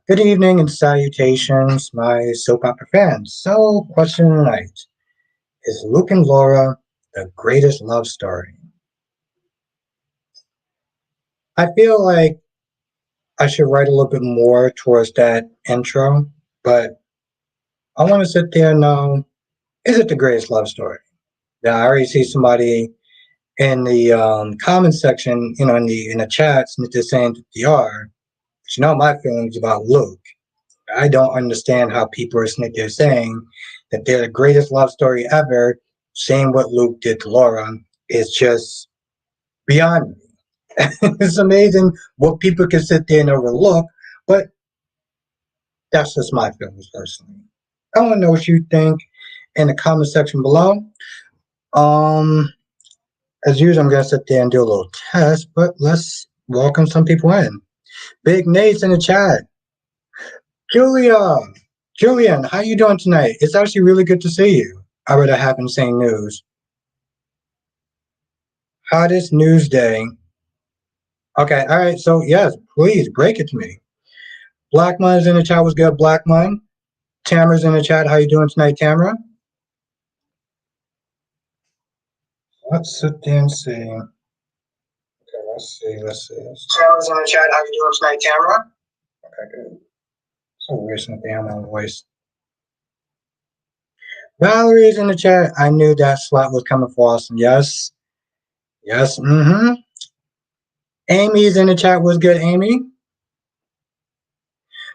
Good evening and salutations, my soap opera fans. So, question tonight: is Luke and Laura the greatest love story? I feel like I should write a little bit more towards that intro, but I want to sit there and know, is it the greatest love story? Now, I already see somebody in the comment section, in the chats, and they're saying that they are. But you know my feelings about Luke. I don't understand how people are sitting there saying that they're the greatest love story ever. Saying what Luke did to Laura is just beyond me. It's amazing what people can sit there and overlook, but that's just my feelings personally. I want to know what you think in the comment section below. Um, as usual, I'm gonna sit there and do a little test, but let's welcome some people in. Big Nate's in the chat. Julia, Julian, how you doing tonight? It's actually really good to see you. I read a have insane news. Hottest news day. Okay, all right. So yes, please break it to me. Black Mun's in the chat. Was good, Black Mun. Tamara's in the chat. How you doing tonight, Tamara? Let's sit there and see. Okay, let's see. Tamara's in the chat. How you doing tonight, Tamara? Okay, good. So weird, something on my voice. Valerie's in the chat. I knew that slot was coming for us. Yes. Yes. Amy's in the chat. Was good, Amy?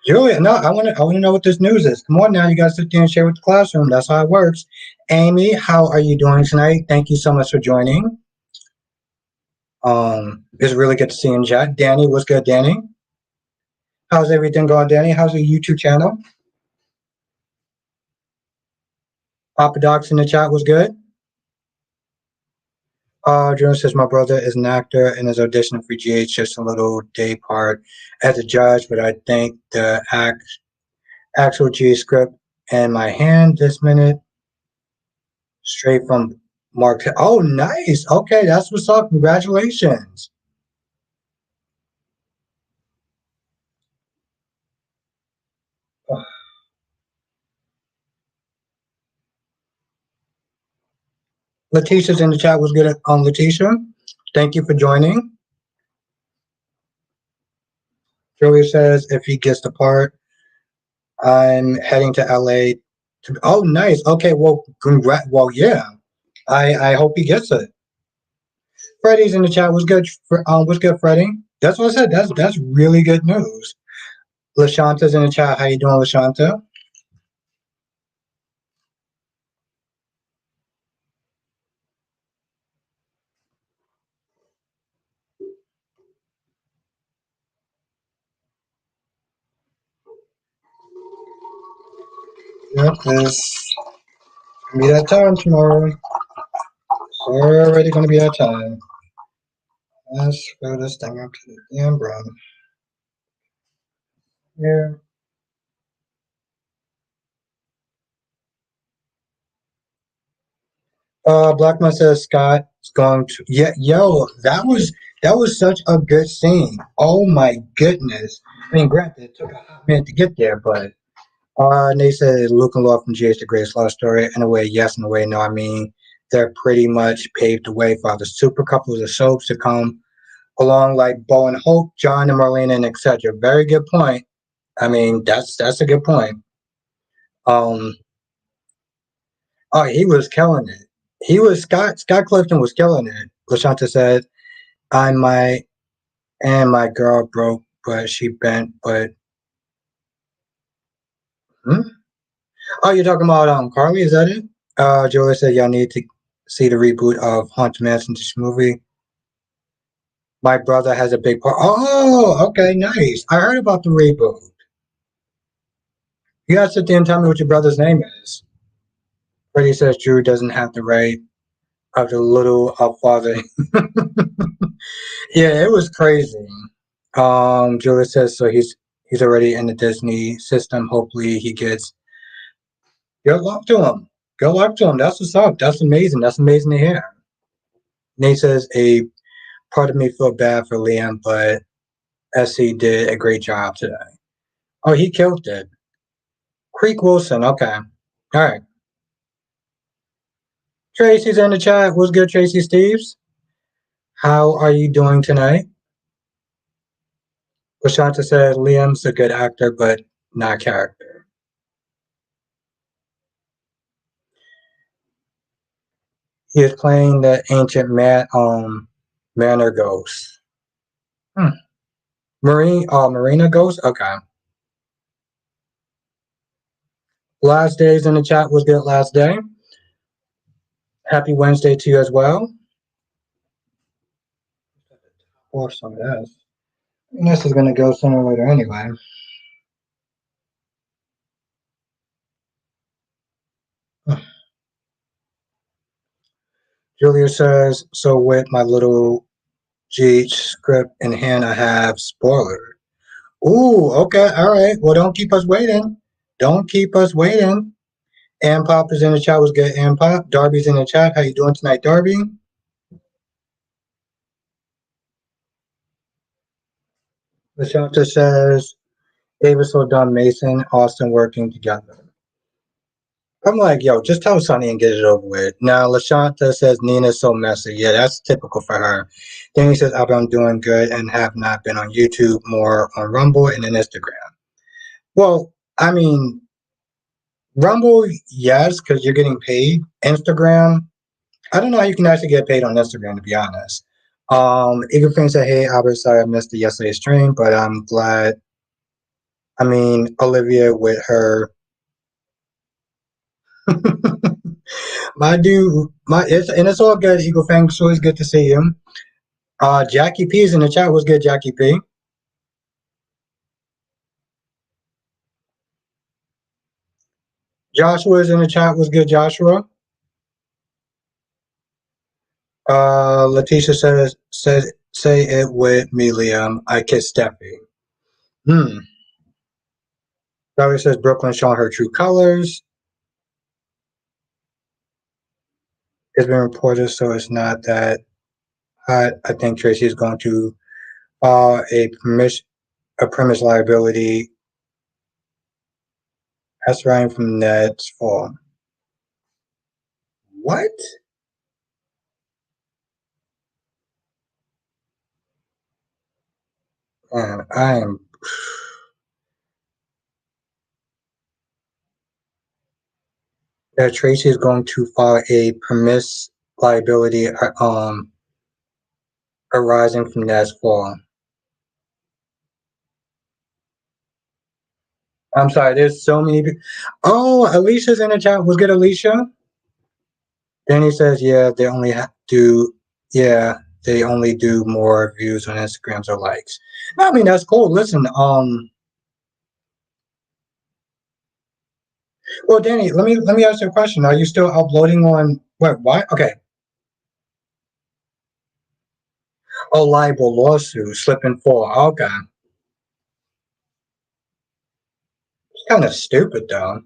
Julia, no, I want to know what this news is. Come on now, you guys sit there and share with the classroom. That's how it works. Amy, how are you doing tonight? Thank you so much for joining. It's really good to see you in chat. Danny, what's good, Danny? How's everything going, Danny? How's your YouTube channel? Papa Doc's in the chat was good. Jordan says my brother is an actor and is auditioning for GH, just a little day part as a judge, but I think the actual G script in my hand this minute, straight from Mark. Oh, nice. Okay, that's what's up. Congratulations. Letitia's in the chat was good on Letitia. Thank you for joining. Julia says if he gets the part, I'm heading to LA. Oh, nice. Okay, well, Well, yeah. I hope he gets it. Freddie's in the chat. Was good. Was good, Freddie? That's what I said. That's really good news. Lashanta's in the chat. How you doing, Lashanta? Yep, it's gonna be that time tomorrow. It's already gonna be that time. Let's fill this thing up to the damn brim. Yeah. Blackman says Scott is going to. Yeah, yo, that was such a good scene. Oh my goodness. I mean, granted, it took a hot minute to get there, but and they said Luke and Law from GH the greatest love story. In a way, yes. In a way, no. I mean, they're pretty much paved the way for the super couples of soaps to come along, like Bo and Hope, John and Marlena, and etc. Very good point. I mean, that's a good point. Um, oh, he was killing it. He was Scott Clifton was killing it. Lashanta said, "I might and my girl broke, but she bent. But hmm? Oh, you're talking about Carly? Is that it?" Julia said, "Y'all need to see the reboot of Haunted Mansion this movie. My brother has a big part." Oh, okay, nice. I heard about the reboot. You gotta sit there and tell me what your brother's name is. Freddie says Drew doesn't have the right of the little father. Yeah, it was crazy. Julia says so. He's already in the Disney system. Hopefully, he gets. Good luck to him. Good luck to him. That's what's up. That's amazing. That's amazing to hear. Nate says a part of me feel bad for Liam, but SC did a great job today. Oh, he killed it. Creek Wilson. Okay. All right. Tracy's in the chat. What's good, Tracy Steves? How are you doing tonight? Rashanta said Liam's a good actor, but not character. He is playing the ancient manor ghost. Marina ghost? Okay. Last days in the chat was good last day. Happy Wednesday to you as well. Or some of this. This is gonna go sooner or later anyway. Julia says, so with my little GH script in hand, I have spoiler. Ooh, okay, all right. Well, don't keep us waiting. Don't keep us waiting. And Pop is in the chat. Was good. And Pop. Darby's in the chat. How you doing tonight, Darby? Lashanta says, Davis O'Don Mason, Austin working together. I'm like, yo, just tell Sonny and get it over with. Now, Lashanta says Nina's so messy. Yeah, that's typical for her. Then he says, I'm doing good and have not been on YouTube, more on Rumble and then Instagram. Well, I mean, Rumble, yes, because you're getting paid. Instagram, I don't know how you can actually get paid on Instagram, to be honest. Eagle Fan said, hey, Albert, sorry I missed the yesterday stream, but I'm glad. I mean, Olivia with her. My dude, it's all good, Eagle Fang. It's always good to see you. Jackie P is in the chat. What's good, Jackie P? Joshua is in the chat. What's good, Joshua? Letitia says say it with me, Liam. I kiss Steffi. Valerie says Brooklyn showing her true colors. It's been reported, so it's not that hot. I think Tracy is going to a premise liability. That's right from Ned's fall. What? Man, I am. That Tracy is going to file a premise liability arising from Ned's fall. I'm sorry, there's so many people. Oh, Alicia's in the chat. Was good, Alicia? Then he says, yeah, they only do more views on Instagrams or likes. I mean, that's cool. Listen, well, Danny, let me ask you a question. Are you still uploading on what? Okay. Oh, libel lawsuit, slip and fall. Okay. It's kind of stupid though.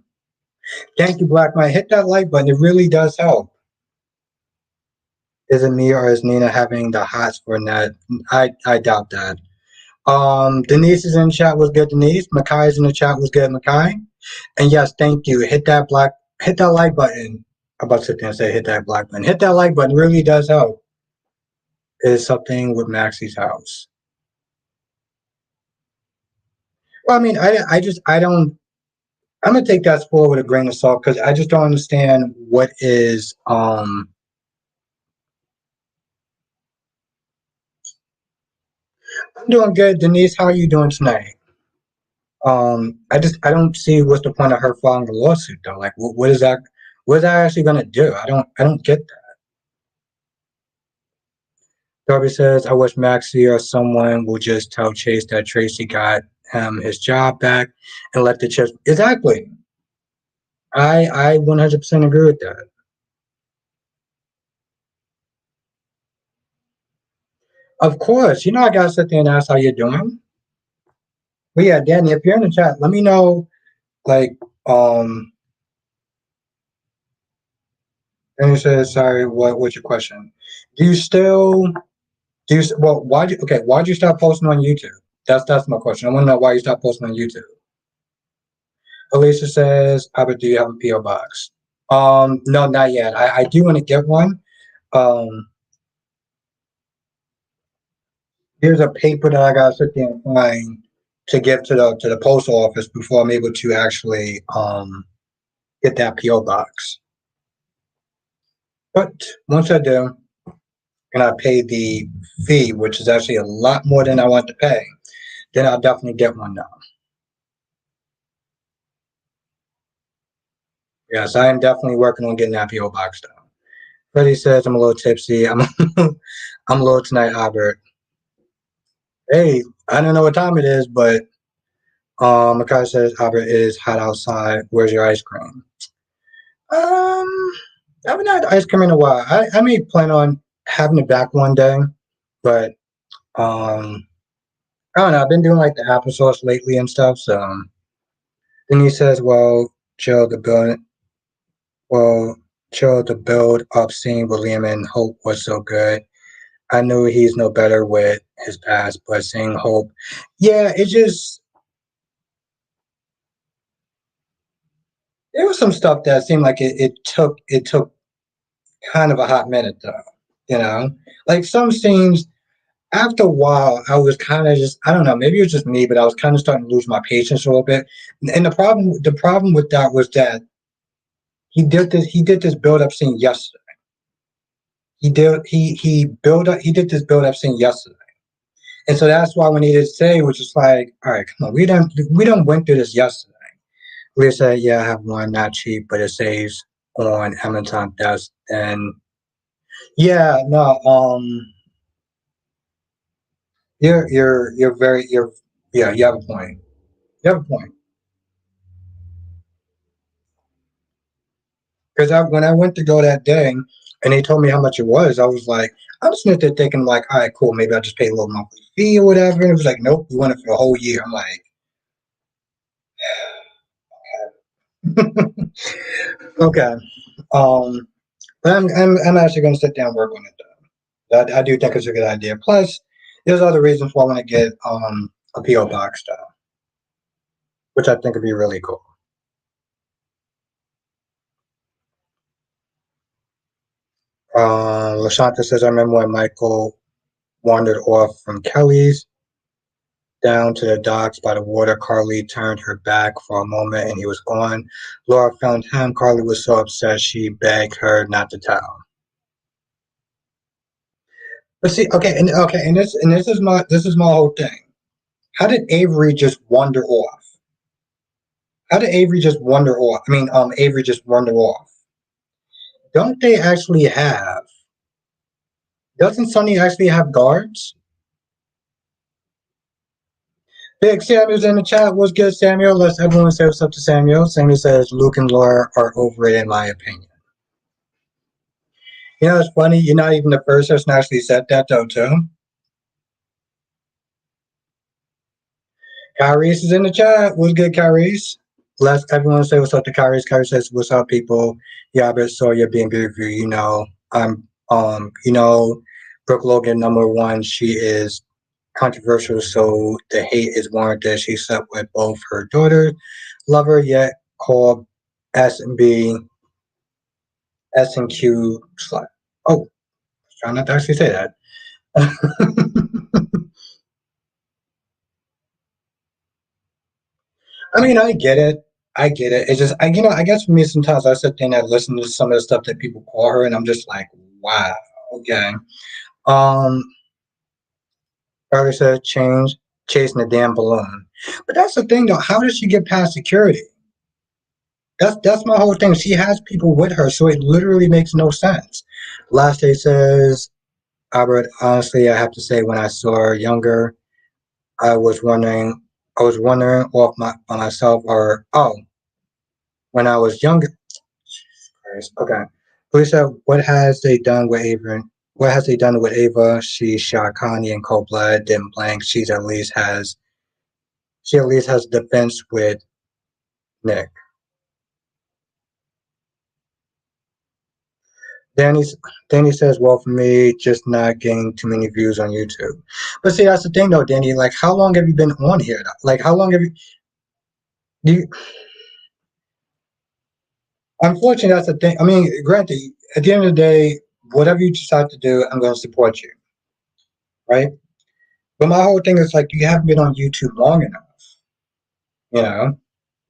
Thank you, Black Knight. Hit that like button. It really does help. Is it me or is Nina having the hots for Ned? I doubt that. Denise is in the chat. Was good, Denise. Makai is in the chat. Was good, Makai. And yes, thank you. Hit that like button. I'm about to sit there and say hit that black button. Hit that like button. It really does help. Is something with Maxie's house. Well, I mean, I don't. I'm gonna take that spoiler with a grain of salt because I just don't understand what is. I'm doing good, Denise. How are you doing tonight? I don't see what's the point of her filing a lawsuit though. Like, what is that? What is that actually gonna do? I don't get that. Darby says, I wish Maxie or someone will just tell Chase that Tracy got his job back and let the chips. Exactly. I 100% agree with that. Of course. You know, I got to sit there and ask how you're doing. But yeah, Danny, if you're in the chat, let me know, like, and he says, sorry, what's your question? Why'd you stop posting on YouTube? That's my question. I want to know why you stopped posting on YouTube. Alicia says, Albert, do you have a P.O. box? No, not yet. I do want to get one. Um, Here's a paper that I gotta sit there and find to give to the post office before I'm able to actually get that PO box. But once I do, and I pay the fee, which is actually a lot more than I want to pay, then I'll definitely get one now. Yes, I am definitely working on getting that PO box done. Freddie says I'm a little tipsy. I'm a little tonight, Albert. Hey, I don't know what time it is, but Makai says Albert, it is hot outside. Where's your ice cream? Um, I haven't had ice cream in a while. I may plan on having it back one day, but um, I don't know. I've been doing like the applesauce lately and stuff. So then he says, "Well, chill the build. Well, chill the build up scene with Liam and Hope was so good. I knew he's no better with his past, but seeing Hope, yeah, it just there was some stuff that seemed like it took kind of a hot minute though. You know, like some scenes after a while, I was kind of just I don't know, maybe it was just me, but I was kind of starting to lose my patience a little bit. And the problem with that was that he did this build up scene yesterday. He did this build up scene yesterday. And so that's why when he did say, which is like, all right, come on, we don't went through this yesterday. We said, yeah, I have one, not cheap, but it saves on Amazon Desk. And yeah, no, you're very you're yeah, you have a point. You have a point. Because when I went to go that day and they told me how much it was, I was like, I'm sitting there thinking like, all right, cool, maybe I'll just pay a little monthly fee or whatever. And it was like, nope, you want it for the whole year. I'm like, okay. Um, but I'm actually going to sit down and work on it though. I do think it's a good idea. Plus, there's other reasons why I want to get a PO box though, which I think would be really cool. Lashanta says, I remember when Michael wandered off from Kelly's down to the docks by the water. Carly turned her back for a moment and he was gone. Laura found him. Carly was so upset she begged her not to tell. But see, and this is my whole thing. How did Avery just wander off? How did Avery just wander off? I mean, Avery just wander off. Don't they actually have? Doesn't Sunny actually have guards? Big Samuel's in the chat. What's good, Samuel? Let's everyone say what's up to Samuel. Samuel says Luke and Laura are overrated in my opinion. You know, it's funny. You're not even the first person to actually said that though, too. Kyrie's is in the chat. What's good, Kyrie's? Let's everyone say what's up to Kyrie's. Kyrie says, "What's up, people? Yeah, I bet saw you being beautiful. Brooke Logan number 1. She is controversial, so the hate is warranted. She slept with both her daughters. Lover yet called S and B S and Q slut. Oh, trying not to actually say that. I mean, I get it. I get it. It's just, I guess for me, sometimes I sit there and I listen to some of the stuff that people call her, and I'm just like, wow, okay. Um, Earlier said change, chasing a damn balloon. But that's the thing, though. How does she get past security? That's my whole thing. She has people with her, so it literally makes no sense. Last day says, Albert, honestly, I have to say, when I saw her younger, I was wondering, off by myself, or oh, when I was younger. Okay. Police have what has they done with Ava? What has they done with Ava? She shot Connie in cold blood, didn't blank. She at least has defense with Nick. Danny's Danny says, well, for me, just not getting too many views on YouTube. But see, that's the thing though, Danny. Like, how long have you been on here? Like, how long have you? Unfortunately, that's the thing. I mean, granted, at the end of the day, whatever you decide to do, I'm going to support you, right? But my whole thing is like, you haven't been on YouTube long enough, you know?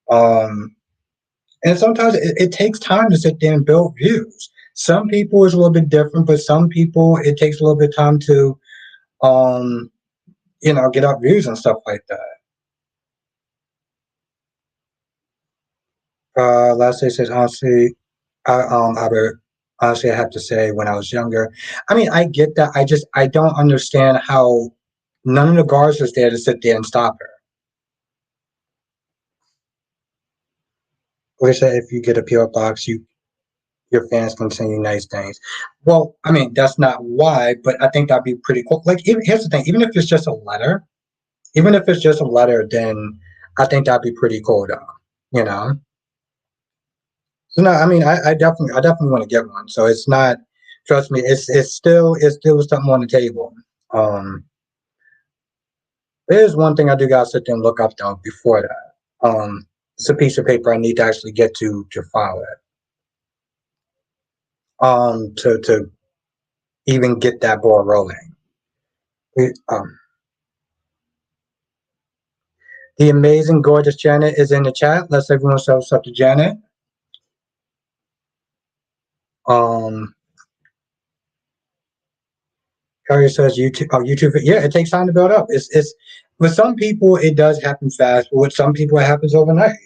Um, and sometimes it takes time to sit there and build views. Some people is a little bit different, but some people it takes a little bit of time to, um, get up views and stuff like that. Last day says honestly, Albert, honestly, I have to say, when I was younger, I mean, I get that. I don't understand how none of the guards was there to sit there and stop her. Like I said, if you get a PO box, your fans can send you nice things. Well, I mean, that's not why, but I think that'd be pretty cool. Like, here's the thing: even if it's just a letter, even if it's just a letter, then I think that'd be pretty cool, though. You know. So no, I mean, I definitely want to get one. So it's not, trust me, it's still something on the table. Um, there's one thing I do gotta sit there and look up though before that. It's a piece of paper I need to actually get to file it. To even get that ball rolling. The amazing, gorgeous Janet is in the chat. Let's everyone say what's up to Janet. Um, Carrier says YouTube. Oh, YouTube. Yeah, it takes time to build up. It's with some people it does happen fast, but with some people it happens overnight.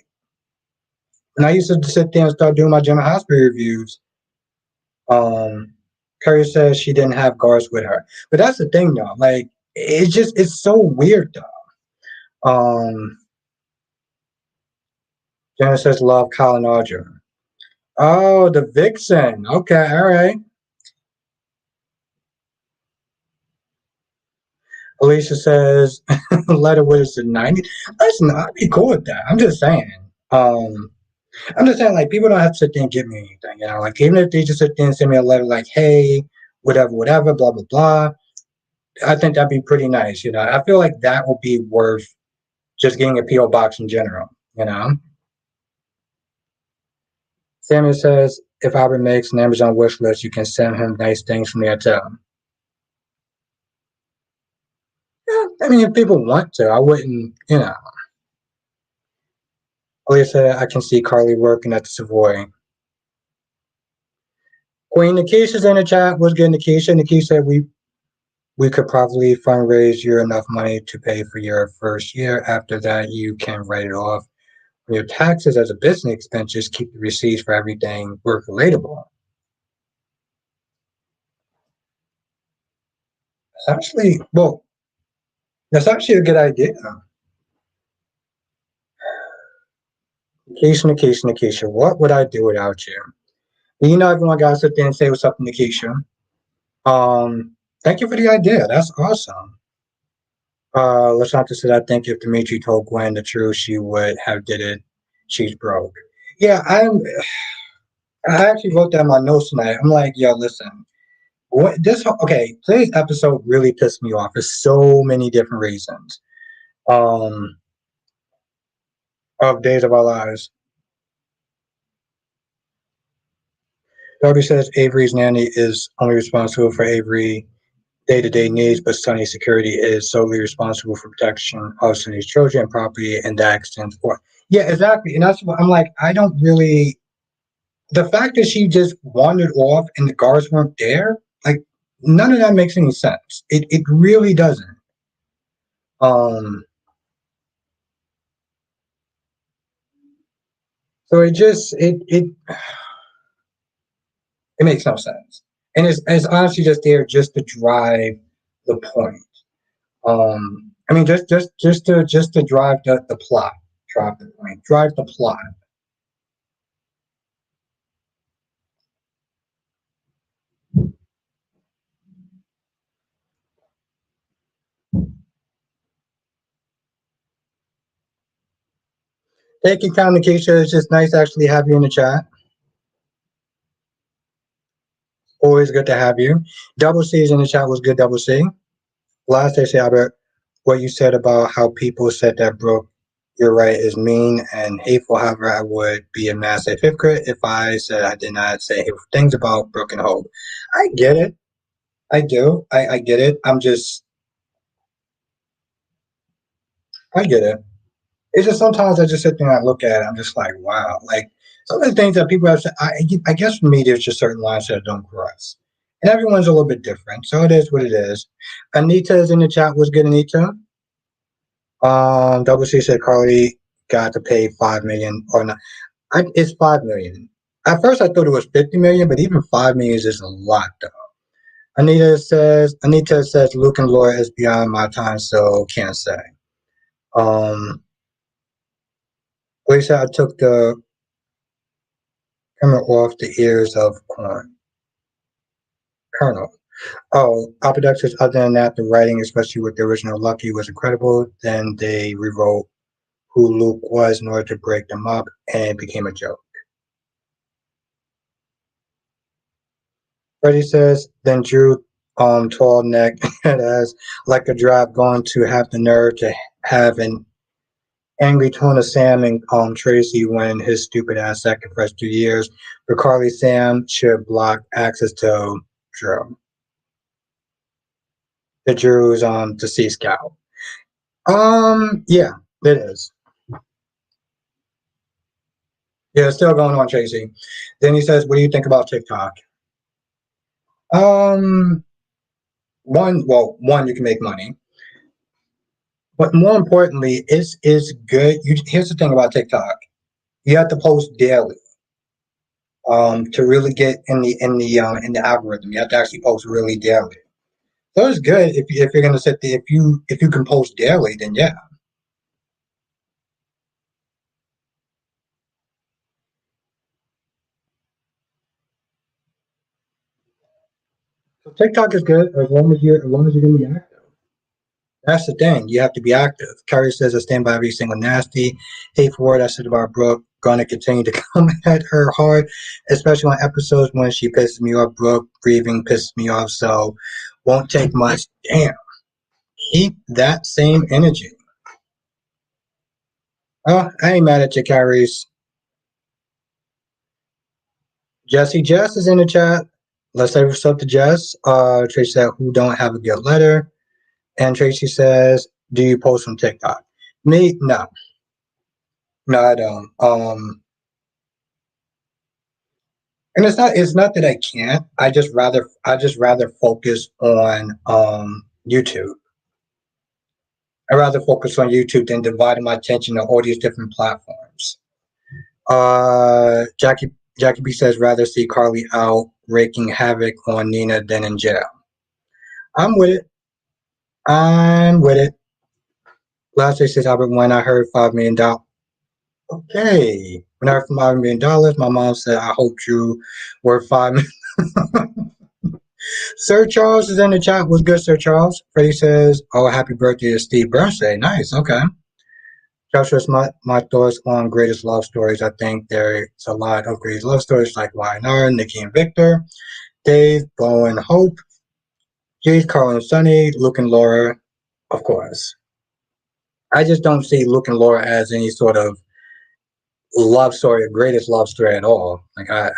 And I used to sit there and start doing my General Hospital reviews. Um, Carrier says she didn't have guards with her, but that's the thing though. Like it's so weird though. Janet says love Colin Audra. Oh, the Vixen. Okay, all right. Alicia says, letter with the 90. Listen, I'd be cool with that. I'm just saying. Um, I'm just saying, like, people don't have to sit there and give me anything, like, even if they just sit there and send me a letter, like, hey, whatever, whatever, blah, blah, blah. I think that'd be pretty nice. I feel like that would be worth just getting a P.O. box in general. Samuel says, if Albert makes an Amazon wish list, you can send him nice things from there too. Yeah, I mean, if people want to, I wouldn't. Lisa, I can see Carly working at the Savoy. Queen Nikisha's in the chat. What's good, Nikisha? Nikisha said we could probably fundraise you enough money to pay for your first year. After that, you can write it off on your taxes as a business expense. Just keep the receipts for everything work relatable. That's actually a good idea. Nikisha, what would I do without you? Everyone got to sit there and say what's up, Nikisha. Thank you for the idea. That's awesome. Let's not just say I think if Dimitri told Gwen the truth, she would have did it. She's broke. Yeah, I actually wrote that in my notes tonight. I'm like, yo, listen, today's episode really pissed me off for so many different reasons. Um, of Days of Our Lives. Darby says Avery's nanny is only responsible for Avery day-to-day needs, but Sunny's security is solely responsible for protection of Sunny's children, property, and that extends for. Yeah, exactly. And that's what I'm like, I don't really. The fact that she just wandered off and the guards weren't there, like, none of that makes any sense. It really doesn't. Um, so it makes no sense. And it's honestly just there just to drive the point. I mean, just to drive the plot, drive the point, drive the plot. Thank you, Keisha. It's just nice to actually have you in the chat. Always good to have you. Double C's in the chat was good. Double C. Last I say, Albert, what you said about how people said that Brooke you're right, is mean and hateful. However, I would be a massive hypocrite if I said I did not say hateful things about Brooke and Hope. I get it. I do. I get it. I get it. It's just sometimes I just sit there and I look at it. I'm just like, wow. Like some of the things that people have said, I guess for me, there's just certain lines that don't cross. And everyone's a little bit different. So it is what it is. Anita is in the chat. What's good, Anita? Double C said Carly got to pay 5 million or not. It's 5 million. At first, I thought it was 50 million, but even 5 million is just a lot, though. Anita says Luke and Laura is beyond my time, so can't say. Lisa, I took the camera off the ears of corn. Colonel. Oh, Upper says other than that, the writing, especially with the original Lucky, was incredible. Then they rewrote who Luke was in order to break them up, and it became a joke. Freddie says, then Drew, tall neck, as like a draft, going to have the nerve to have an angry tone of Sam and Tracy when his stupid ass sacrificed 2 years. For Carly, Sam should block access to Drew. The Drew's the Sea Scout. Yeah, it is. Yeah, it's still going on, Tracy. Then he says, what do you think about TikTok? Um, one, you can make money. But more importantly, it's good. Here's the thing about TikTok: you have to post daily to really get in the algorithm. You have to actually post really daily. So it's good if you're gonna sit there. If you can post daily, then yeah. So TikTok is good as long as you're gonna be active. That's the thing. You have to be active. Carrie says, I stand by every single nasty, hateful word I said about Brooke. Gonna continue to come at her hard, especially on episodes when she pisses me off. Brooke grieving pisses me off, so won't take much. Damn. Keep that same energy. Oh, I ain't mad at you, Carries. Jesse Jess is in the chat. Let's say what's up to Jess. Tracy said, who don't have a good letter? And Tracy says, do you post on TikTok? Me? No. No, I don't. And it's not that I can't. I just rather focus on YouTube. I rather focus on YouTube than dividing my attention to all these different platforms. Jackie B says rather see Carly out wreaking havoc on Nina than in jail. I'm with it. I'm with it. Last day says Albert when I heard $5 million. Okay. When I heard $5 million, my mom said I hope you were 5 million. Sir Charles is in the chat. What's good, Sir Charles? Freddie says, oh, happy birthday to Steve birthday. Nice. Okay. Joshua's my thoughts on greatest love stories. I think there's a lot of great love stories like YNR, Nikki and Victor, Dave, Bo and Hope, Jade, Carl and Sunny, Luke and Laura, of course. I just don't see Luke and Laura as any sort of love story, greatest love story at all. Like I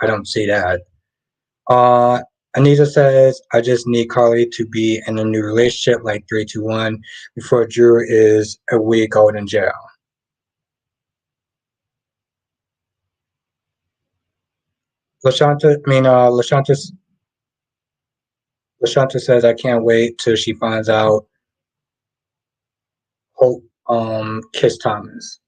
don't see that. Uh, Anita says, I just need Carly to be in a new relationship, like 3, 2, 1, before Drew is a week old in jail. Lashanta says, I can't wait till she finds out Hope Kiss Thomas.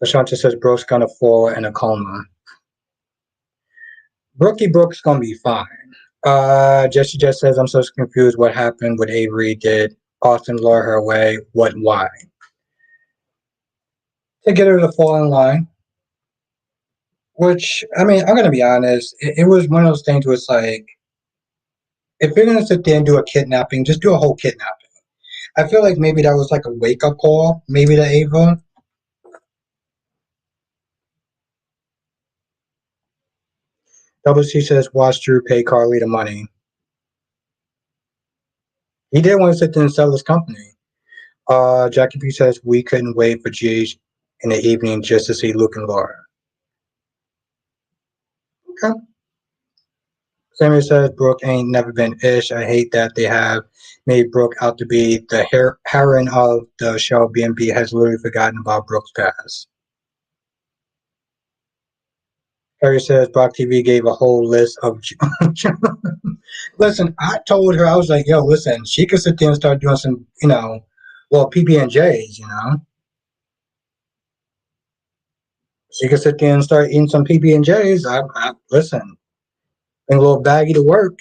Lashanta says Brooke's gonna fall in a coma. Brooke's gonna be fine. Jesse just says I'm so confused what happened with Avery. Did Austin lure her away? What why? To get her to fall in line. Which I mean, I'm gonna be honest, it was one of those things where it's like if you're gonna sit there and do a kidnapping, just do a whole kidnapping. I feel like maybe that was like a wake up call, maybe to Ava. Double C says, watch Drew pay Carly the money. He did want to sit there and sell his company. Jackie P says, we couldn't wait for GH in the evening just to see Luke and Laura. Okay. Samuel says, Brooke ain't never been ish. I hate that they have made Brooke out to be the heroine of the show. B&B has literally forgotten about Brooke's past. Harry says, Brock TV gave a whole list of... Listen, I told her, I was like, yo, listen, she could sit there and start doing some, PB&Js, She could sit there and start eating some PB&Js. Listen, bring a little baggie to work.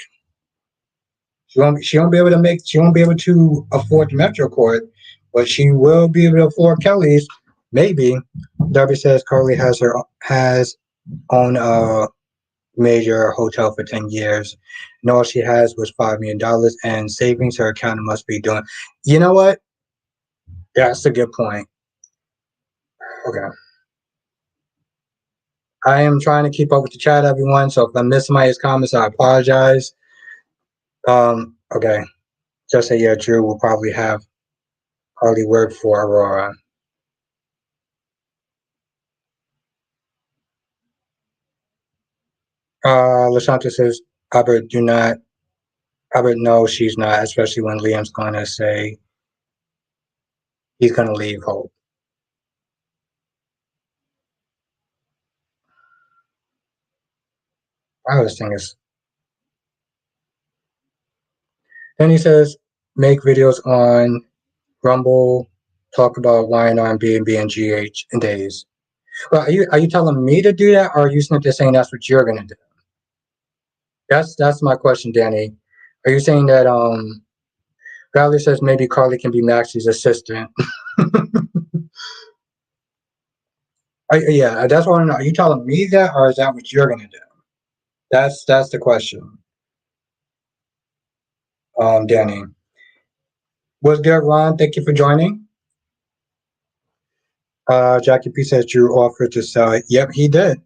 She won't be able to afford the Metro Court, but she will be able to afford Kelly's. Maybe. Darby says Carly has owned a major hotel for 10 years. And all she has was $5 million and savings her accountant must be doing. You know what? That's a good point. Okay. I am trying to keep up with the chat, everyone. So if I miss somebody's comments, I apologize. Okay. Just say, yeah, Drew will probably have Carly work for Aurora. Lashanta says, Albert, no, she's not, especially when Liam's going to say he's going to leave Hope. Wow, this thing is. Then he says, make videos on Rumble, talk about Y&R and B&B and GH in days. Well, are you telling me to do that, or are you simply saying that's what you're going to do? That's my question, Danny. Are you saying that Valerie says maybe Carly can be Maxie's assistant? Yeah, that's what I want to know. Are you telling me that, or is that what you're going to do? That's the question. Danny. What's good, Ron? Thank you for joining. Jackie P says Drew offered to sell it. Yep, he did.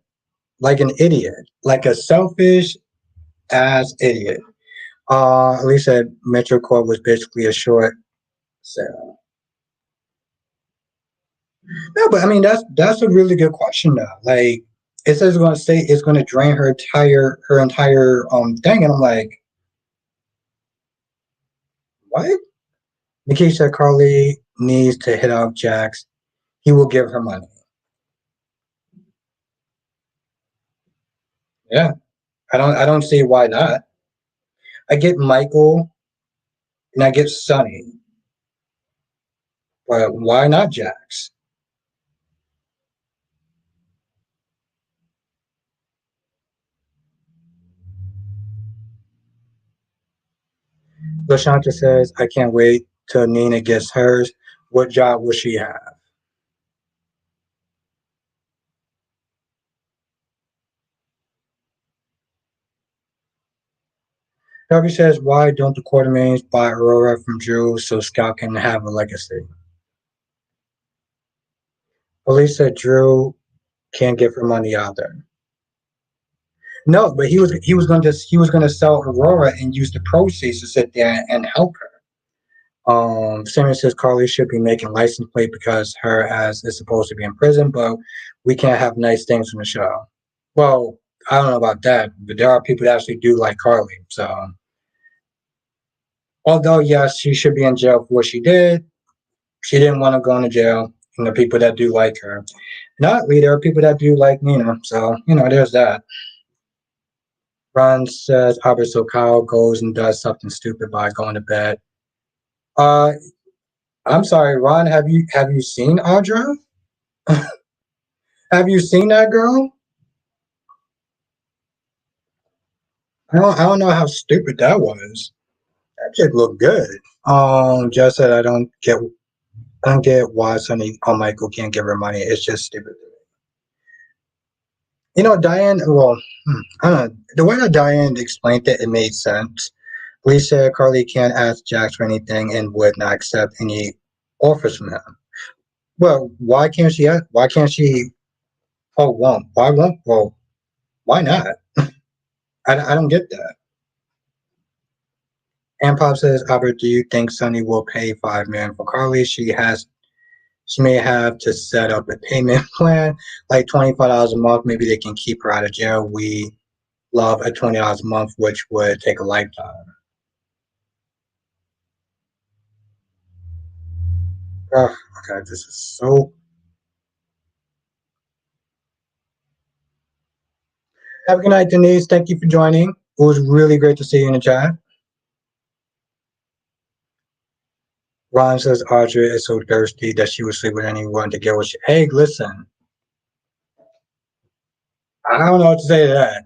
Like an idiot. Like a selfish ass idiot. At least said Metro Court was basically a short sale. No, but I mean that's a really good question though. Like it says it's gonna say it's gonna drain her entire thing, and I'm like, what? Nikki said Carly needs to hit up Jax. He will give her money. Yeah. I don't see why not. I get Michael and I get Sonny. But why not Jax? LaShanta says, I can't wait till Nina gets hers. What job will she have? Darby says, why don't the Quartermains buy Aurora from Drew so Scout can have a legacy? Police said Drew can't give her money either. No, but he was gonna sell Aurora and use the proceeds to sit there and help her. Samuel says Carly should be making license plate because her ass is supposed to be in prison, but we can't have nice things from the show. Well, I don't know about that, but there are people that actually do like Carly. So, although yes, she should be in jail for what she did, she didn't want to go into jail. And the people that do like her, not there are people that do like Nina. So there's that. Ron says Albert so Kyle goes and does something stupid by going to bed. Uh, I'm sorry, Ron. Have you seen Audra? Have you seen that girl? I don't know how stupid that was. That chick looked good. Just said I don't get why Sonny or Michael can't give her money. It's just stupid. Diane. Well, I don't know. The way that Diane explained it, it made sense. Lee said Carly can't ask Jax for anything and would not accept any offers from him. Well, why can't she? Why can't she? Oh, won't. Why won't? Well, why not? I don't get that. And Pop says, Albert, do you think Sunny will pay $5 million for Carly? She may have to set up a payment plan, like $25 a month. Maybe they can keep her out of jail. We love at $20 a month, which would take a lifetime. Oh, okay, this is so. Have a good night, Denise. Thank you for joining. It was really great to see you in the chat. Ron says Audrey is so thirsty that she would sleep with anyone to get what she. Hey, listen, I don't know what to say to that.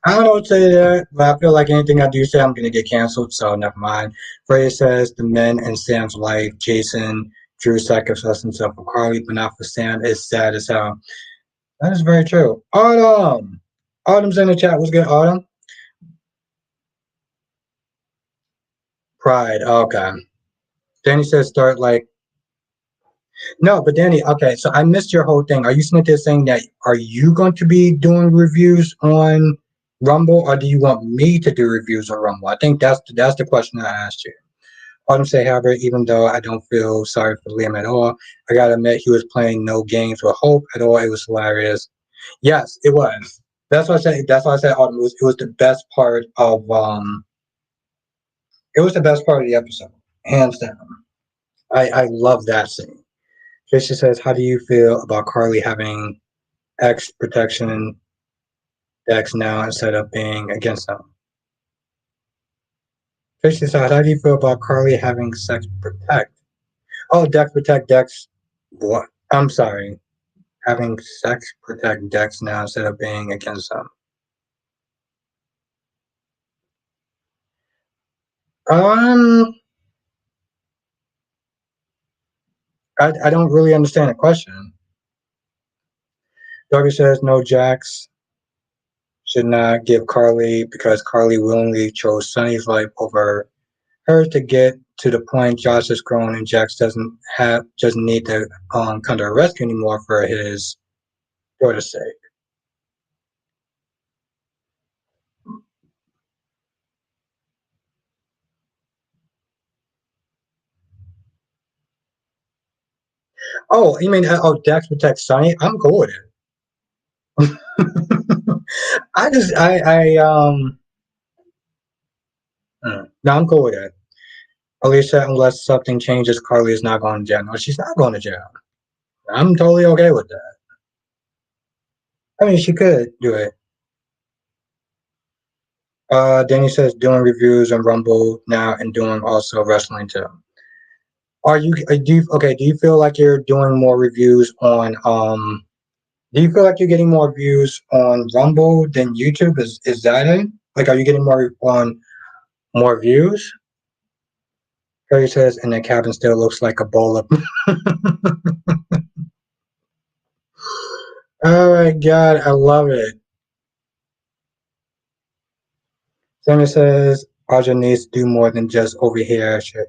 I don't know what to say to that, but I feel like anything I do say, I'm going to get canceled, so never mind. Freya says the men in Sam's life, Jason, Drew sacrificed himself for Carly, but not for Sam, is sad as hell. That is very true. Autumn! Autumn's in the chat. What's good, Autumn? Pride. Okay. Danny says start like. No, but Danny, okay, so I missed your whole thing. Are you sitting there saying that are you going to be doing reviews on Rumble or do you want me to do reviews on Rumble? I think that's the question I asked you. Autumn say, however, even though I don't feel sorry for Liam at all, I gotta admit he was playing no games with Hope at all. It was hilarious. Yes, it was. That's why I said. That's why I said Autumn. It was the best part of It was the best part of the episode, hands down. I love that scene. Fisher says, "How do you feel about Carly having X protection decks now instead of being against them?" Fisher says, "How do you feel about Carly having sex protect? Oh, Dex protect Dex. What? I'm sorry. Having sex protect Dex now instead of being against them." Um, I don't really understand the question. Doggy says no. Jax should not give Carly because Carly willingly chose Sunny's life over hers to get to the point Josh is grown and Jax doesn't need to come to her rescue anymore for his daughter's sake. Oh, you mean Jax protects Sunny? I'm cool with it. I just no, I'm cool with it. Alicia, unless something changes, Carly is not going to jail. No, she's not going to jail. I'm totally okay with that. I mean, she could do it. Danny says doing reviews on Rumble now and doing also wrestling too. Do you feel like you're doing more reviews on do you feel like you're getting more views on Rumble than YouTube? Is that it? Like, are you getting more views? Harry says, and the cabin still looks like a bowl of. Oh my god, I love it. Sammy says Aja needs to do more than just overhear shit.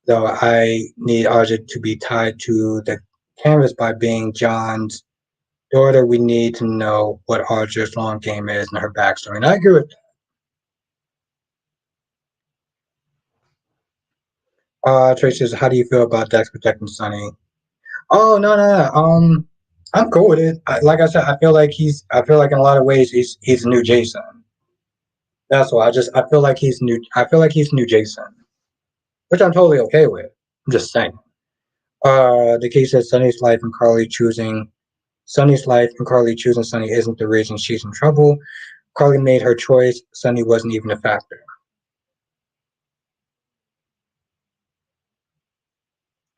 Though I need Aja to be tied to the canvas by being John's daughter. We need to know what Aja's long game is and her backstory. And I agree with that. Tracy says, how do you feel about Dex protecting Sunny? Oh no. I'm cool with it. Like I said, I feel like in a lot of ways he's a new Jason. That's why I feel like he's new. I feel like he's new Jason, which I'm totally okay with. I'm just saying. The case says Sunny's life and Carly choosing Sunny isn't the reason she's in trouble. Carly made her choice. Sunny wasn't even a factor.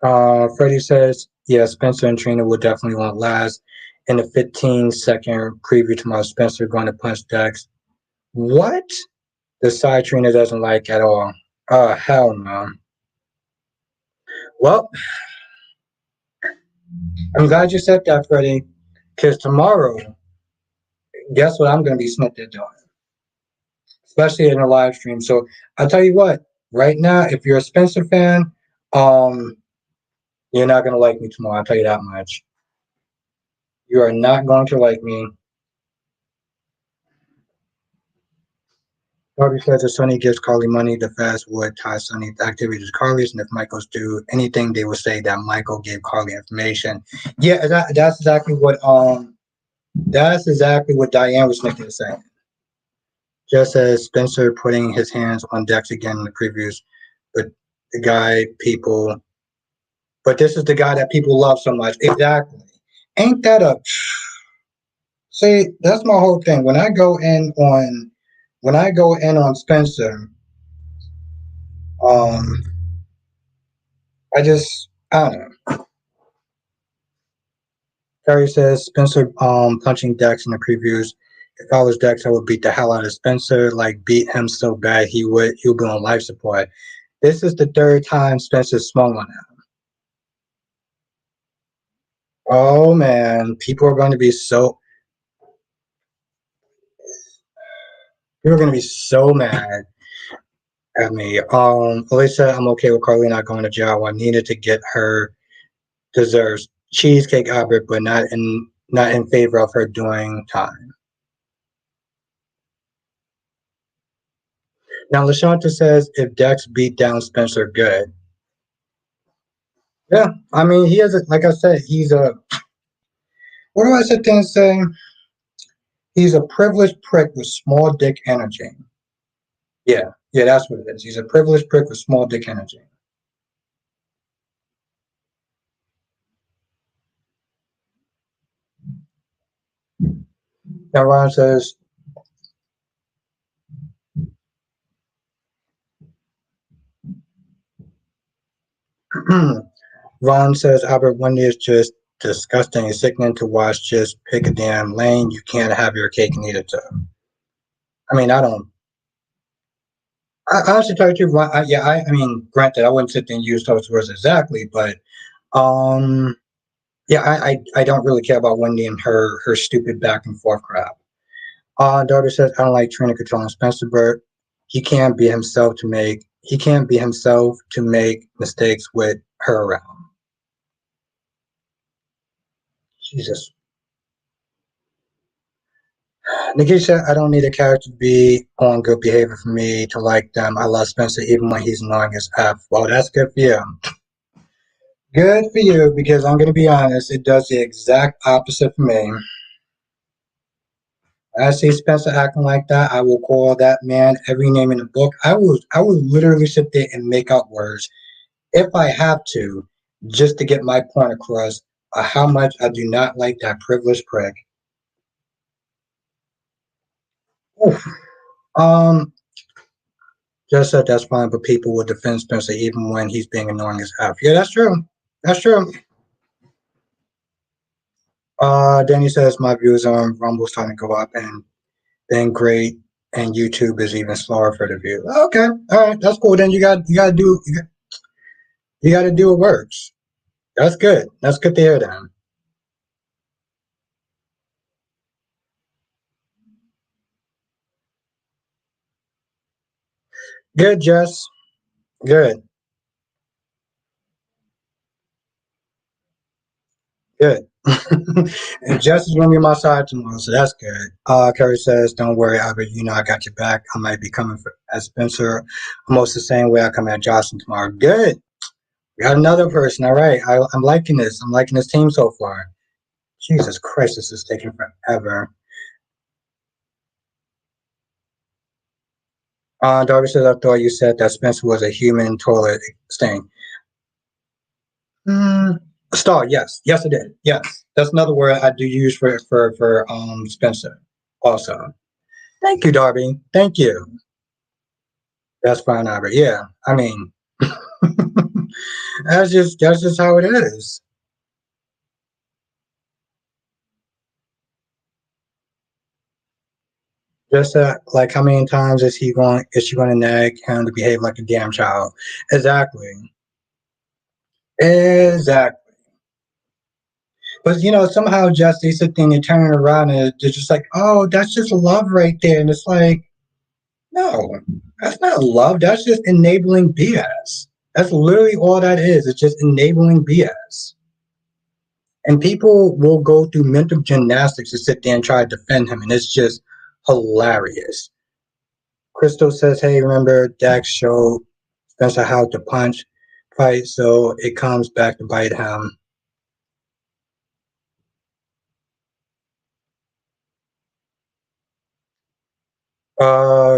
Freddie says, yeah, Spencer and Trina will definitely won't last. In the 15-second preview tomorrow, Spencer going to punch Dex. What? The side Trina doesn't like at all. Hell no. Well, I'm glad you said that, Freddie, because tomorrow, guess what I'm going to be snipped at doing, especially in a live stream. So I'll tell you what, right now, if you're a Spencer fan, um, you're not going to like me tomorrow. I'll tell you that much. You are not going to like me. Darby says if Sonny gives Carly money, the feds would tie Sonny's activities to Carly's, and if Michaels do anything, they would say that Michael gave Carly information. Yeah, that's exactly what Diane was thinking of saying. Just as Spencer putting his hands on Dex again in the previews, but the guy people, but this is the guy that people love so much. Exactly. Ain't that a see? That's my whole thing. When I go in on Spencer, um, I don't know. Terry says Spencer punching Dex in the previews. If I was Dex, I would beat the hell out of Spencer. Like beat him so bad he'll be on life support. This is the third time Spencer's small on him. Oh man, people are gonna be so mad at me. Alyssa, I'm okay with Carly not going to jail. I needed to get her deserves cheesecake Albert, but not in favor of her doing time. Now Lashanta says if Dex beat down Spencer, good. Yeah, I mean he has like I said, he's a what do I sit there and say? He's a privileged prick with small dick energy. Yeah, yeah, that's what it is. He's a privileged prick with small dick energy. Now Ron says Ron says Albert Wendy is just disgusting and sickening to watch. Just pick a damn lane. You can't have your cake and eat it too. I mean, I don't. I honestly tell you, the truth, I mean, granted, I wouldn't sit there and use those words exactly, but um, yeah, I don't really care about Wendy and her stupid back and forth crap. Daughter says I don't like Trina controlling Spencer Burt. He can't be himself to make mistakes with her around. Jesus. Nikisha, I don't need a character to be on good behavior for me to like them. I love Spencer even when he's annoying as F. Well, that's good for you. Good for you, because I'm going to be honest, it does the exact opposite for me. I see Spencer acting like that, I will call that man every name in the book. I will literally sit there and make up words if I have to, just to get my point across how much I do not like that privileged prick. Oof. Um, just said that's fine, but people will defend Spencer even when he's being annoying as F. Yeah, that's true. That's true. Danny says my views on Rumble starting to go up and then great, and YouTube is even slower for the view. Okay, all right, that's cool. Then you got to do what works. That's good. That's good to hear. Then good, Jess. Good, good. And Jess is gonna be on my side tomorrow, so that's good. Kerry says, "Don't worry, Albert. You know I got your back. I might be coming for at Spencer almost the same way I come at Jocelyn tomorrow." Good. We got another person. All right. I'm liking this. I'm liking this team so far. Jesus Christ, this is taking forever. Darby says, I thought you said that Spencer was a human toilet stain. Mm, star, yes. Yes, it did. Yes. That's another word I do use for Spencer also. Thank you, Darby. Thank you. That's fine, Albert. Yeah. I mean, that's just how it is. Just like how many times is she going to nag him to behave like a damn child? Exactly. Exactly. But somehow just they sit there and they turn it around and they're just like, oh, that's just love right there. And it's like, no, that's not love. That's just enabling BS. That's literally all that is. It's just enabling BS. And people will go through mental gymnastics to sit there and try to defend him. And it's just hilarious. Crystal says, hey, remember Dax showed Spencer how to punch fight, so it comes back to bite him.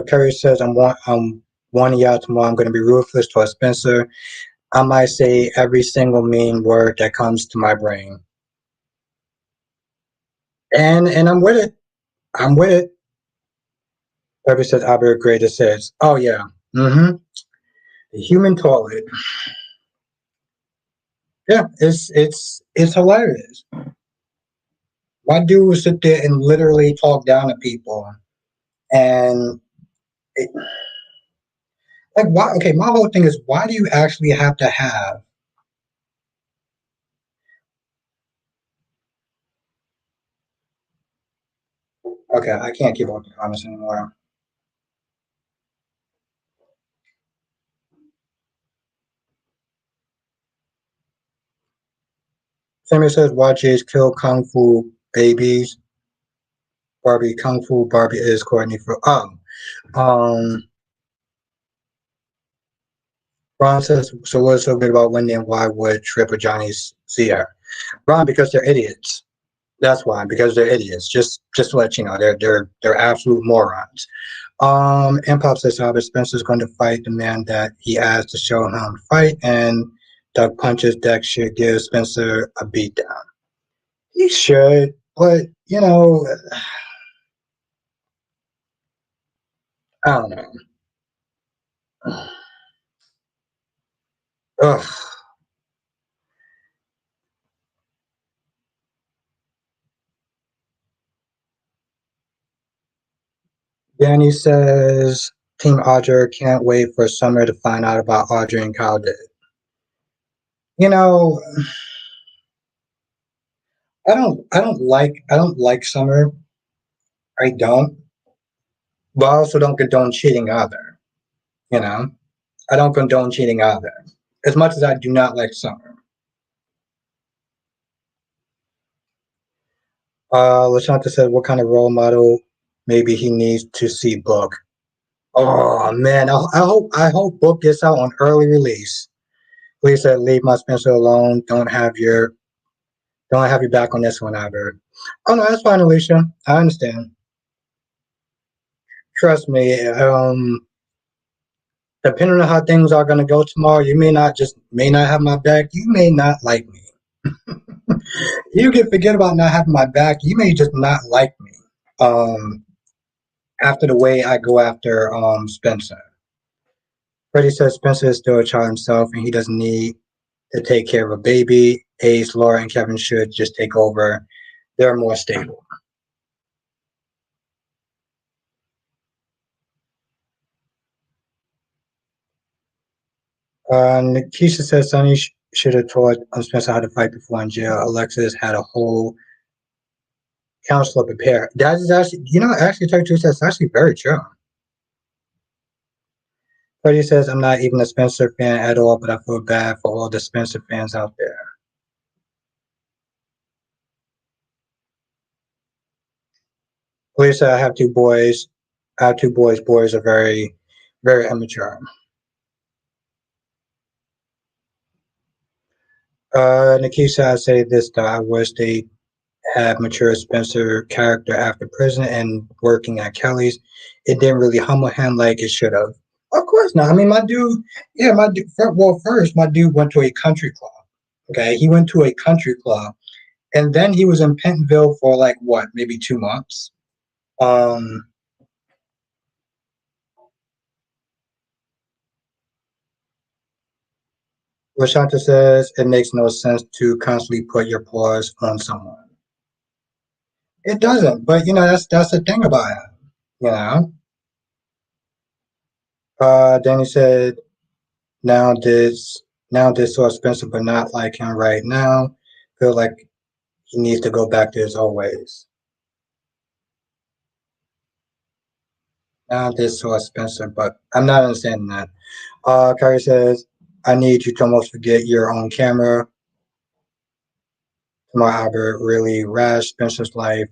Kerry says, I'm warning y'all tomorrow. I'm going to be ruthless towards Spencer. I might say every single mean word that comes to my brain. And I'm with it. I'm with it. Kerry says, Albert Greater says, oh, yeah. Mm-hmm. The human toilet. Yeah, it's hilarious. My dude will sit there and literally talk down to people. And it, like, why? Okay, my whole thing is, why do you actually have to have? Okay, I can't keep up with the comments anymore. Sammy says, watch Jay's kill Kung Fu babies. Barbie Kung Fu Barbie is Courtney for um Ron says, so what's so good about Wendy and why would Trip or Johnny see her? Ron, because they're idiots. That's why, because they're idiots. Just to let you know, they're absolute morons. And Pop says Albert Spencer's going to fight the man that he asked to show him how to fight, and Doug punches Dex should give Spencer a beatdown. He should, but I don't know. Ugh. Danny says Team Audrey can't wait for Summer to find out about Audrey and Kyle did. You know, I don't like Summer. I don't, but I also don't condone cheating either. You know, I don't condone cheating either. As much as I do not like Summer. Lashanta said, "What kind of role model maybe he needs to see Book?" Oh man, I hope Book gets out on early release. Please said, "Leave my Spencer alone. Don't have your back on this one, Albert." Oh no, that's fine, Alicia. I understand. Trust me. Depending on how things are gonna go tomorrow, you may not have my back. You may not like me. You can forget about not having my back. You may just not like me. Um, After the way I go after Spencer. Freddie says Spencer is still a child himself, and he doesn't need to take care of a baby. Ace, Laura, and Kevin should just take over. They're more stable. Keisha says Sonny should have taught Spencer how to fight before in jail. Alexis had a whole counselor prepare. That is actually, actually, tell you the truth, that's actually very true. Freddie says, I'm not even a Spencer fan at all, but I feel bad for all the Spencer fans out there. Lisa, I have two boys. I have two boys. Boys are very, very immature. Nikisha, I say this, that I wish they had mature Spencer character after prison and working at Kelly's. It didn't really humble him like it should have. Of course not. I mean, my dude, yeah, my dude, well, first, my dude went to a country club. Okay. He went to a country club and then he was in Pentonville for like what, maybe 2 months. Um, Rashanta says it makes no sense to constantly put your paws on someone. It doesn't, but that's the thing about it. You know. Danny said now this so expensive, but not like him right now. Feel like he needs to go back to his old ways. Now this so expensive, but I'm not understanding that. Kyrie says, I need you to almost forget your own camera. Tomorrow, Albert really rash Spencer's life.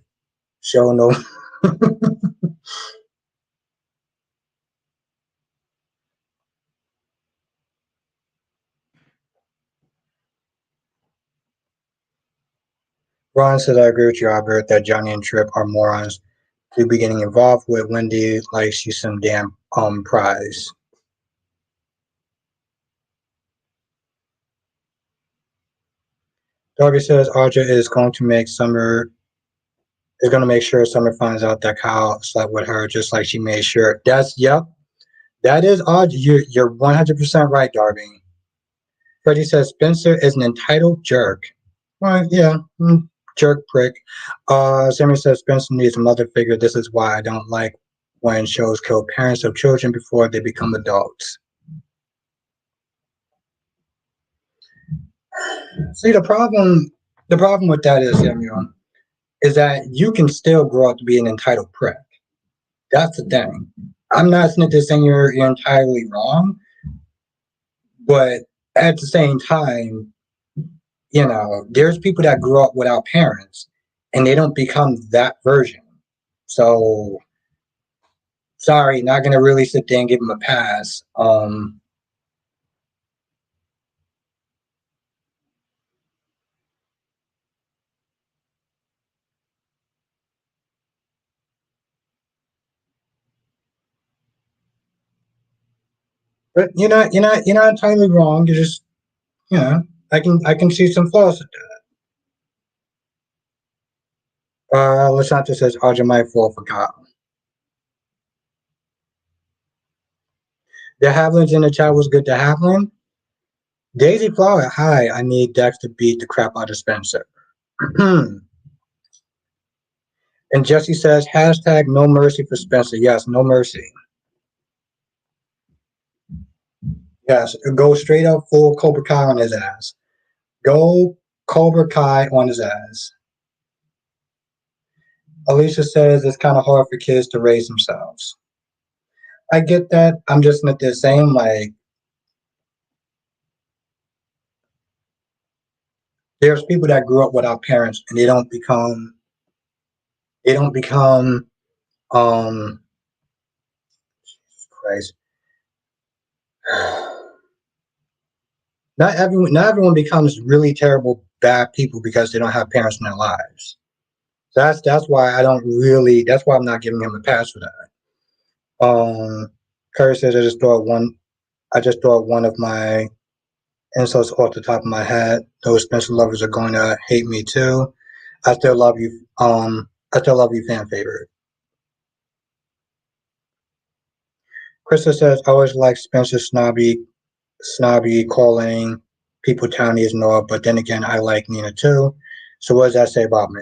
Show no Ron says, I agree with you, Albert, that Johnny and Trip are morons to be getting involved with Wendy like she's some damn prize. Darby says Audra is going to make sure Summer finds out that Kyle slept with her, just like she made sure. Yep, that is Audra. You're 100% right, Darby. Freddie says Spencer is an entitled jerk. Well, yeah, jerk prick. Sammy says Spencer needs a mother figure. This is why I don't like when shows kill parents of children before they become adults. See, the problem with that is, Samuel, is that you can still grow up to be an entitled prick. That's the thing. I'm not saying you're entirely wrong, but at the same time, there's people that grew up without parents and they don't become that version. So, sorry, not going to really sit there and give them a pass. But you're not entirely wrong. You're just, I can see some flaws with that. Lasanta says Audra might fall for Kyle. The Havlins in the chat was good to Havlin. Daisy Flower, hi, I need Dex to beat the crap out of Spencer. And Jesse says, hashtag no mercy for Spencer. Yes, no mercy. Yes, go straight up full Cobra Kai on his ass. Go Cobra Kai on his ass. Alicia says it's kind of hard for kids to raise themselves. I get that. I'm just not the same. Like, there's people that grew up without parents and they don't become Jesus Christ. Not everyone becomes really terrible bad people because they don't have parents in their lives. That's why that's why I'm not giving him a pass for that. Curry says I just thought one of my insults off the top of my head. Those Spencer lovers are going to hate me too. I still love you. I still love you, fan favorite. Krista says I always like Spencer snobby calling people townies and all, but then again I like Nina too. So what does that say about me?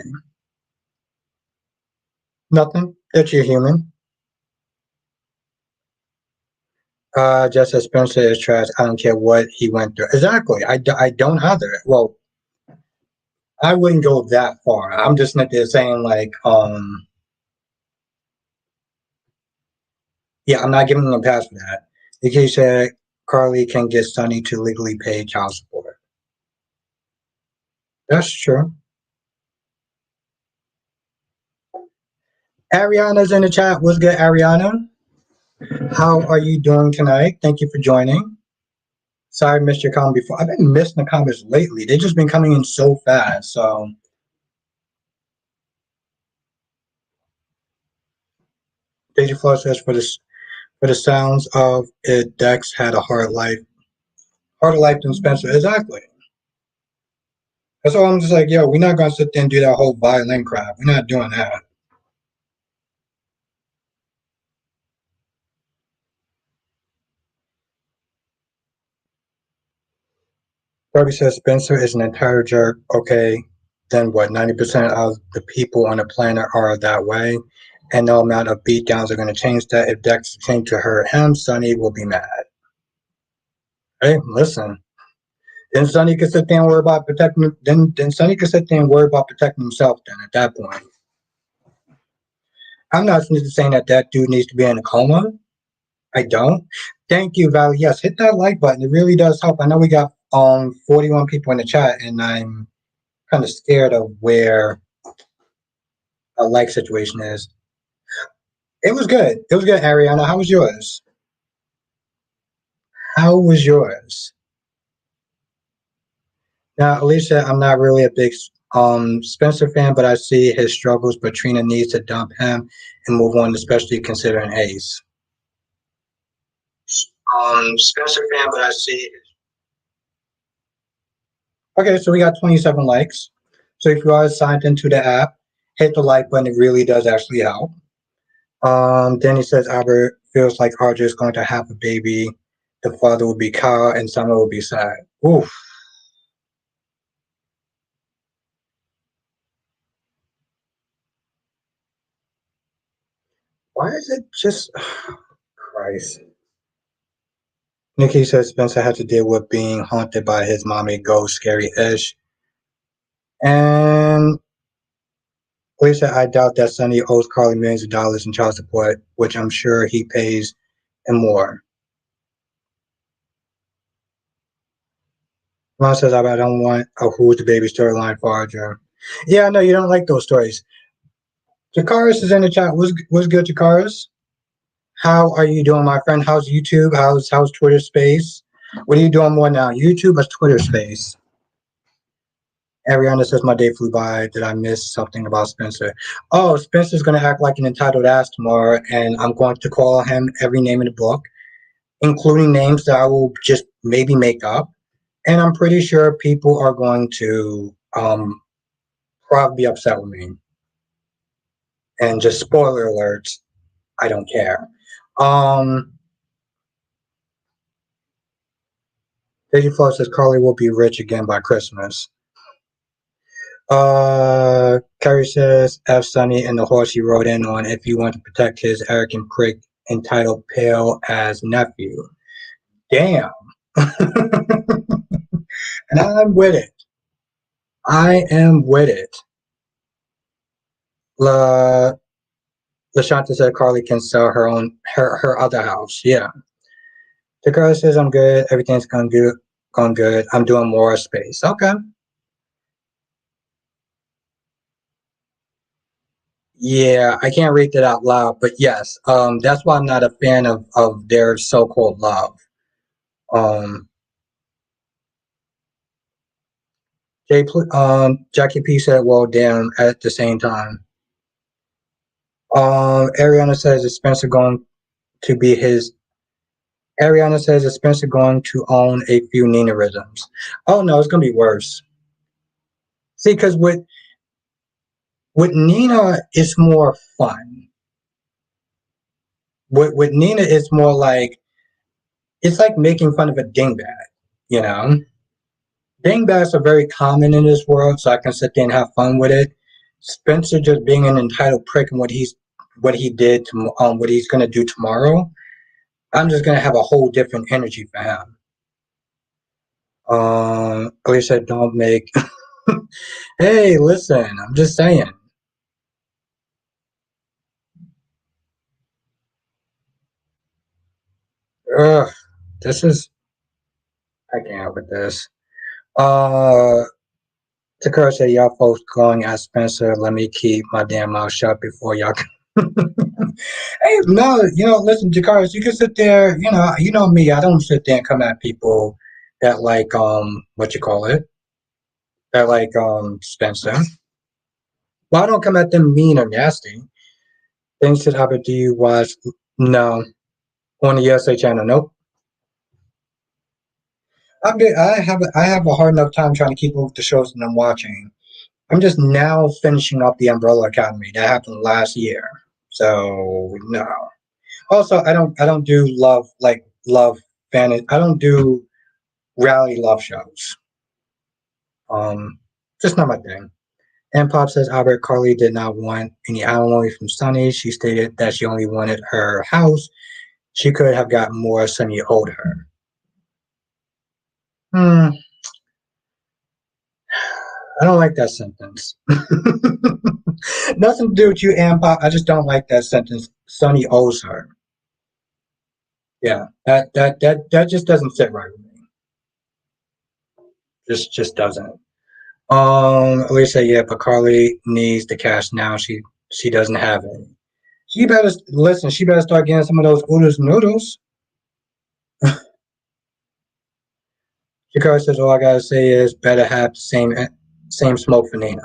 Nothing. That you're human. Just as Spencer is trash, I don't care what he went through. Exactly. I don't either. Well, I wouldn't go that far. I'm just not there saying like, yeah, I'm not giving him a pass for that. In case Carly can get Sonny to legally pay child support. That's true. Ariana's in the chat. What's good, Ariana? How are you doing tonight? Thank you for joining. Sorry I missed your comment before. I've been missing the comments lately. They've just been coming in so fast. So Deja Flow says for the sounds of it, Dex had a harder life than Spencer. Exactly. That's why I'm just like, yo, we're not gonna sit there and do that whole violin crap. We're not doing that. Darby says Spencer is an entire jerk. Okay, then what? 90% of the people on the planet are that way, and no amount of beatdowns are going to change that. If Dex changed to her him, Sonny will be mad. Hey, listen. Then Sonny could sit there and worry about protecting. Then Sonny could sit there and worry about protecting himself. Then at that point, I'm not saying that dude needs to be in a coma. I don't. Thank you, Val. Yes, hit that like button. It really does help. I know we got 41 people in the chat, and I'm kind of scared of where a like situation is. It was good. It was good, Ariana. How was yours? How was yours? Now, Alicia, I'm not really a big Spencer fan, but I see his struggles, but Trina needs to dump him and move on, especially considering Ace. Spencer fan, but I see. Okay, so we got 27 likes. So if you are signed into the app, hit the like button. It really does actually help. Then he says Albert feels like RJ is going to have a baby. The father will be Kyle and Summer will be sad. Oof. Why is it just Christ? Nikki says Spencer had to deal with being haunted by his mommy ghost, scary-ish. And Lisa, I doubt that Sonny owes Carly millions of dollars in child support, which I'm sure he pays and more. Ron says, I don't want a Who's the Baby storyline for Arjun. Yeah, no, you don't like those stories. Jakaris is in the chat. What's good, Jakaris? How are you doing, my friend? How's YouTube? How's Twitter Space? What are you doing more now, YouTube or Twitter Space? Ariana says my day flew by. Did I miss something about Spencer? Oh, Spencer's gonna act like an entitled ass tomorrow, and I'm going to call him every name in the book, including names that I will just maybe make up. And I'm pretty sure people are going to probably be upset with me. And just spoiler alerts, I don't care. Daisy Flo says Carly will be rich again by Christmas. Carrie says F Sunny and the horse he rode in on if you want to protect his arrogant prick entitled Pale as nephew. Damn. And I'm with it. I am with it. LaShanta said Carly can sell her other house. Yeah. The girl says I'm good. Everything's going good. I'm doing more space. Okay. Yeah, I can't read that out loud, but yes, that's why I'm not a fan of their so-called love. Um, Jackie P said, "Well, damn." At the same time, Ariana says, "Is Spencer going to be his?" Ariana says, "Is Spencer going to own a few Nina rhythms?" Oh no, it's gonna be worse. See, because with Nina, it's more fun. With Nina, it's more like it's like making fun of a dingbat, you know. Dingbats are very common in this world, so I can sit there and have fun with it. Spencer just being an entitled prick and what he did to what he's gonna do tomorrow. I'm just gonna have a whole different energy for him. Alicia, don't make. Hey, listen, I'm just saying. Ugh, this is I can't with this. Uh, Takara said, "Y'all folks going at Spencer. Let me keep my damn mouth shut before y'all." Hey, no, listen, Jakaris, you can sit there, you know me, I don't sit there and come at people that like what you call it? That like Spencer. Well, I don't come at them mean or nasty. Things that happen to you watch no on the USA channel, nope. I have a hard enough time trying to keep up with the shows that I'm watching. I'm just now finishing up the Umbrella Academy. That happened last year. So no. Also, I don't do love fan. I don't do reality love shows. Just not my thing. And Pop says Albert Carly did not want any alimony from Sunny. She stated that she only wanted her house. She could have gotten more. Sunny owed her. Hmm. I don't like that sentence. Nothing to do with you, and Pop. I just don't like that sentence. Sunny owes her. Yeah, that just doesn't sit right with me. Just doesn't. Lisa, yeah, but Carly needs the cash now. She doesn't have any. She better listen. She better start getting some of those oodles noodles. Shikara says, all I gotta say is better have the same Same smoke for Nina.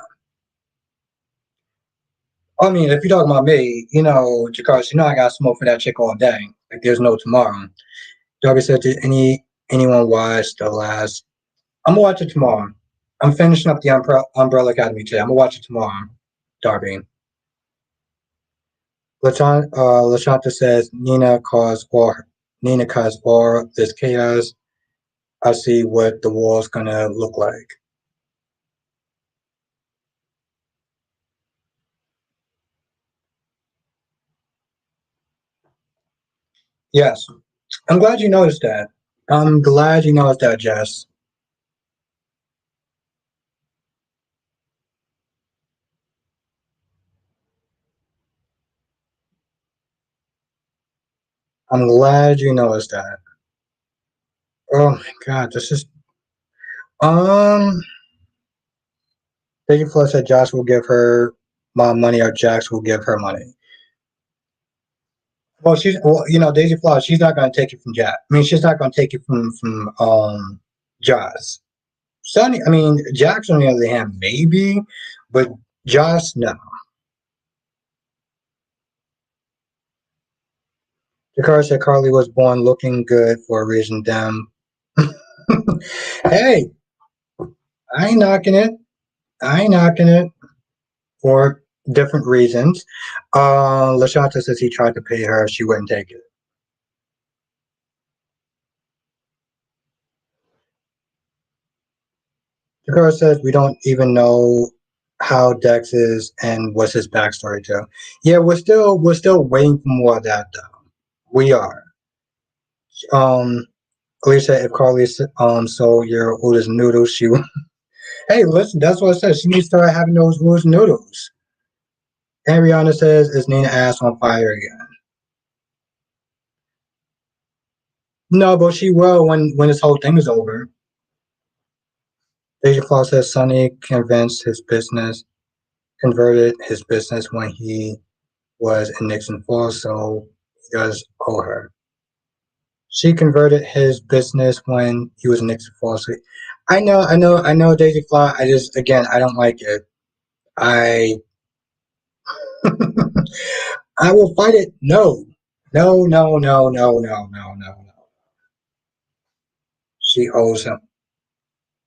I mean, if you're talking about me, Jakar, I got smoke for that chick all day. Like there's no tomorrow. Darby said, "Did anyone watch the last?" I'm gonna watch it tomorrow. I'm finishing up the Umbrella Academy today. I'm gonna watch it tomorrow. Darby. Lashanta says Nina caused all this chaos. I see what the wall's gonna look like. Yes, I'm glad you noticed that. I'm glad you noticed that, Jess. I'm glad you noticed that. Oh my god, this is um. Daisy Flo said Josh will give her mom money or Jax will give her money. Daisy Flo, she's not gonna take it from Jack. I mean, she's not gonna take it from Josh. Sonny, I mean, Jax on the other hand, maybe, but Josh, no. Jakar said Carly was born looking good for a reason. Damn. Hey, I ain't knocking it. I ain't knocking it for different reasons. Lashanta says he tried to pay her, she wouldn't take it. Jakar says we don't even know how Dex is and what's his backstory too. Yeah, we're still waiting for more of that though. We are. Um, Alicia, if Carly sold your Uda's noodles, she would. Hey, listen, that's what I said. She needs to start having those Uda's noodles. And Rihanna says, is Nina ass on fire again? No, but she will when this whole thing is over. Deja Claus says Sonny converted his business when he was in Nixon Falls, so he does owe her. She converted his business when he was in Nixon Falls. I know, Daisy Fly. I don't like it. I, I will fight it. No, no, no, no, no, no, no, no, no. She owes him.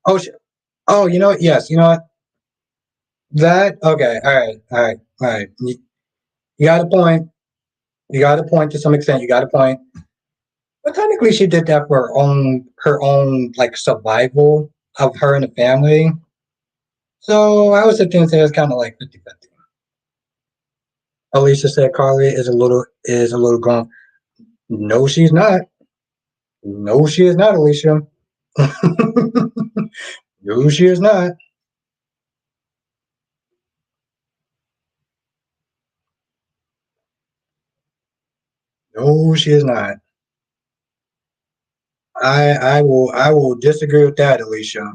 Oh, oh, you know what? Yes, you know what? That okay. All right, all right, all right. You got a point. You got a point to some extent. You got a point. But technically, she did that for her own like survival of her and the family. So I was thinking it's kind of like 50-50. Alicia said Carly is a little grown. No, she's not. No, she is not, Alicia. No, she is not. No, she is not. I will disagree with that, Alicia.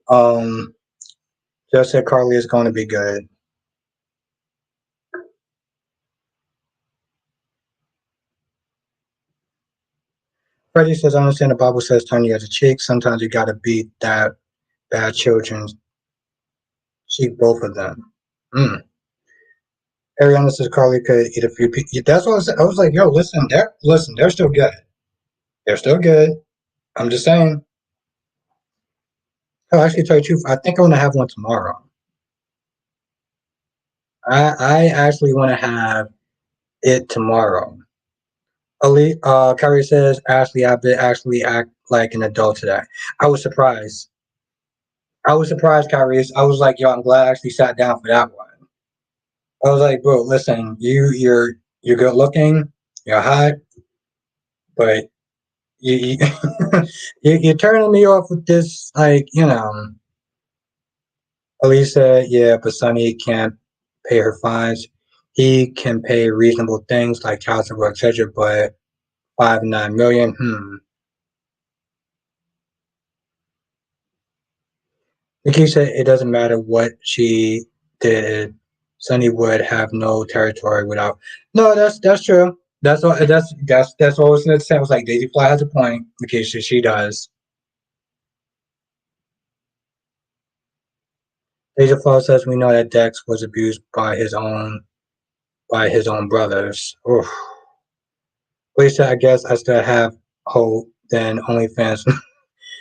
Um, just said Carly is going to be good. Freddie says, I understand the Bible says turn the other cheek. Sometimes you gotta beat that bad children's cheek, both of them. Mm. Ariana says Carly could eat a few. That's what I said. I was like, yo, listen, they're still good. They're still good. I'm just saying. Oh, actually, tell you the truth, I think I want to have one tomorrow. I actually want to have it tomorrow. Kyrie says, Ashley, I been actually act like an adult today. I was surprised. I was surprised, Kyrie. I was like, yo, I'm glad I actually sat down for that one. I was like, bro, listen, you're good looking, you're hot, but you you're turning me off with this, like, Elise said, yeah, but Sonny can't pay her fines. He can pay reasonable things like child support, etc., but 5 and 9 million, Nikki said it doesn't matter what she did. Sonny would have no territory without. No, that's true. That's what I was gonna say. I was like Daisy Fly has a point. Okay, she does. Deja Fall says we know that Dex was abused by his own brothers. Oof. Lisa, I guess I still have hope. Then OnlyFans.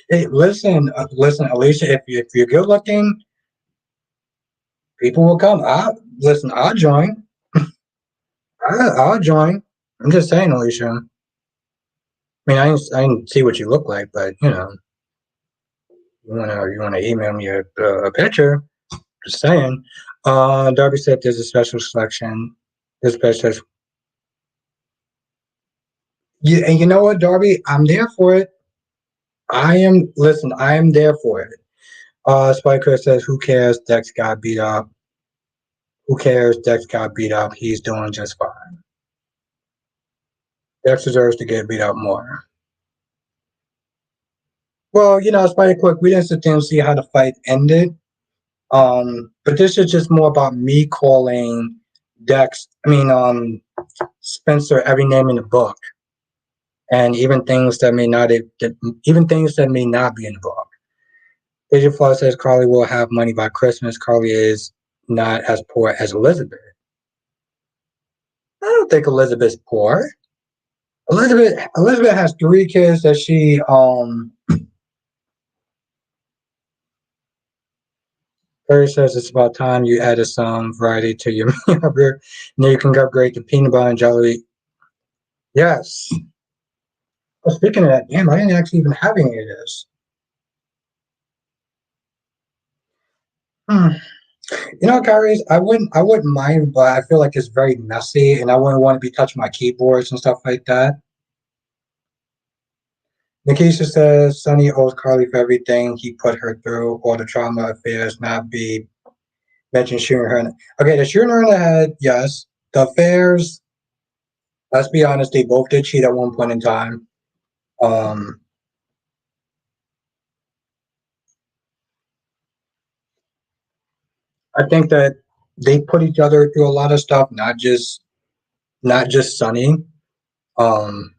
Hey, listen, Alicia. If you're good looking, people will come. Listen. I'll join. I'll join. I'm just saying, Alicia. I mean, I didn't see what you look like, but you wanna email me a picture? Just saying. Darby said there's a special selection. There's special. Yeah, and you know what, Darby? I'm there for it. I am. Listen, I am there for it. Spiker says, "Who cares? Dex got beat up. Who cares? Dex got beat up. He's doing just fine. Dex deserves to get beat up more." Well, Spider Quick, we didn't sit there and see how the fight ended. But this is just more about me calling Dex. I mean, Spencer every name in the book, and even things that may not be in the book. Agent Flaw says Carly will have money by Christmas. Carly is not as poor as Elizabeth. I don't think Elizabeth's poor. Elizabeth has 3 kids that she. Perry says it's about time you added some variety to your meal. Now you can upgrade to peanut butter and jelly. Yes. Well, speaking of that, damn, I didn't actually even have any of this. Hmm. Kyries, I wouldn't mind, but I feel like it's very messy, and I wouldn't want to be touching my keyboards and stuff like that. Nikisha says Sonny owes Carly for everything he put her through, all the trauma affairs, not be mentioned shooting her. Okay, the shooting her in the head, yes. The affairs, let's be honest, they both did cheat at one point in time. Um, I think that they put each other through a lot of stuff, not just Sonny. Um,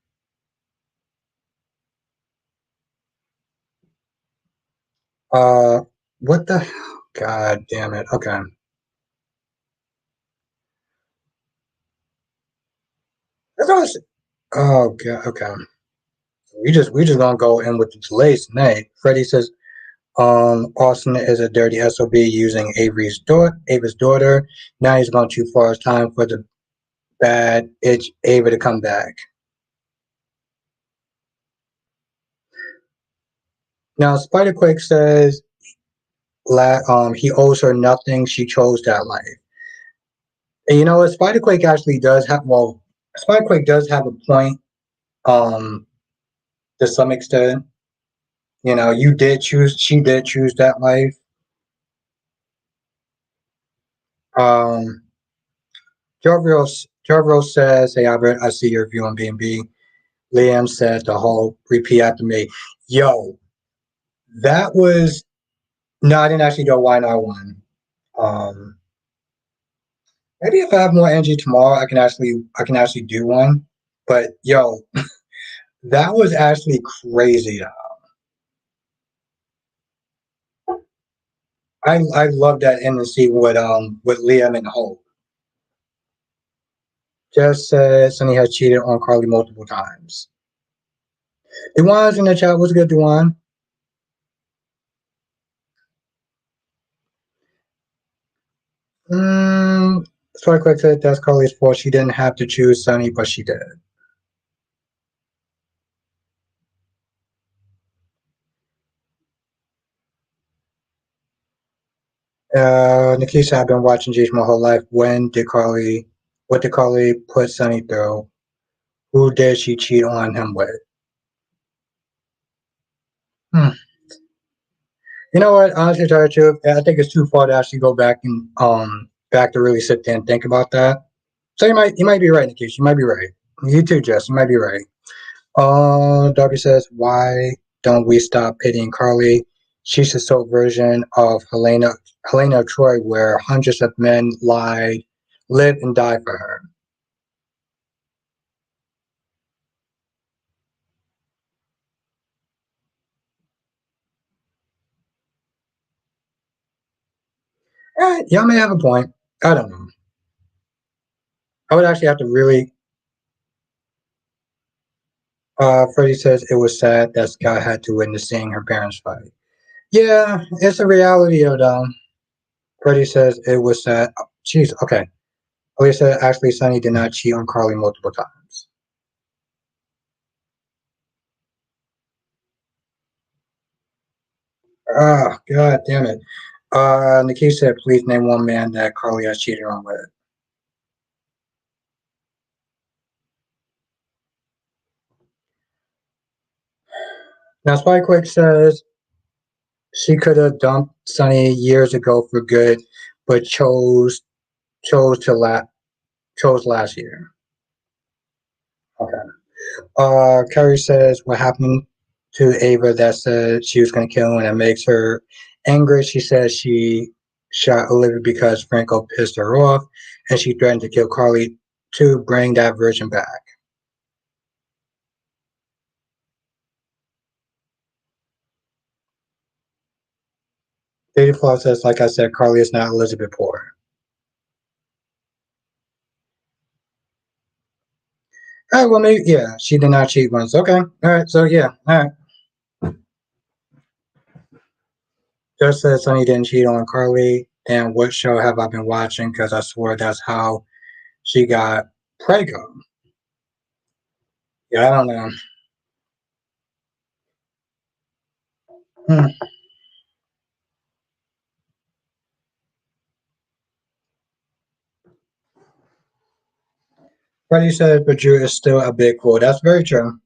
uh, what the God damn it. Okay. That's what I was, oh god, okay. We just gonna go in with the delays tonight. Freddie says, Austin is a dirty SOB using Ava's daughter. Now he's gone too far. It's time for the bad itch Ava to come back. Now Spiderquake says he owes her nothing. She chose that life. And you know what? Spiderquake actually does have Spiderquake does have a point, um, to some extent. She did choose that life. Um, Jarville says, "Hey Albert, I see your view on B&B." Liam said the whole repeat after me. Yo, that was no, I didn't actually go why not one. Um, maybe if I have more energy tomorrow, I can actually do one. But yo, that was actually crazy. I love that ending scene with Liam and Hope. Just said Sonny has cheated on Carly multiple times. Dewan's in the chat. What's good, Dewan? Mm, Sparklet said that's Carly's fault. She didn't have to choose Sonny, but she did. Nikisha, I've been watching Jeech my whole life. What did Carly put Sonny through? Who did she cheat on him with? Hmm. You know what? Honestly, to tell you the truth, I think it's too far to actually go back to really sit there and think about that. So you might be right, Nikisha. You might be right. You too, Jess. You might be right. Darby says, why don't we stop pitying Carly? She's a soap version of Helena of Troy, where hundreds of men live and die for her. Y'all may have a point. I don't know. I would actually have to really. Freddie says it was sad that Scott had to witness seeing her parents fight. Yeah, it's a reality of Freddie says it was sad. Jeez, okay. Elise said actually Sonny did not cheat on Carly multiple times. Oh, god damn it. Nikki said, please name one man that Carly has cheated on with. Now, Spikewick says she could have dumped Sonny years ago for good, but chose to chose last year. Okay. Carrie says what happened to Ava that said she was going to kill him and it makes her angry. She says she shot Olivia because Franco pissed her off and she threatened to kill Carly to bring that version back. Lady Flaw says, like I said, Carly is not Elizabeth Poor. All right, well, maybe, yeah, she did not cheat once. Okay, all right, so yeah, all right. Just says Sonny didn't cheat on Carly. And what show have I been watching? Because I swore that's how she got Prego. Yeah, I don't know. Hmm. Freddie says, but Drew is still a big fool. That's very true.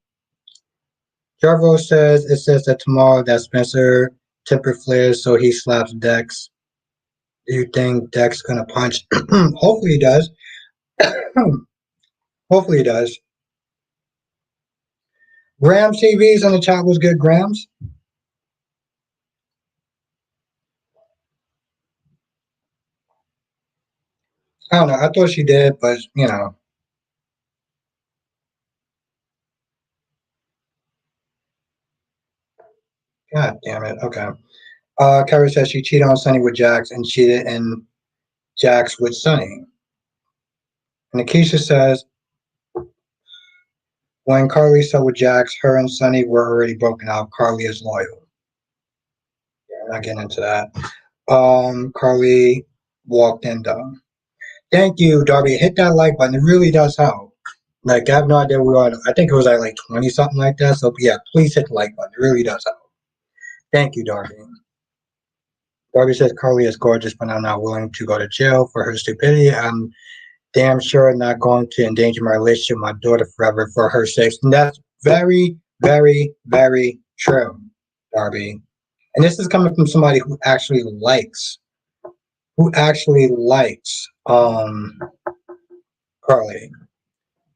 Jarvo says it says that tomorrow that Spencer temper flares, so he slaps Dex. Do you think Dex gonna punch? Hopefully he does. Hopefully he does. Grams TV's on the chat was good. Grams. I don't know. I thought she did, but you know. God damn it. Okay. Carrie says she cheated on Sunny with Jax and cheated in Jax with Sunny. And Akeisha says when Carly saw with Jax, her and Sunny were already broken up. Carly is loyal. Yeah, I'm not getting into that. Carly walked in though. Thank you, Darby. Hit that like button. It really does help. Like I have no idea we are. I think it was like 20 something like that. So yeah, please hit the like button. It really does help. Thank you, Darby. Darby says Carly is gorgeous, but I'm not willing to go to jail for her stupidity. I'm damn sure not going to endanger my relationship with my daughter forever for her sake. And that's very, very, very true, Darby. And this is coming from somebody who actually likes Carly.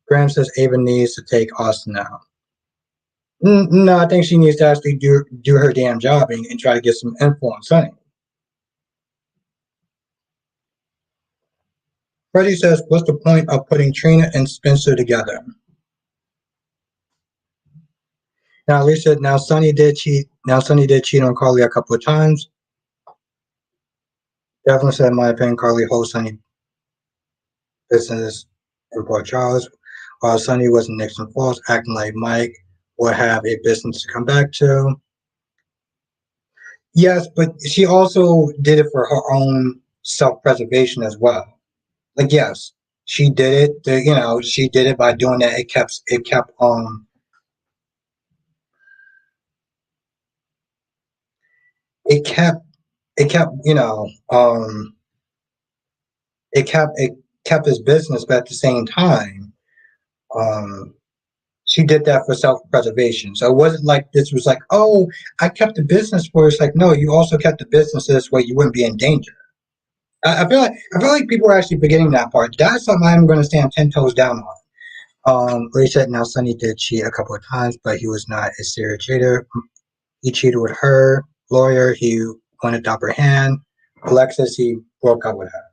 Graham says Ava needs to take Austin out. No, I think she needs to actually do her damn job and try to get some influence on it. Freddie says, "What's the point of putting Trina and Spencer together?" Now, Lisa, now Sonny did cheat. Now Sonny did cheat on Carly a couple of times. Definitely said, in my opinion, Carly holds Sonny business in Port Charles, while Sonny was in Nixon Falls, acting like Mike would have a business to come back to. Yes, but she also did it for her own self-preservation as well. Like, yes, she did it. She did it by doing that. It kept, it kept, it kept his business, but at the same time, um, she did that for self-preservation. So it wasn't like this was like, oh, I kept the business for. It's like, no, you also kept the business this way you wouldn't be in danger. I feel like people are actually forgetting that part. That's something I'm going to stand 10 toes down on. Like I said, now Sonny did cheat a couple of times, but he was not a serial cheater. He cheated with her lawyer. He wanted the upper hand. Alexis, he broke up with her.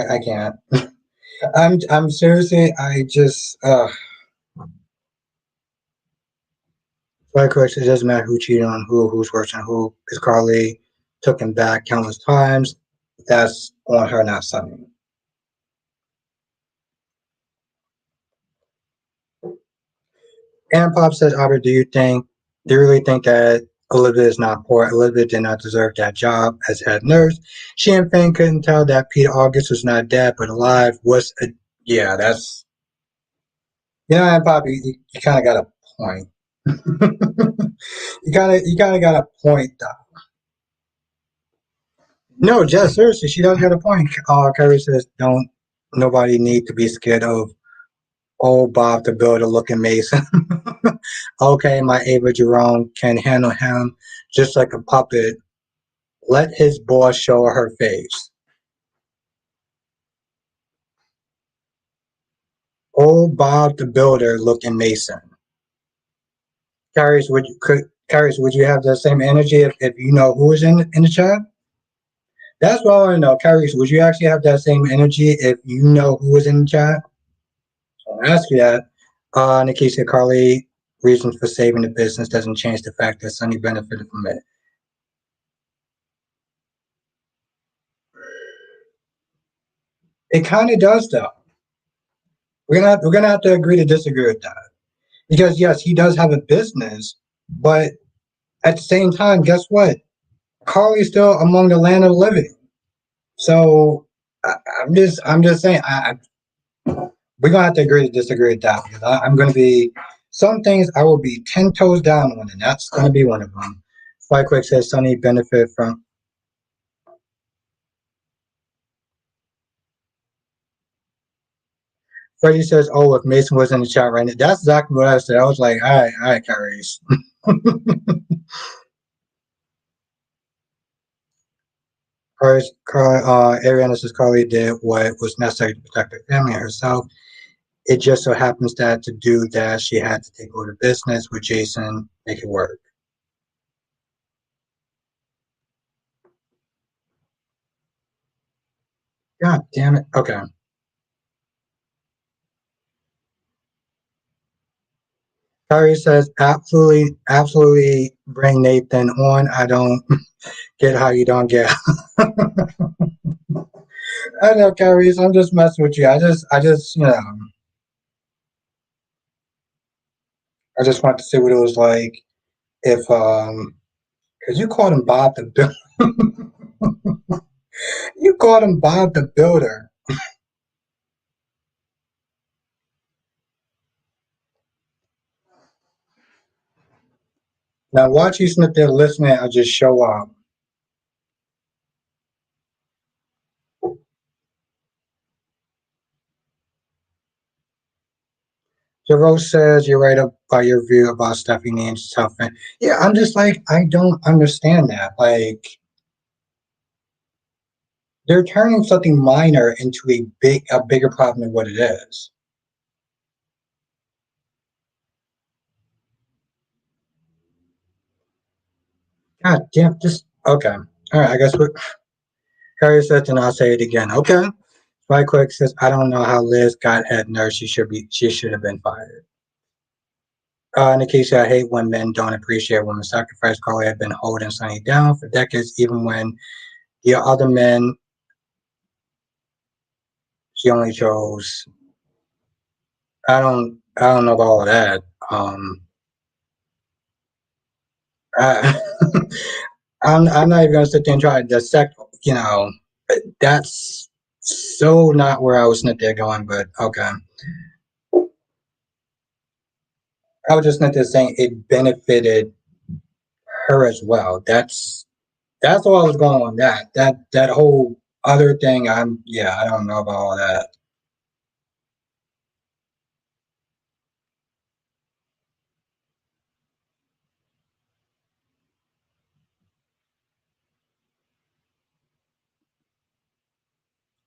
I can't. I'm seriously. I just. My question, it doesn't matter who cheated on who, who's worse than who. Is Carly took him back countless times. That's on her, not Sunny. And Pop says, Albert, do you really think that Olivia is not poor? Olivia did not deserve that job as head nurse. She and Finn couldn't tell that Peter August was not dead but alive. Yeah, that's, and Pop, you kind of got a point. You kind of got a point, though. No, just seriously, she does got a point. Carrie says, don't nobody need to be scared of old Bob the Builder looking Mason. Okay, my Ava Jerome can handle him just like a puppet. Let his boss show her face. Old Bob the Builder looking Mason. Carries, would you have the same energy if you know who is in the chat? That's what I want to know. Carries, would you actually have that same energy if you know who is in the chat? I'll ask you that. Nikisha Carly, reasons for saving the business doesn't change the fact that Sonny benefited from it. It kind of does, though. We're gonna have to agree to disagree with that because yes, he does have a business, but at the same time, guess what? Carly's still among the land of the living. So I'm just saying, we're gonna have to agree to disagree with that because I'm gonna be some things I will be 10 toes down on, and that's gonna be one of them. Spike Quick says Sonny benefit from. Freddie says, "Oh, if Mason was in the chat right now, that's exactly what I said." I was like, all right, Carries." Ariana says Carly did what was necessary to protect her family and herself. It just so happens that to do that, she had to take over the business with Jason, make it work. God damn it. Okay. Kyrie says, absolutely, absolutely bring Nathan on. I don't get how you don't get. I know, Kyrie, I'm just messing with you. I just want to see what it was like if, because you called him Bob the Builder. You called him Bob the Builder. Now watch you sit there listening. I'll just show up. Jerome says you're right about your view about Stephanie and stuff. And yeah, I'm just like, I don't understand that. Like, they're turning something minor into a bigger problem than what it is. God damn, just okay. All right, I guess what Harry said, and I'll say it again. Okay. Right quick says, I don't know how Liz got head nurse. She should have been fired. Nikisha, I hate when men don't appreciate women's sacrifice. Carly had been holding Sonny down for decades, even when the other men she only chose. I don't know about all of that. I, I'm not even gonna sit there and try to dissect. You know, that's so not where I was sitting there going. But okay, I was just sitting there saying it benefited her as well. That's all I was going on. That whole other thing. I don't know about all that.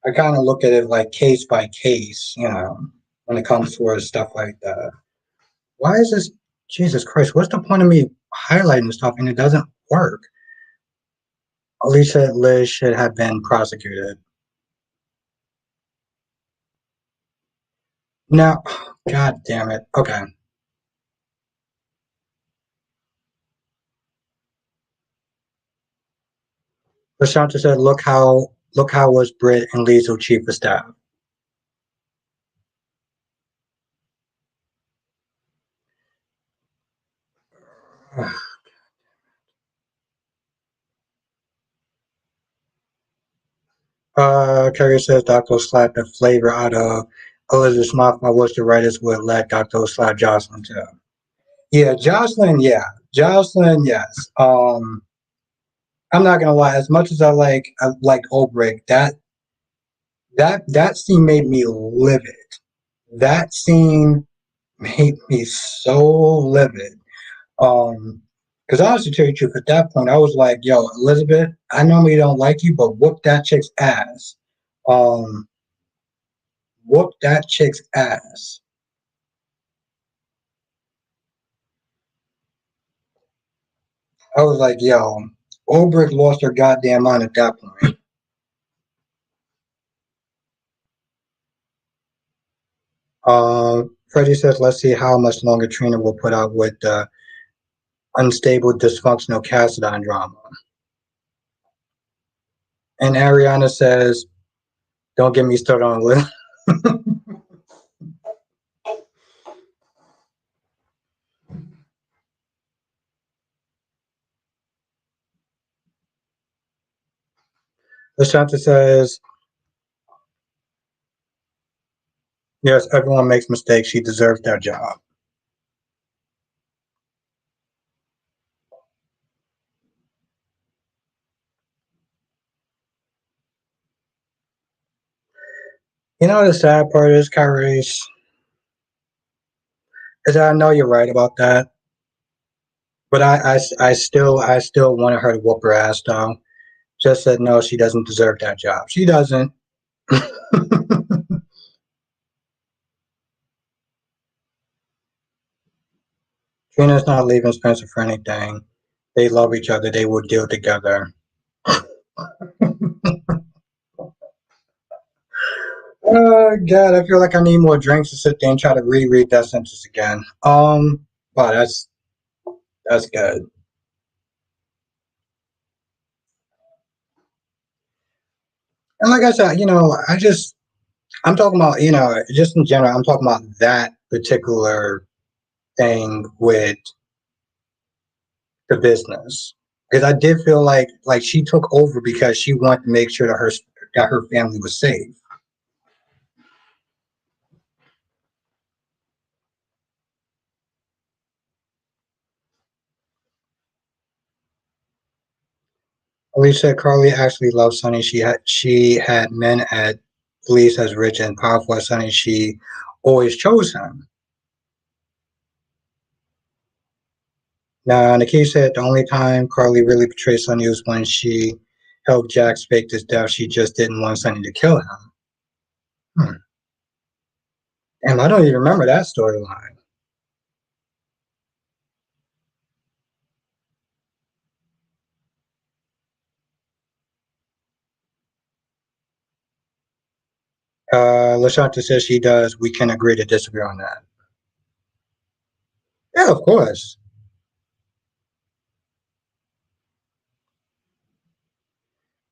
I kind of look at it like case by case. When it comes towards stuff like that. Why is this? Jesus Christ! What's the point of me highlighting stuff and it doesn't work? Alicia Liz should have been prosecuted. Now, God damn it. Okay. Lashanta said, look how was Britt and Liesel chief of staff. Carrie says Dr. slapped the flavor out of Elizabeth's mouth. I wish the writers would let Dr. slap Jocelyn too. Yeah, Jocelyn, yeah. Jocelyn, yes. I'm not gonna lie, as much as I like Ulbrich, that scene made me livid. That scene made me so livid. Because honestly, to tell you the truth, at that point, I was like, "Yo, Elizabeth, I normally don't like you, but whoop that chick's ass." Um, whoop that chick's ass. I was like, "Yo, Ulbrich lost her goddamn mind at that point." Freddie says, "Let's see how much longer Trina will put out with the unstable, dysfunctional Cassadine drama." And Ariana says, "Don't get me started on Liz." Lashanta says, "Yes, everyone makes mistakes. She deserves that job." You know the sad part is, Kyrie, is that I know you're right about that, but I still wanted her to whoop her ass though. Just said no, she doesn't deserve that job. She doesn't. Trina's not leaving Spencer for anything. They love each other. They will deal together. Oh God, I feel like I need more drinks to sit there and try to reread that sentence again. Wow, that's good. And like I said, I'm talking about, just in general, I'm talking about that particular thing with the business. Because I did feel like she took over because she wanted to make sure that her family was safe. Elise said Carly actually loved Sonny. She had men at least as rich and powerful as Sonny. She always chose him. Now, Nikki said the only time Carly really betrayed Sonny was when she helped Jax fake his death. She just didn't want Sonny to kill him. Hmm. Damn, I don't even remember that storyline. Lashanta says she does. We can agree to disagree on that. Yeah, of course.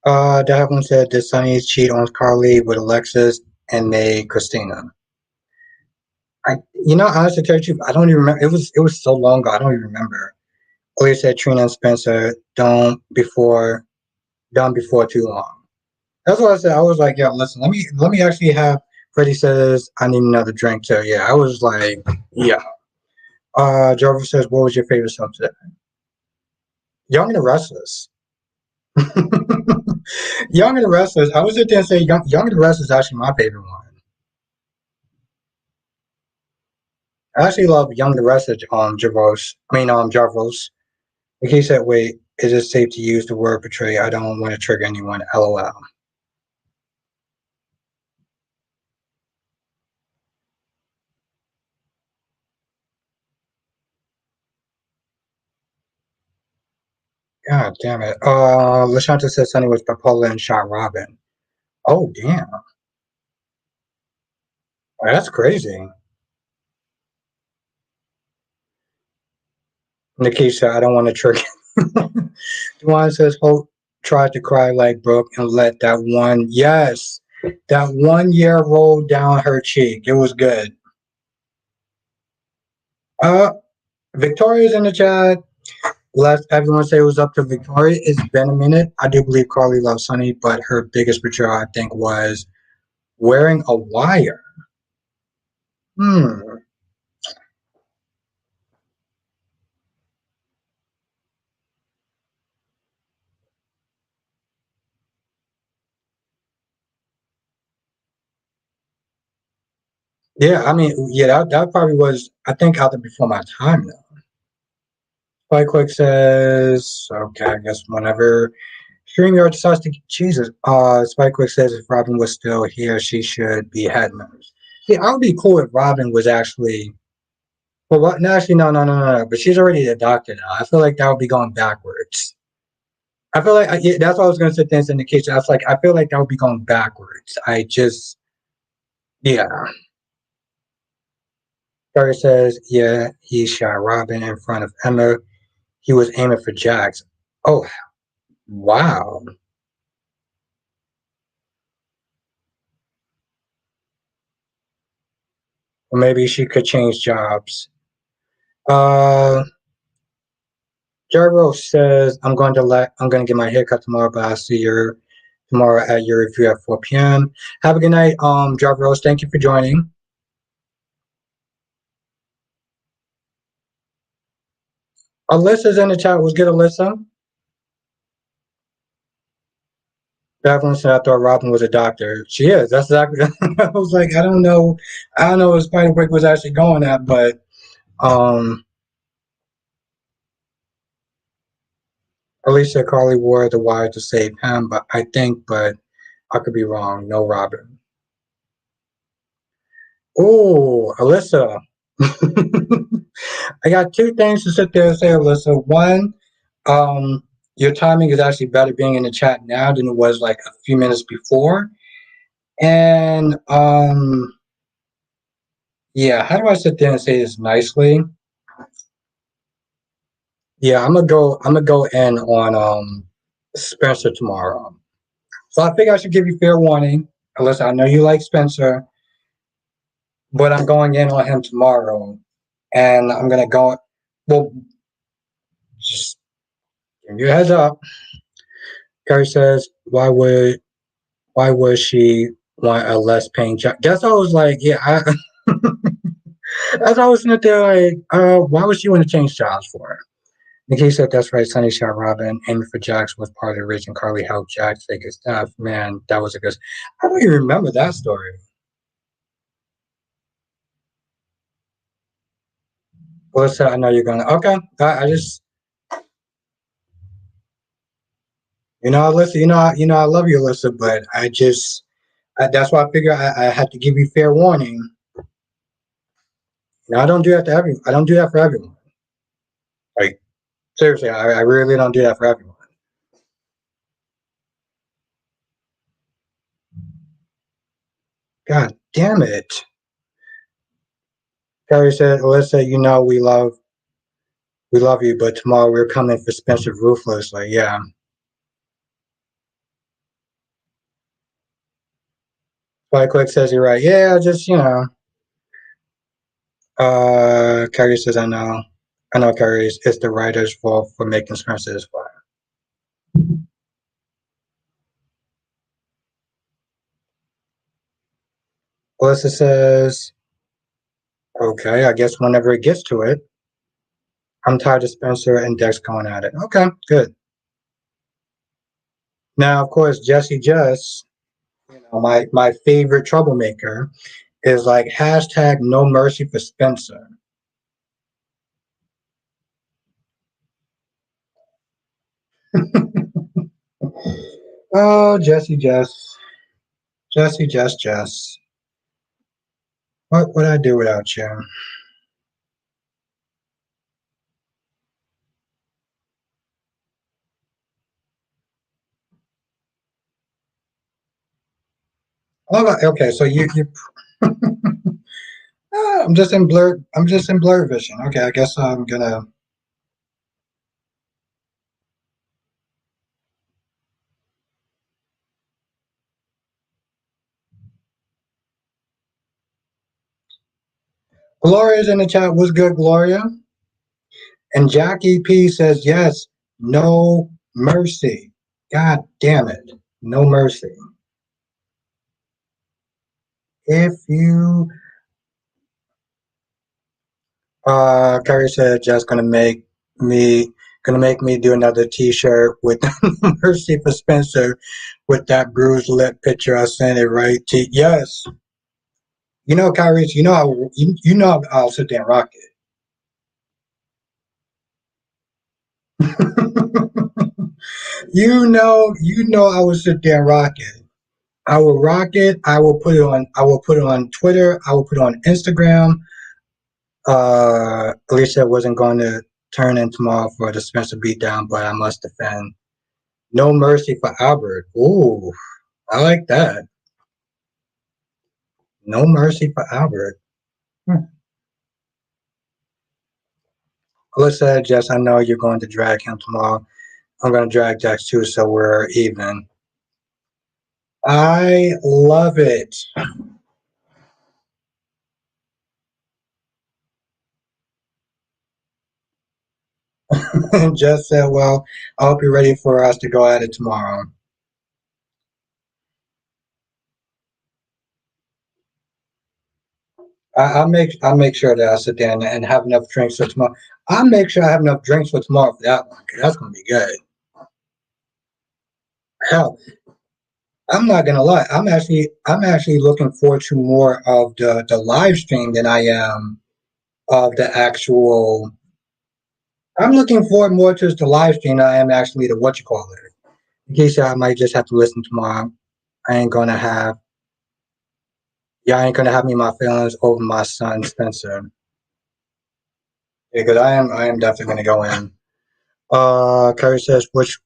Devlin said did Sonny cheat on Carly with Alexis and they Christina. Honestly, to tell you the truth, I don't even remember. It was so long ago. I don't even remember. Or you said Trina and Spencer don't before done before too long. That's what I said. I was like, yeah, listen, let me actually have. Freddie says I need another drink too. Yeah, I was like, yeah. Jarvis says, what was your favorite song today? Young and the Restless. Young and the Restless. I was just gonna say Young and the Restless is actually my favorite one. I actually love Young and the Restless Javos. Jarvis. He said, wait, is it safe to use the word betray? I don't want to trigger anyone. LOL. God damn it. Lashanta said Sonny was bipolar and shot Robin. Oh damn. That's crazy. Nikisha, I don't want to trigger. Duane says, hope tried to cry like Brooke and let that one, yes, that 1 year roll down her cheek. It was good. Uh, Victoria's in the chat. Let everyone say it was up to Victoria. It's been a minute. I do believe Carly loves Sunny, but her biggest betrayal, I think, was wearing a wire. Hmm. Yeah, I mean, yeah, that probably was, I think, out there before my time, though. Spike Quick says, okay, I guess whenever StreamYard decides to, Jesus, Spike Quick says if Robin was still here, she should be head nurse. Yeah, I would be cool if Robin was actually, well, what? No, actually, no. But she's already a doctor now. I feel like that would be going backwards. I feel like, yeah, that's what I was going to say things in the kitchen. I was like, I feel like that would be going backwards. I just, yeah. Carter says, yeah, he shot Robin in front of Emma. He was aiming for Jax. Oh, wow. Or maybe she could change jobs. Uh, Jarro says, I'm going to get my haircut tomorrow, but I'll see you tomorrow at your review at 4 p.m. Have a good night, Jarro. Thank you for joining. Alyssa's in the chat. Was good, Alyssa. Everyone said I thought Robin was a doctor. She is. That's exactly. I was like, I don't know what Spider Break was actually going at, but um, Alicia Carly wore the wire to save him, but I could be wrong. No Robin. Oh, Alyssa. I got two things to sit there and say, Alyssa. One, um, your timing is actually better being in the chat now than it was like a few minutes before. And yeah, how do I sit there and say this nicely? Yeah, I'm gonna go in on Spencer tomorrow. So I think I should give you fair warning. Unless I know you like Spencer, but I'm going in on him tomorrow, and I'm gonna go. Well, just give you a heads up. Carrie says, why would she want a less paying job? That's I was like, yeah, as I was sitting there like, why would she want to change jobs for her? Nikki said that's right. Sunny shot Robin. Amy for Jax was part of the Rich and Carly helped Jax take his stuff. Man, that was a good. I don't even remember that story. Melissa, I know you're gonna. Okay, I just Alyssa, I love you, Alyssa, but that's why I figure I had to give you fair warning. I don't do that to everyone. I don't do that for everyone. Like seriously, I really don't do that for everyone. God damn it. Carrie said, Alyssa, we love you, but tomorrow we're coming for Spencer Ruthless. Like, yeah. Spy Quick says you're right. Yeah, just Carrie says I know Carrie. It's the writer's fault for making Spencer this way. Alyssa says, okay, I guess whenever it gets to it, I'm tired of Spencer and Dex going at it. Okay, good. Now, of course, Jesse Just, my favorite troublemaker, is like hashtag no mercy for Spencer. Oh, Jess. What would I do without you? Oh, okay, so you I'm just in blur. I'm just in blur vision. Okay, I guess I'm gonna. Gloria's in the chat. What's good, Gloria? And Jackie P says, yes, no mercy. God damn it. No mercy. If you, Carrie said, just gonna make me do another t-shirt with mercy for Spencer with that bruised lip picture. I sent it right to, yes. You know, Kyrie, you know I'll sit there and rock it. you know I would sit there and rock it. I will rock it. I will put it on Twitter. I will put it on Instagram. Alicia wasn't going to turn in tomorrow for the Spencer beatdown, but I must defend. No mercy for Albert. Ooh, I like that. No mercy for Albert. Hmm. Alyssa, Jess, I know you're going to drag him tomorrow. I'm going to drag Jax too, so we're even. I love it. Jess said, well, I hope you're ready for us to go at it tomorrow. I'll make sure that I sit down and have enough drinks for tomorrow. I'll make sure I have enough drinks for tomorrow for that one, 'cause that's gonna be good. Hell, I'm not gonna lie. I'm actually looking forward to more of the live stream than I am of the actual. I'm looking forward more to the live stream than I am actually the what you call it. In case I might just have to listen tomorrow. I ain't gonna have. Yeah, I ain't gonna have me my feelings over my son Spencer. Because I am definitely gonna go in. Curry says, which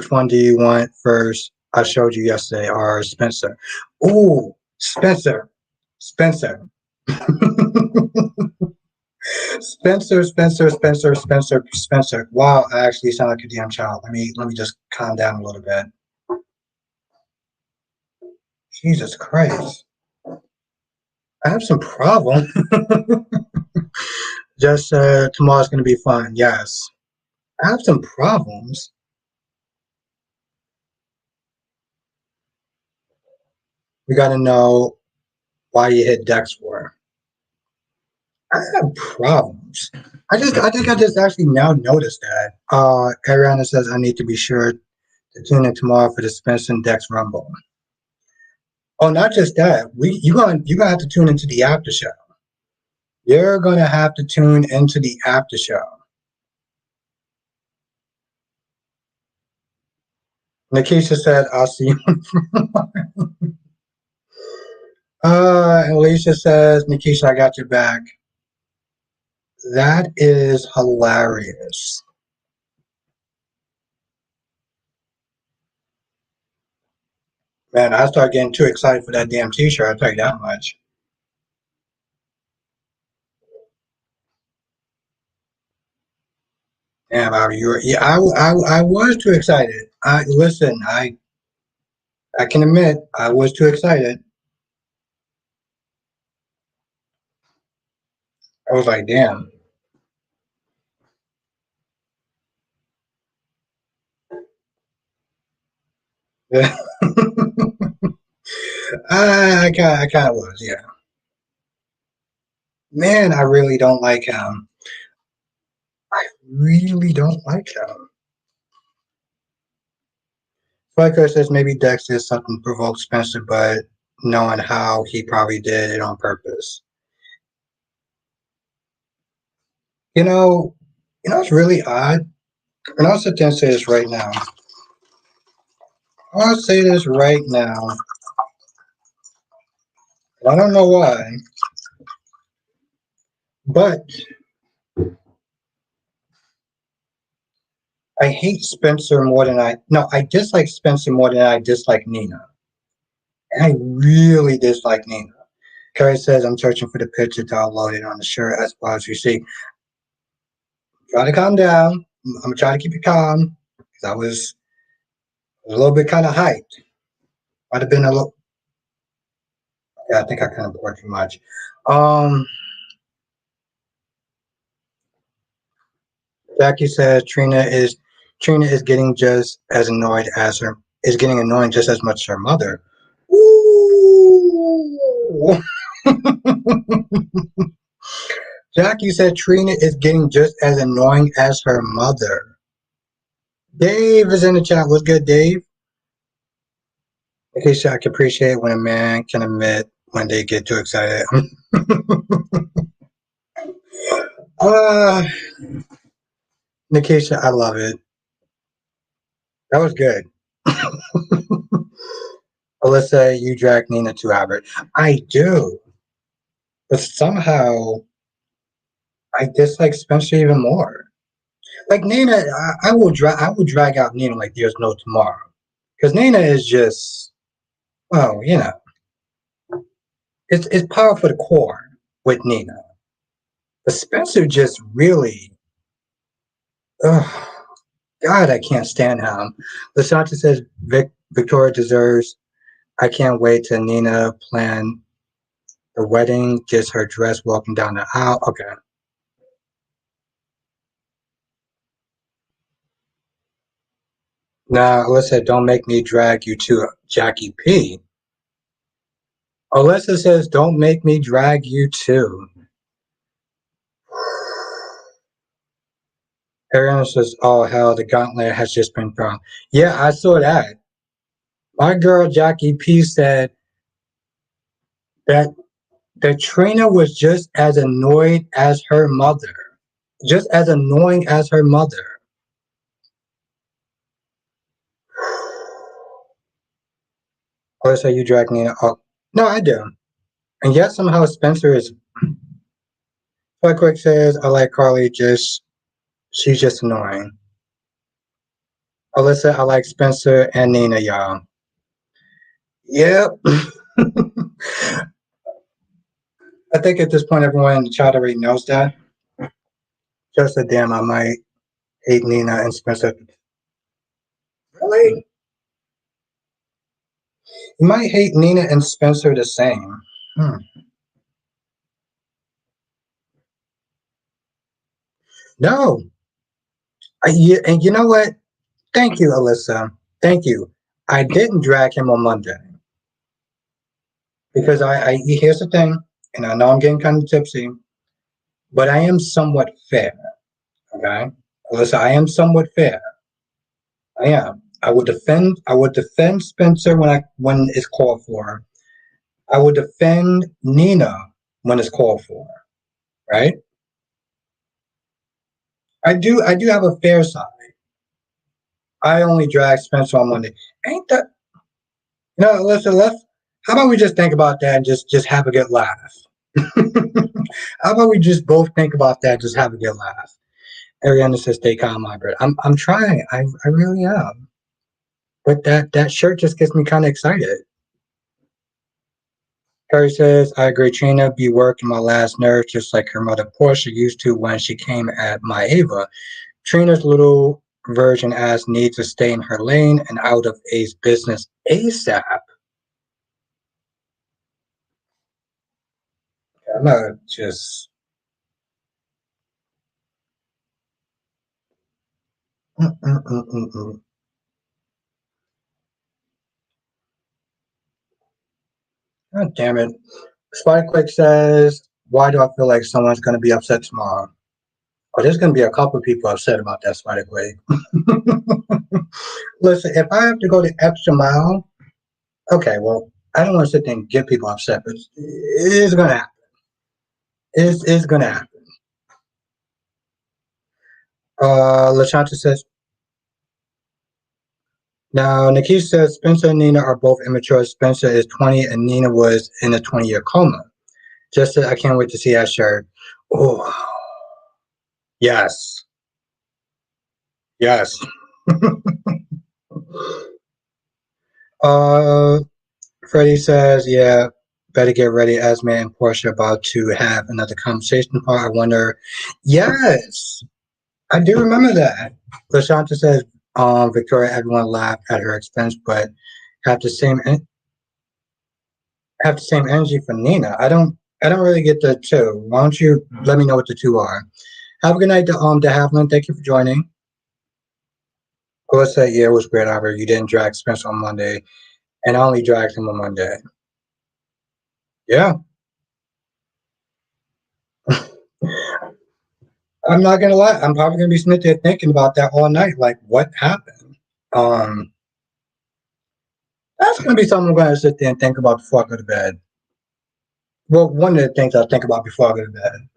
one do you want first? I showed you yesterday, or Spencer. Ooh, Spencer. Spencer. Spencer. Wow, I actually sound like a damn child. Let me just calm down a little bit. Jesus Christ. I have some problem. Just tomorrow's gonna be fun. Yes. I have some problems. We gotta know why you hit Dex for. I have problems. I think I just actually now noticed that. Ariana says I need to be sure to tune in tomorrow for the Spencer and Dex Rumble. Oh, not just that. You gonna have to tune into the after show. You're gonna have to tune into the after show. Nikisha said, "I'll see you." And Alicia says, "Nikisha, I got your back." That is hilarious. Man, I start getting too excited for that damn T-shirt. I'll tell you that much. Damn, Bobby, you were, yeah, I was too excited. I can admit I was too excited. I was like, damn. I kind of was, yeah. Man, I really don't like him. I really don't like him. Spiker says maybe Dex did something to provoke Spencer, but knowing how he probably did it on purpose. You know, it's really odd. And I'll sit there and say this right now. I'll say this right now. I don't know why, but I hate Spencer more than I dislike Spencer more than I dislike Nina. And I really dislike Nina. Carrie says, I'm searching for the picture to upload it on the shirt as well as you see. Try to calm down. I'm going to try to keep it calm because I was a little bit kind of hyped. Might have been a little, yeah, I think I kind of poured too much. Um, Jackie says Trina is getting just as annoyed as her is getting annoying just as much as her mother. Ooh. Jackie said Trina is getting just as annoying as her mother. Dave is in the chat. What's good, Dave? Okay, so I can appreciate when a man can admit when they get too excited. uh, Nikisha, I love it. That was good. Alyssa, you drag Nina to Albert. I do. But somehow I dislike Spencer even more. Like Nina, I will drag out Nina like there's no tomorrow. Because Nina is just, well, it's power for the core with Nina. But Spencer just really, ugh, God, I can't stand him. Lasante says Victoria deserves. I can't wait till Nina plan the wedding, just her dress walking down the aisle. Okay. Now, Alyssa, don't make me drag you to Jackie P. Alyssa says, don't make me drag you to. Ariana says, oh, hell, the gauntlet has just been thrown. Yeah, I saw that. My girl Jackie P said that Trina was just as annoyed as her mother. Just as annoying as her mother. Alyssa, you drag Nina up. No, I do. And yet somehow Spencer is. Like Quick says, I like Carly, she's just annoying. Alyssa, I like Spencer and Nina, y'all. Yep. I think at this point, everyone in the chat already knows that. Just a damn, I might hate Nina and Spencer. Really? You might hate Nina and Spencer the same. No. And you know what? Thank you, Alyssa. Thank you. I didn't drag him on Monday because here's the thing, and I know I'm getting kind of tipsy, but I am somewhat fair. Okay, Alyssa, I am somewhat fair. I am. I would defend. I would defend Spencer when it's called for. I would defend Nina when it's called for. Right? I do. I do have a fair side. I only drag Spencer on Monday. Ain't that? No, listen. Let's. How about we just think about that and just have a good laugh? How about we just both think about that, just have a good laugh? Ariana says, "Stay calm, Margaret." I'm trying. I really am. But that shirt just gets me kind of excited. Carrie says, I agree. Trina be working my last nerve just like her mother Portia used to when she came at my Ava. Trina's little version as needs to stay in her lane and out of A's business ASAP. I'm not just. God damn it. Spikequick says, why do I feel like someone's going to be upset tomorrow? Oh, there's going to be a couple of people upset about that Spikequick. Listen, if I have to go the extra mile, okay, well, I don't want to sit there and get people upset, but it is going to happen. It's going to happen. LaChanta says, now, Nikki says Spencer and Nina are both immature. Spencer is 20 and Nina was in a 20-year coma. Just I can't wait to see that shirt. Oh, yes. Yes. uh, Freddie says, yeah, better get ready. Esme and Portia about to have another conversation part. I wonder. Yes, I do remember that. LaShanta says, Victoria, everyone laughed at her expense, but have the same have the same energy for Nina. I don't really get the two. Why don't you let me know what the two are? Have a good night, De Havlin. Thank you for joining. Let's say, yeah, it was great, Albert. You didn't drag Spencer on Monday, and I only dragged him on Monday. Yeah. I'm not gonna lie. I'm probably gonna be sitting there thinking about that all night. Like, what happened? Um, that's gonna be something I'm gonna sit there and think about before I go to bed. Well, one of the things I think about before I go to bed.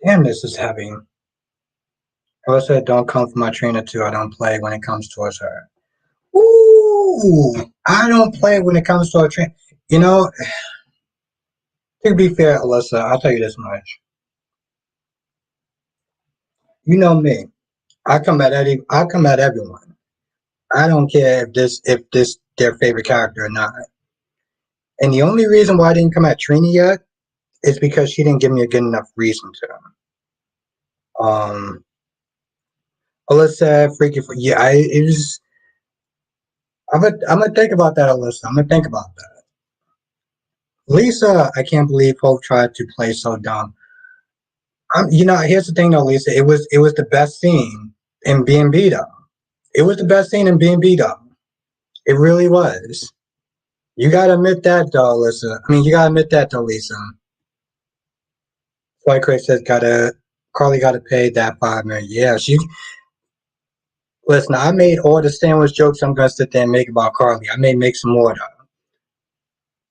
Damn, this is heavy. I said, don't come for my trainer too. I don't play when it comes towards her. Ooh, I don't play when it comes to a trainer. You know, to be fair, Alyssa, I'll tell you this much. You know me. I come at everyone. I don't care if this their favorite character or not. And the only reason why I didn't come at Trini yet is because she didn't give me a good enough reason to. Um, Alyssa, freaky for yeah, it was. I'm gonna think about that, Alyssa. I'm gonna think about that. Lisa, I can't believe Hope tried to play so dumb. Here's the thing though, Lisa. It was the best scene in B&B though. It was the best scene in B&B though. It really was. You gotta admit that though, Alyssa. I mean, you gotta admit that though, Lisa. Like Craig says, Carly gotta pay that 5 million. Yeah, she. Listen, I made all the sandwich jokes I'm gonna sit there and make about Carly. I may make some more though.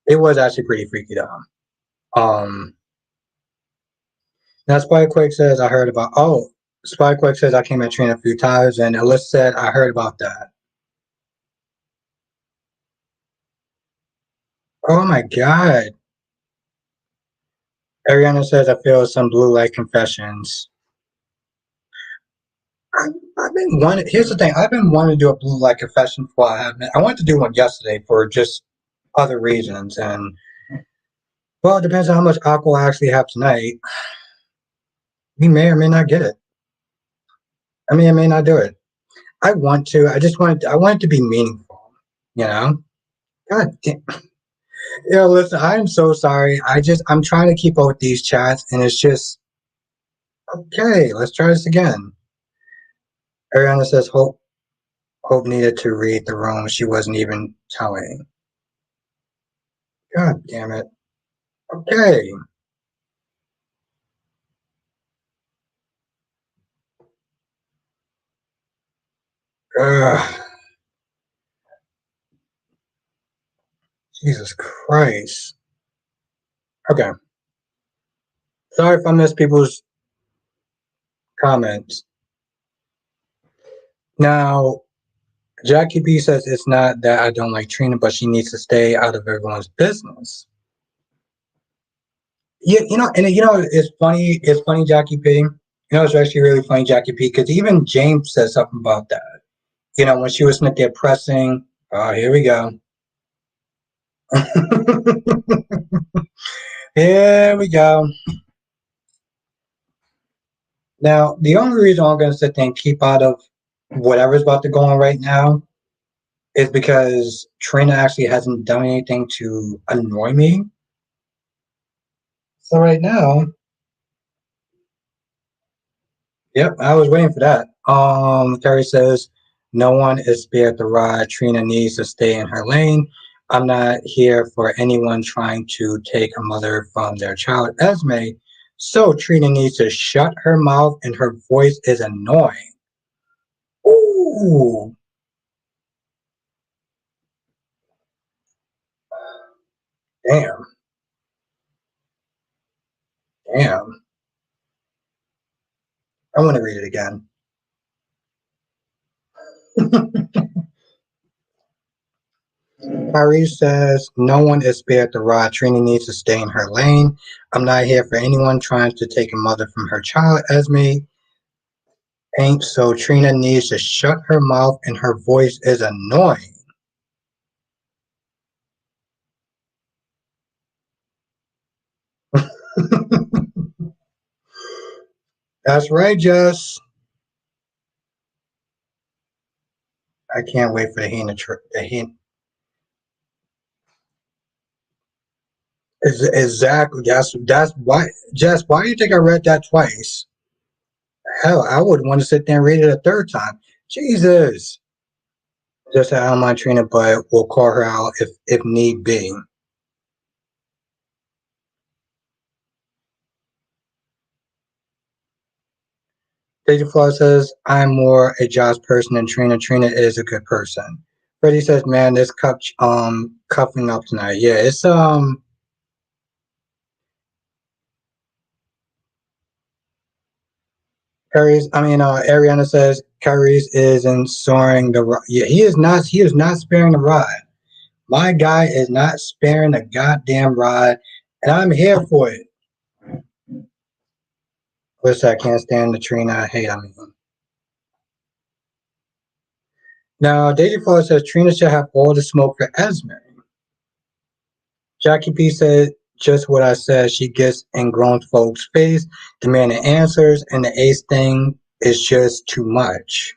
It was actually pretty freaky though. Um, now Spikequake says I heard about. Oh, Spikequake says I came at Trina a few times, and Alyssa said I heard about that. Oh my god. Ariana says I feel some blue light confessions. I've been wanting. Here's the thing. I've been wanting to do a blue light confession for I have. I wanted to do one yesterday for just other reasons, and well, it depends on how much alcohol I actually have tonight. We may or may not get it. I mean, I may not do it. I want to. I just want. I want it to be meaningful. You know. God damn. Yeah. Listen, I am so sorry. I'm trying to keep up with these chats, and it's just okay. Let's try this again. Ariana says Hope needed to read the room. She wasn't even telling. God damn it. Okay. Ugh. Jesus Christ. Okay. Sorry if I missed people's comments. Now, Jackie B says it's not that I don't like Trina, but she needs to stay out of everyone's business. Yeah, it's funny. It's funny, Jackie P. It's actually really funny, Jackie P. Because even James said something about that. When she was sitting there pressing. Oh, here we go. Here we go. Now, the only reason I'm going to sit there and keep out of whatever's about to go on right now is because Trina actually hasn't done anything to annoy me. So right now, yep, I was waiting for that. Terry says, no one is spared the ride. Trina needs to stay in her lane. I'm not here for anyone trying to take a mother from their child. Esme, so Trina needs to shut her mouth and her voice is annoying. Ooh, damn, damn. I want to read it again. Kyrie says, no one is spared the rod. Trina needs to stay in her lane. I'm not here for anyone trying to take a mother from her child. Esme ain't, so Trina needs to shut her mouth and her voice is annoying. That's right, Jess. I can't wait for the hint. Exactly. That's why. Jess, why do you think I read that twice? Hell, I would want to sit there and read it a third time. Jesus. Just I don't mind Trina, but we'll call her out if need be. Daisy Flaw says, I'm more a Josh person than Trina. Trina is a good person. Freddie says, man, this cuffing up tonight. Yeah, it's Ariana says Kyrie's isn't soaring the rod. Yeah, he is not sparing the rod. My guy is not sparing the goddamn rod, and I'm here for it. Listen, I can't stand the Trina. I hate I mean. Now, Daisy Flaw says Trina should have all the smoke for Esme. Jackie P said just what I said. She gets in grown folks' face, demanding answers, and the ace thing is just too much.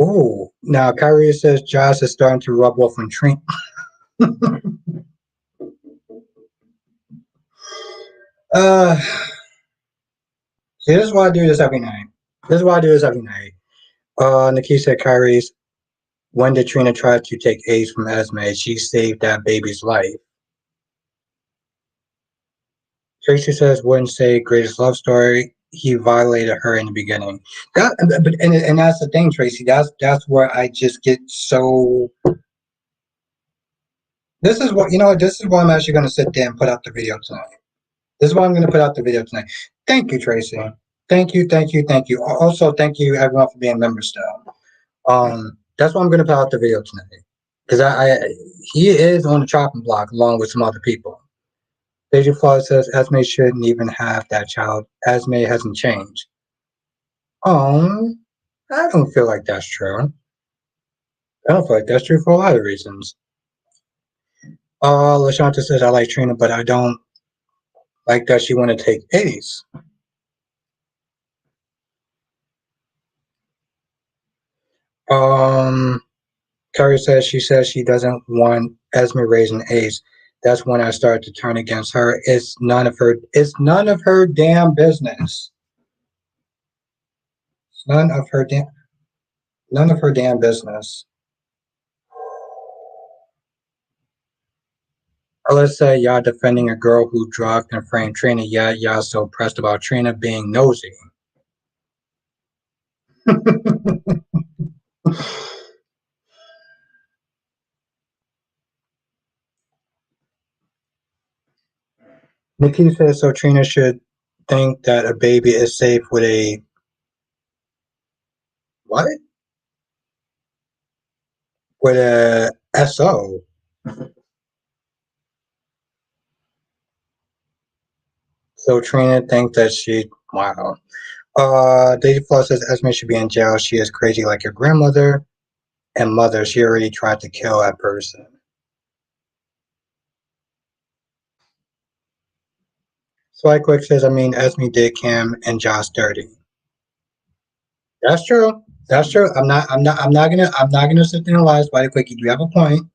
Ooh, now Kyrie says Josh is starting to rub off on Trina. uh, See, this is why I do this every night. This is why I do this every night. Nikki said Kyrie's when did Trina try to take Ace from Esme, she saved that baby's life. Tracy says wouldn't say greatest love story. He violated her in the beginning. And that's the thing, Tracy. That's where I just get so. This is what you know. This is why I'm actually going to sit there and put out the video tonight. This is why I'm going to put out the video tonight. Thank you, Tracy. Thank you, thank you, thank you. Also, thank you everyone for being members still. That's why I'm going to put out the video tonight because I he is on the chopping block along with some other people. Lady Flaw says Esme shouldn't even have that child. Esme hasn't changed. Oh, I don't feel like that's true. I don't feel like that's true for a lot of reasons. LaShanta says I like Trina, but I don't like that she want to take Ace. Um, Carrie says she doesn't want Esme raising Ace. That's when I started to turn against her. It's none of her damn business. It's none of her damn business. Let's say y'all defending a girl who drugged and framed Trina, yet y'all so pressed about Trina being nosy. Nikki says so Trina should think that a baby is safe with a what? With a SO. So Trina thinks that she wow. Daisy Flaw says Esme should be in jail. She is crazy like your grandmother and mother. She already tried to kill that person. Sly Quick says, I mean, Esme did Cam and Josh dirty. That's true. That's true. I'm not gonna sit there and lie. Sly Quick, you do have a point.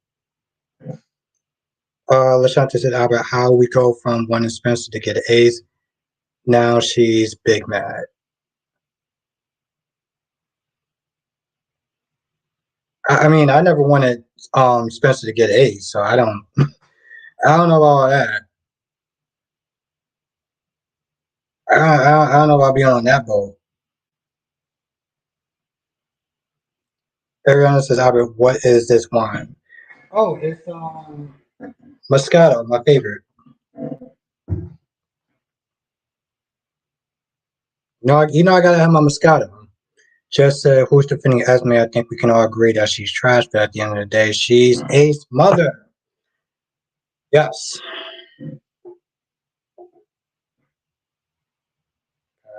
Lashanta said, Albert, how we go from wanting Spencer to get an ace. Now she's big mad. I mean, I never wanted Spencer to get an ace, so I don't know about all that. I don't know about being on that boat. Ariana says, Albert, what is this wine? Oh, it's Moscato, my favorite. You know I gotta have my Moscato. Just who's defending Esme? I think we can all agree that she's trash, but at the end of the day, she's Ace's mother. Yes.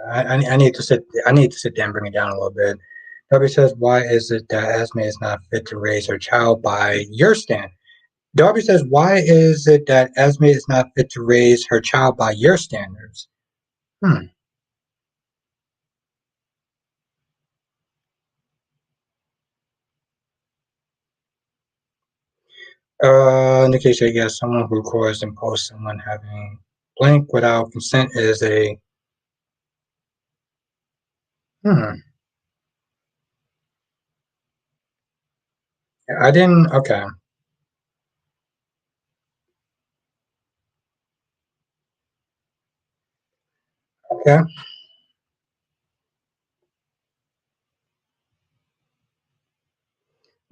I need to sit. I need to sit down and bring it down a little bit. Darby says, "Why is it that Esme is not fit to raise her child by your stand?" Darby says, "Why is it that Esme is not fit to raise her child by your standards?" Hmm. Nikisha, yes, someone who records and posts someone having blank without consent is a hmm. I didn't okay. Okay.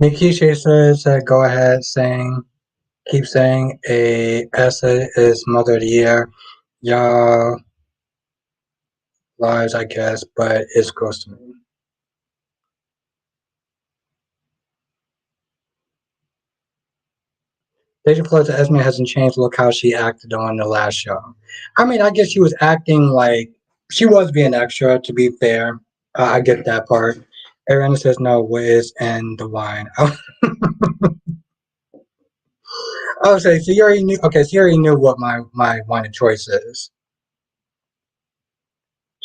Nikisha says go ahead saying keep saying a essay is mother of the year. Y'all lives, I guess, but it's gross to me. Deja Flow's Esme hasn't changed. Look how she acted on the last show. I mean, I guess she was acting like she was being extra, to be fair. I get that part. Ariana says no, Wiz and the wine. Oh, so you already knew. Okay, so you already knew what my wine of choice is.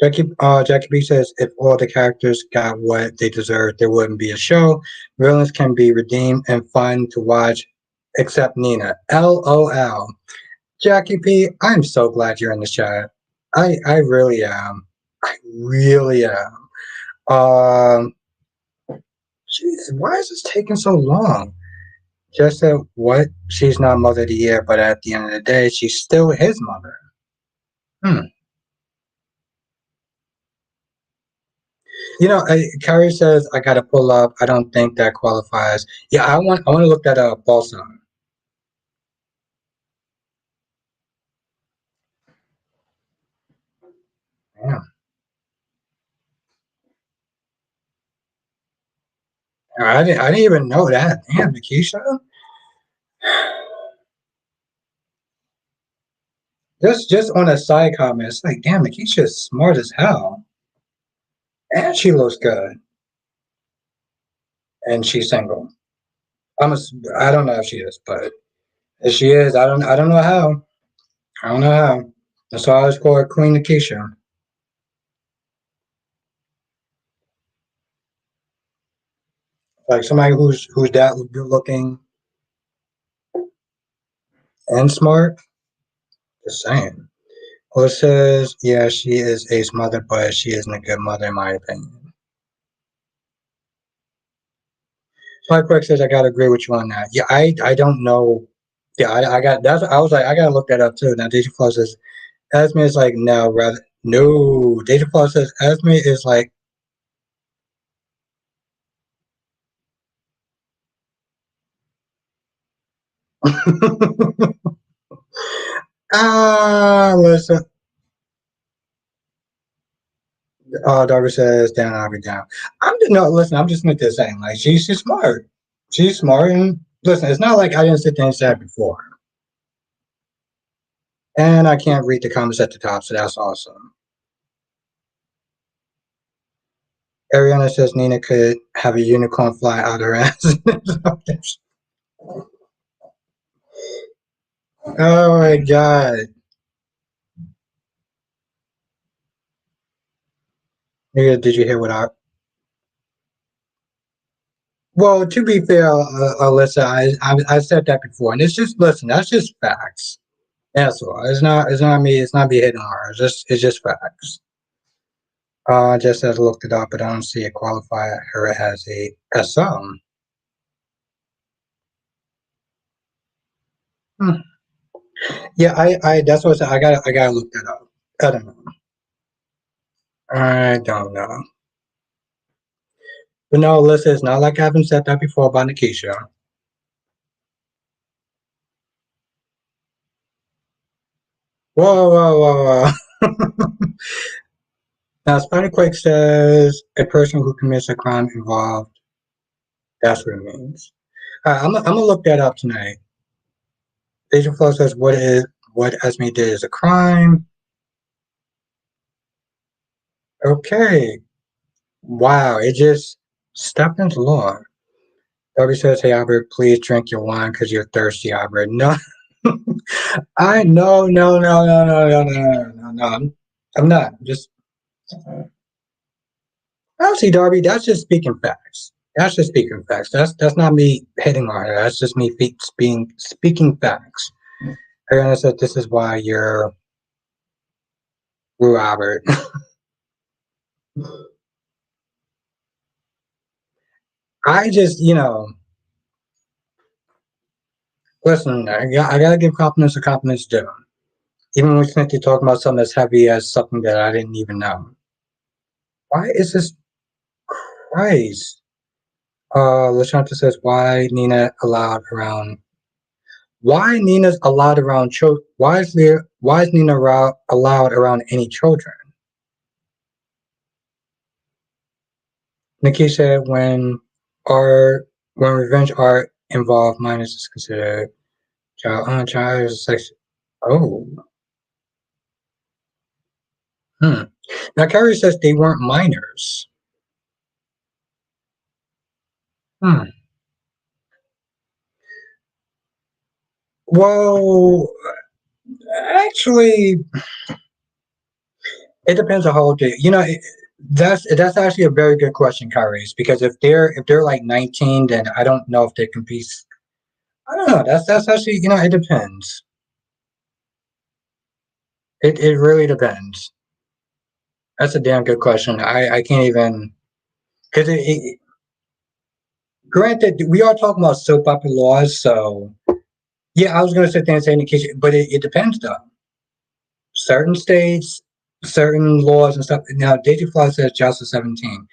Jackie B says if all the characters got what they deserved, there wouldn't be a show. Villains can be redeemed and fun to watch, except Nina. LOL. Jackie P, I'm so glad you're in the chat. I really am. I really am. Um, jeez, why is this taking so long? Just said what? She's not mother of the year, but at the end of the day, she's still his mother. Hmm. Carrie says I gotta pull up. I don't think that qualifies. Yeah, I want to look that up also. Yeah, I didn't even know that. Damn, Nikisha. Just on a side comment, it's like, damn, Nikisha's smart as hell, and she looks good, and she's single. I'm a, I don't know if she is, but if she is, I don't know how. I don't know how. That's why I was called Queen Nikisha. Like somebody who's that good looking and smart. Just saying. Well, it says, yeah, she is Ace mother, but she isn't a good mother in my opinion. Mike Quick says I gotta agree with you on that. Yeah, I don't know. Yeah, I got that's I was like I gotta look that up too. Now Deja Flow says Esme is like no rather no. Deja Flow says Esme is like listen. Darby says down, I'll be down. I'm just no listen. I'm just making this saying like she's smart. She's smart and listen. It's not like I didn't sit there and say it before. And I can't read the comments at the top, so that's awesome. Ariana says Nina could have a unicorn fly out her ass. Oh my god. Yeah, did you hear what I? Well, to be fair, Alyssa, I said that before, and it's just listen. That's just facts. That's all. It's not me. It's not me hitting on her. It's just facts. Just as I looked it up, but I don't see it qualify her as a SM. Hmm. Yeah, I that's what I said. I gotta look that up. I don't know. I don't know. But no, listen, it's not like I haven't said that before about Nikisha. Whoa, whoa, whoa, whoa. Now, Spiderquake says a person who commits a crime involved. That's what it means. I'm gonna look that up tonight. Agent Flow says what Esme did is a crime. Okay. Wow, it just stepped into law. Darby says, "Hey Albert, please drink your wine because you're thirsty, Albert." No, I no. I'm not. Just honestly, Darby, that's just speaking facts. That's just speaking facts. That's not me hitting on her. That's just me speaking facts. Ariana said this is why you're Robert. I just, listen, I gotta give compliments to compliments due. Even when Cynthia talking about something as heavy as something that I didn't even know. Why is this Christ? Lashanta says, why Nina allowed around why Nina's allowed around children why is Nina allowed around any children? Nikki said art when revenge art involved minors is considered child sex. Oh. Hmm. Now Carrie says they weren't minors. Hmm. Well, actually, it depends on how old they. That's actually a very good question, Kyrie. Because if they're like 19, then I don't know if they can be. I don't know. That's actually it depends. It really depends. That's a damn good question. I can't even because granted we are talking about soap opera laws, so yeah, I was gonna sit there and say indication, but it depends though. Certain states, certain laws and stuff. Now, Daisy Fly says just 17.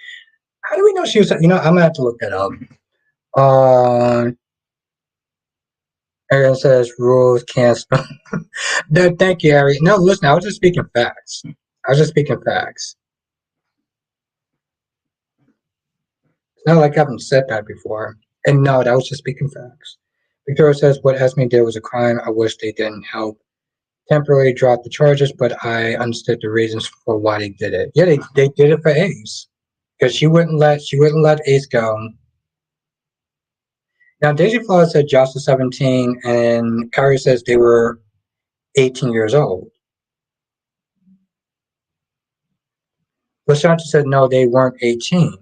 How do we know she was? I'm gonna have to look that up. Uh, Aaron says rules can't spell. No, thank you, Harry. No, listen, I was just speaking facts. I was just speaking facts. It's not like I haven't said that before. And no, that was just speaking facts. Victoria says what Esme did was a crime. I wish they didn't help temporarily drop the charges, but I understood the reasons for why they did it. Yeah, they did it for Ace because she wouldn't let Ace go. Now Daisy Flowers said Josh was 17, and Kyrie says they were 18 years old. Lashanta said no, they weren't 18.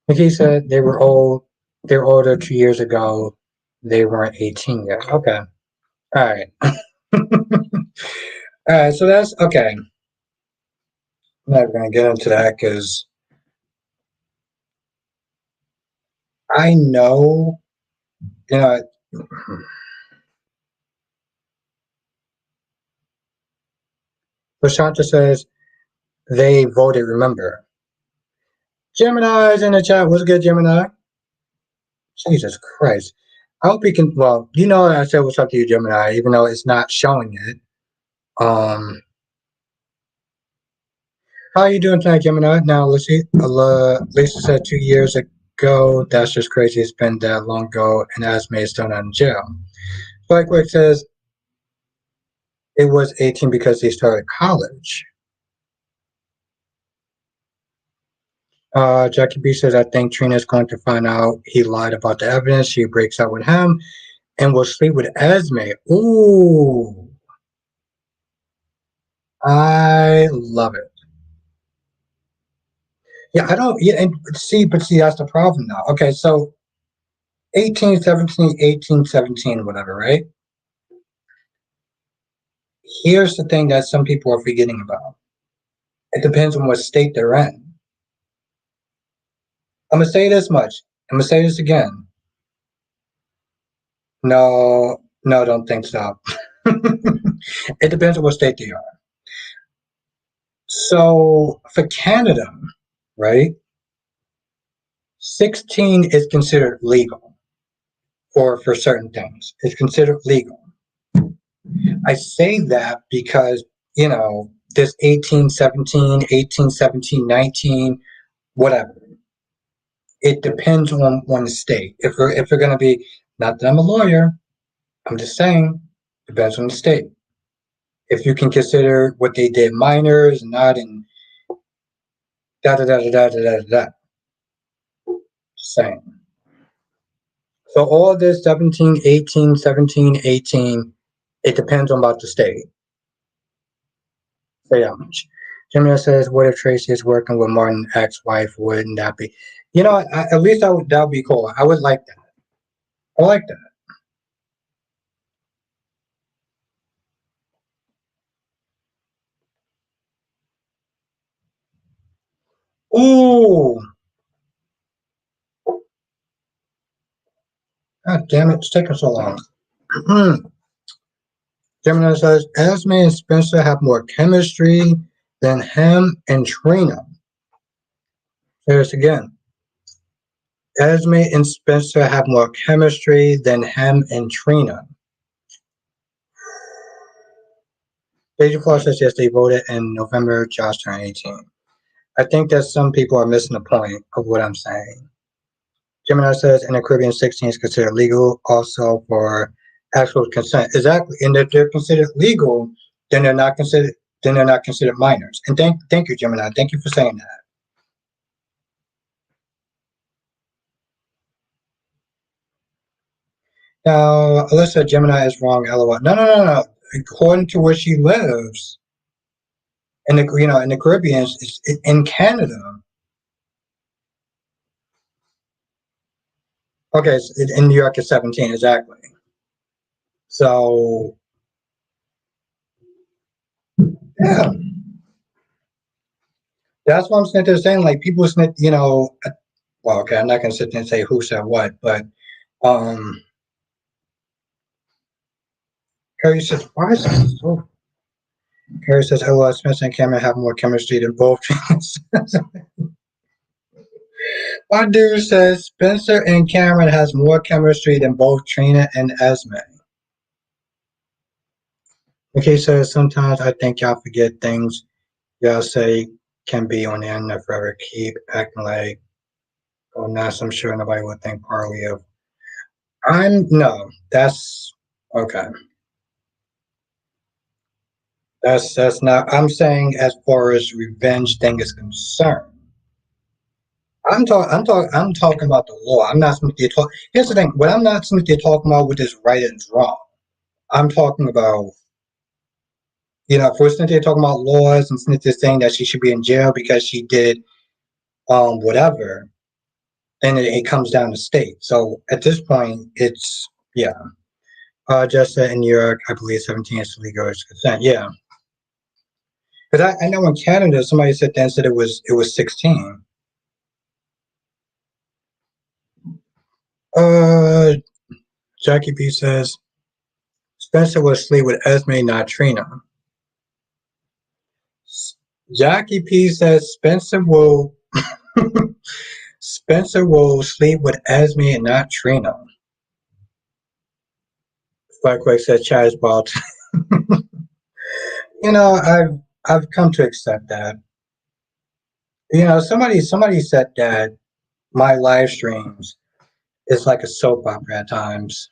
McKee said they were old. They were older 2 years ago. They weren't 18 yet. Okay. All right. All right. So that's okay. I'm not going to get into that because I know, you know, Lashanta says they voted, remember. Gemini's in the chat. What's good, Gemini? Jesus Christ. I hope you can. Well, I said what's up to you, Gemini, even though it's not showing it. How are you doing tonight, Gemini? Now, Lisa said 2 years ago. That's just crazy. It's been that long ago, and Asme is still not in jail. Spikewick says it was 18 because they started college. Jackie B says, I think Trina's going to find out he lied about the evidence. She breaks up with him and will sleep with Esme. Ooh, I love it. Yeah, I don't. Yeah, and but see, that's the problem now. Okay, so 18, 17, 18, 17, whatever, right? Here's the thing that some people are forgetting about. It depends on what state they're in. I'm gonna say this much. I'm gonna say this again. No, no, don't think so. It depends on what state they are. So for Canada, right, 16 is considered legal for certain things. It's considered legal. I say that because, this 18, 17, 18, 17, 19, whatever. It depends on the state. If we're going to be, not that I'm a lawyer, I'm just saying, depends on the state. If you can consider what they did minors, not in da da da da da da da da. Saying. So all this 17, 18, 17, 18, it depends on about the state. Say how much. Gemini says, "What if Tracy is working with Martin's ex-wife? Wouldn't that be? At least that would be cool. I would like that. I like that. Ooh, God damn it! It's taking so long." Gemini says, "Esme and Spencer have more chemistry than him and Trina." Say this again. Esme and Spencer have more chemistry than him and Trina. Deja Clark says, yes, they voted in November. Josh turned 18. I think that some people are missing the point of what I'm saying. Gemini says, in the Caribbean, 16 is considered legal also for actual consent. Exactly. And if they're considered legal, then they're not considered minors. And thank you, Gemini. Thank you for saying that. Now, Alyssa, Gemini is wrong, LOL. No. According to where she lives, in the Caribbean, it's in Canada. Okay, in New York it's 17, exactly. So yeah, that's what I'm sitting there saying. Like people snitch, well, okay, I'm not gonna sit there and say who said what, but um, Carrie says, why is this so? Carrie says, "Oh, Spencer and Cameron have more chemistry than both." My dude says Spencer and Cameron has more chemistry than both Trina and Esme. Okay, says sometimes I think y'all forget things y'all say can be on the internet forever. Keep acting like, oh, nice. I'm sure nobody would think partly of. I'm no. That's okay. That's not. I'm saying as far as revenge thing is concerned. I'm talking about the law. I'm not Smith talk. Here's the thing. What I'm not Smith talking about with this right and wrong. I'm talking about, for Cynthia talking about laws and Cynthia saying that she should be in jail because she did whatever, and it comes down to state. So at this point, it's yeah. Just in New York, I believe 17 is legal consent. Yeah, because I know in Canada, somebody said then said it was 16. Uh, Jackie B says Spencer will sleep with Esme, not Trina. Jackie P says Spencer will sleep with Esme and not Trina. Flackway said Chaz Balt. I've come to accept that. Somebody said that my live streams is like a soap opera at times.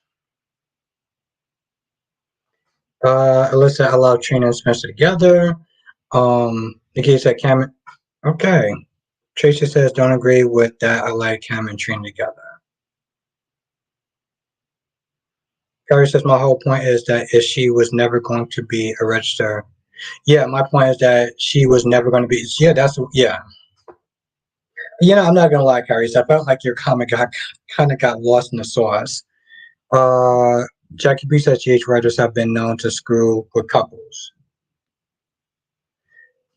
Alyssa, I love Trina and Spencer together. Nikki said Cam. Okay. Tracy says don't agree with that. I like Cam and Trina together. Gary says my whole point is that if she was never going to be a register. Yeah, my point is that she was never going to be. Yeah, yeah. I'm not gonna lie, Carrie. I felt like your comment got lost in the sauce. Uh, Jackie B says GH writers have been known to screw with couples.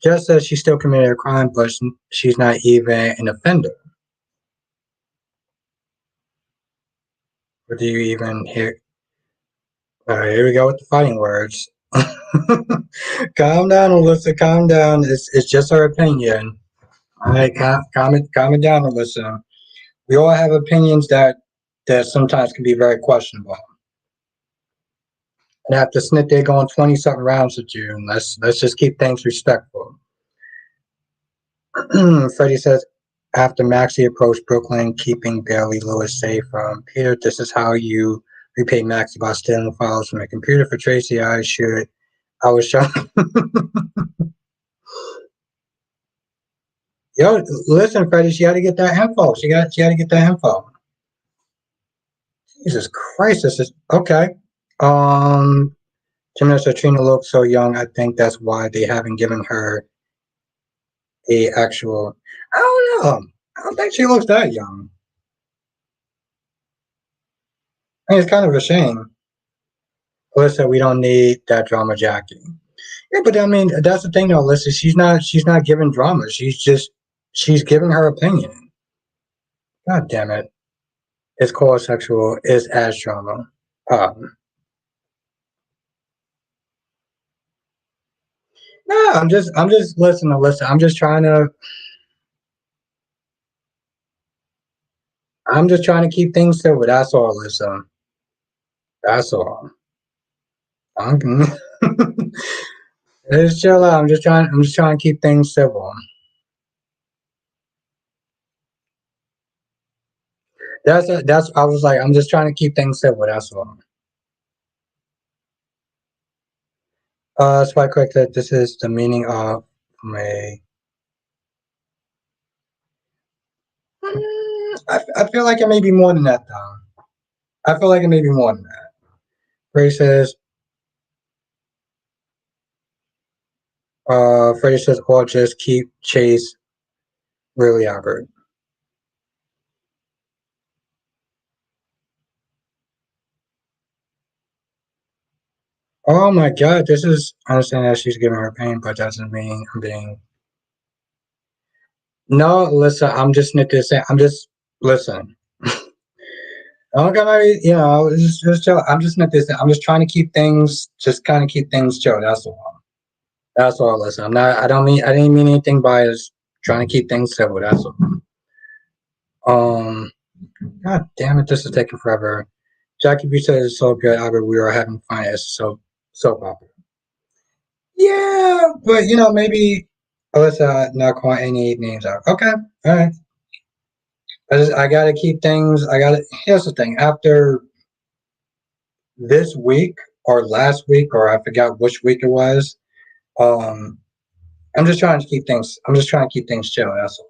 Jess says she still committed a crime, but she's not even an offender. Or do you even hear? All right, here we go with the fighting words. Calm down, Alyssa. Calm down. It's just our opinion. All right, calm it down, Alyssa. We all have opinions that sometimes can be very questionable. And after Snit, they're going 20 something rounds with you. And let's just keep things respectful. Freddie says, after Maxie approached Brooklyn, keeping Barely Lewis safe from Peter, this is how you repay Maxie by stealing files from a computer for Tracy. I was shocked. Yo, listen, Freddie, she had to get that info. She had to get that info. Jesus Christ, this is okay. Gymnast Trina looks so young. I think that's why they haven't given her a actual. I don't know. I don't think she looks that young. I mean, it's kind of a shame. Alyssa, we don't need that drama, Jackie. Yeah, but I mean, that's the thing, though, Alyssa. She's not giving drama. She's giving her opinion. God damn it! It's called sexual. It's as drama. Um, no, I'm just listening, Alyssa. I'm just trying to keep things simple. That's all, Alyssa. That's all. I'm, just chill out. I'm just trying to keep things civil. That's. I was like, I'm just trying to keep things civil. That's all. Spy quick that this is the meaning of May. I feel like it may be more than that, though. I feel like it may be more than that. Ray says, Freddie says, or just keep Chase really awkward. Oh my god, this is, I understand that she's giving her pain, but that doesn't mean I'm being. No, listen, I'm just nitpicking. I'm just, listen. I'm gonna, just chill. I'm just nitpicking. I'm just trying to keep things, just kind of keep things chill. That's all. That's all. Listen, I'm not, I didn't mean anything by us trying to keep things civil. That's all. Um, God damn it, this is taking forever. Jackie B says it's so good, Albert. We are having fun. It's so popular. Yeah, but maybe Alyssa not calling any names out. Okay, all right. I gotta keep things. I gotta. Here's the thing. After this week or last week or I forgot which week it was. Um, I'm just trying to keep things. I'm just trying to keep things chill. That's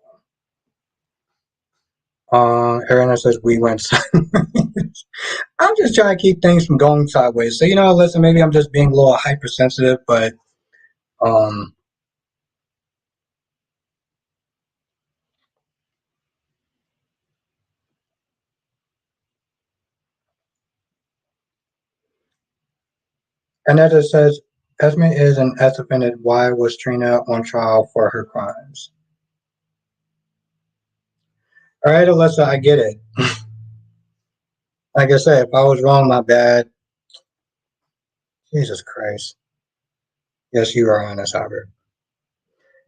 all. Aaron says we went sideways. I'm just trying to keep things from going sideways. So listen, maybe I'm just being a little hypersensitive, but um, Anetta says Esme is an as offended. Why was Trina on trial for her crimes? All right, Alyssa, I get it. Like I said, if I was wrong, my bad. Jesus Christ. Yes, you are honest, Albert.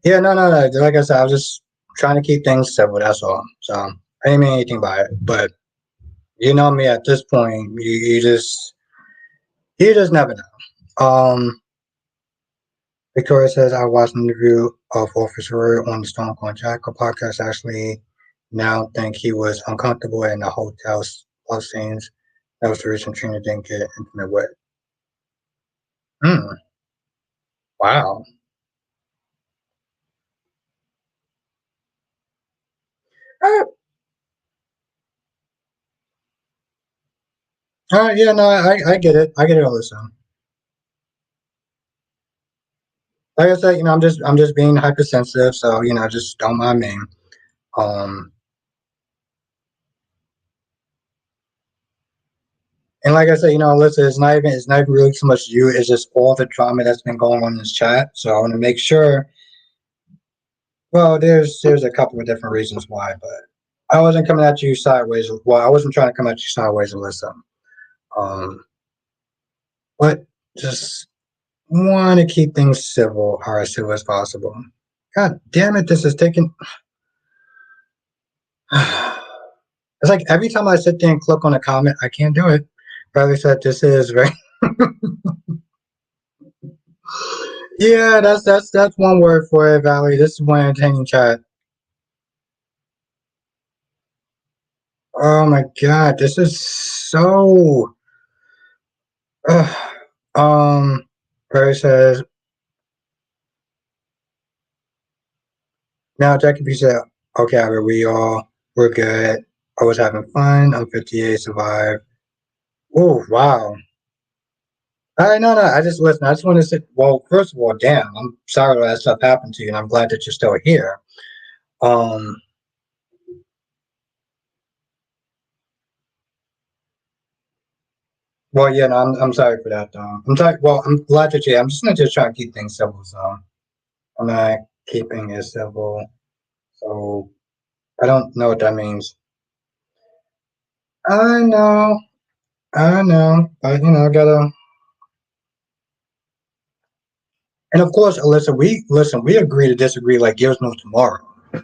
Yeah, no. Like I said, I was just trying to keep things civil. That's all. So I didn't mean anything by it. But you know me at this point. You just never know. Victoria says I watched an interview of Officer Roy on the Stone Cold Jacko podcast. Actually, now think he was uncomfortable in the hotel love scenes. That was the reason Trina didn't get intimate with. Hmm. Wow. Uh, yeah, no, I get it. I get it all the time. Like I said, I'm just being hypersensitive, so just don't mind me. Um, and like I said, listen, it's not even really so much you. It's just all the drama that's been going on in this chat. So I want to make sure. Well, there's a couple of different reasons why, but I wasn't coming at you sideways. Well, I wasn't trying to come at you sideways, Alyssa. Um, but just want to keep things civil or as civil as possible. God damn it, this is taking. It's like every time I sit there and click on a comment, I can't do it. Riley said this is very. Yeah, that's one word for it, Valerie. This is one entertaining chat. Oh my god, this is so. Uh, Perry says now. Jackie B said, "Okay, Albert, we're good. I was having fun. I'm 58, survived. Oh wow, All right, no, no. I just listen. I just want to say, well, first of all, damn, I'm sorry that stuff happened to you, and I'm glad that you're still here. Um, well, yeah, no, I'm sorry for that. I'm sorry. Well, I'm glad that you. I'm just gonna just try to keep things civil. So I'm not keeping it civil. So I don't know what that means. I know, I know, but I gotta. And of course, Alyssa, we listen. We agree to disagree like there's no tomorrow. But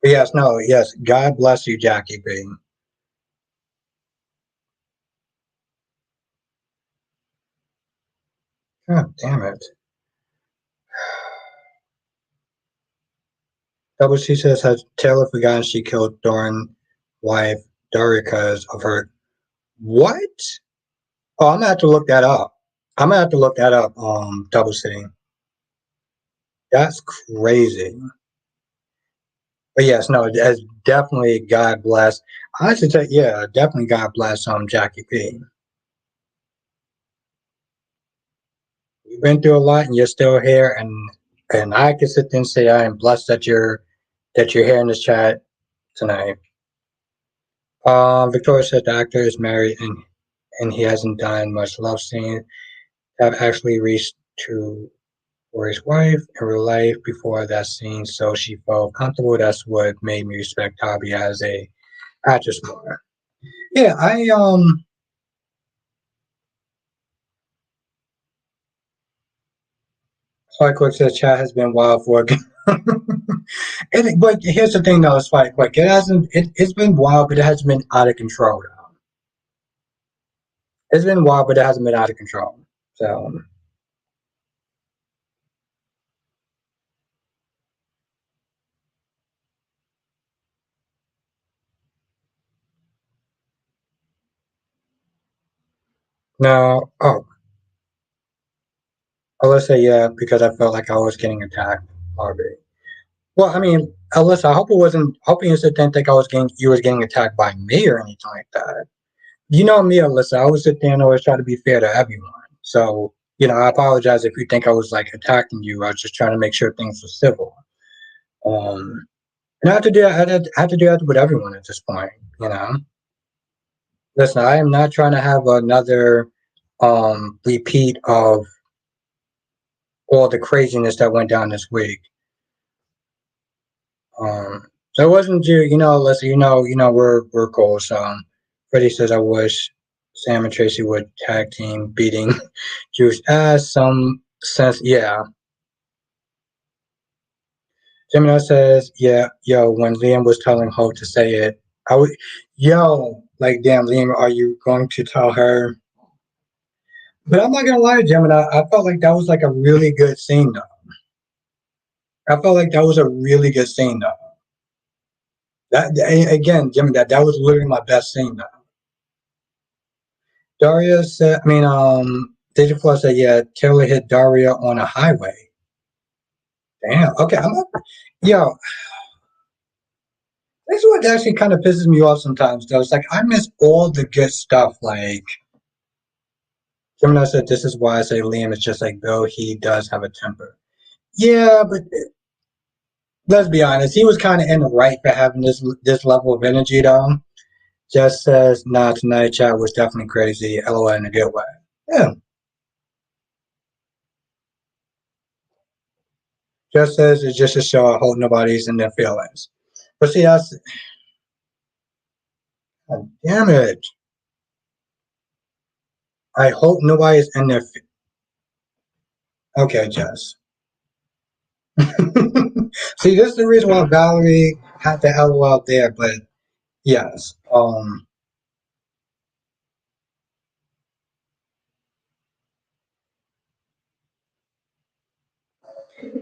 yes, no, yes. God bless you, Jackie B. God damn it. Double C says, has Taylor forgotten she killed Doran wife Daria because of her? What? Oh, I'm gonna have to look that up. I'm gonna have to look that up. Double C. That's crazy. But yes, no, it's definitely God bless. I should say, yeah, definitely God bless Jackie P. You've been through a lot and you're still here, and I can sit there and say I am blessed that you're here in this chat tonight. Victoria said the actor is married and he hasn't done much love scene. Have actually reached to for his wife in real life before that scene, so she felt comfortable. That's what made me respect Tabi as a actress more. Yeah, Spike Quick says chat has been wild for but here's the thing though, Spike Quick. It's been wild, but it hasn't been out of control though. It's been wild, but it hasn't been out of control. So no, oh, Alyssa, yeah, because I felt like I was getting attacked already. Well, I mean, Alyssa, I hope it wasn't. Hoping you didn't think you was getting attacked by me or anything like that. You know me, Alyssa. I always sit there and always try to be fair to everyone. So I apologize if you think I was like attacking you. I was just trying to make sure things were civil. Um, and I have to do. I have to do that with everyone at this point. You know. Listen, I am not trying to have another repeat of all the craziness that went down this week. So it wasn't you, Alyssa, we're cool. So Freddie says, I wish Sam and Tracy would tag team beating Jewish ass. Some sense, yeah. Gemini says, yeah, yo, when Liam was telling Hope to say it, I would, yo, like, damn, Liam, are you going to tell her? But I'm not gonna lie, Gemini, I felt like that was like a really good scene, though. I felt like that was a really good scene, though. That again, Gemini, that was literally my best scene, though. Daria said, I mean, Digiflow said, yeah, Taylor hit Daria on a highway. Damn. Okay, yo, this is what actually kind of pisses me off sometimes, though. It's like, I miss all the good stuff. Like, Gemini said, this is why I say Liam is just like Bill. He does have a temper. Yeah, but let's be honest. He was kind of in the right for having this level of energy, though. Just says, nah, tonight chat was definitely crazy. LOL in a good way. Yeah. Just says it's just a show. I hope nobody's in their feelings. But see, that's God damn it. I hope nobody's in their. Okay, Jess. See, this is the reason why Valerie had to LOL there, but yes.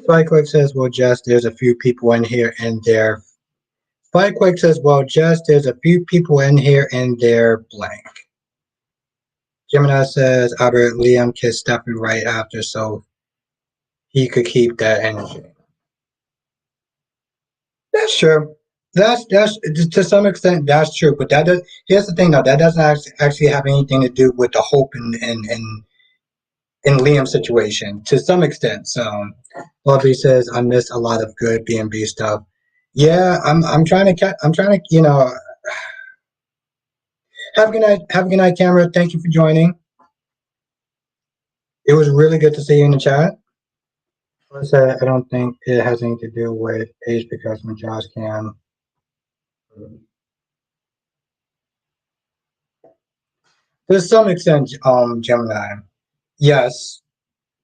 Spikequake says, well, Jess, there's a few people in here and there. Spikequake says, well, Jess, there's a few people in here and they're blank. Gemini says, Albert Liam kissed Stephanie right after, so he could keep that energy. That's true. That's to some extent that's true, but that does. Here's the thing, though. That doesn't actually have anything to do with the Hope and Liam's situation to some extent. So, Lovely says, "I miss a lot of good B&B stuff." Yeah, I'm trying to I'm trying to have a good night. Have a good night, Camera. Thank you for joining. It was really good to see you in the chat. I said I don't think it has anything to do with age because when Josh can. To some extent, Gemini. Yes,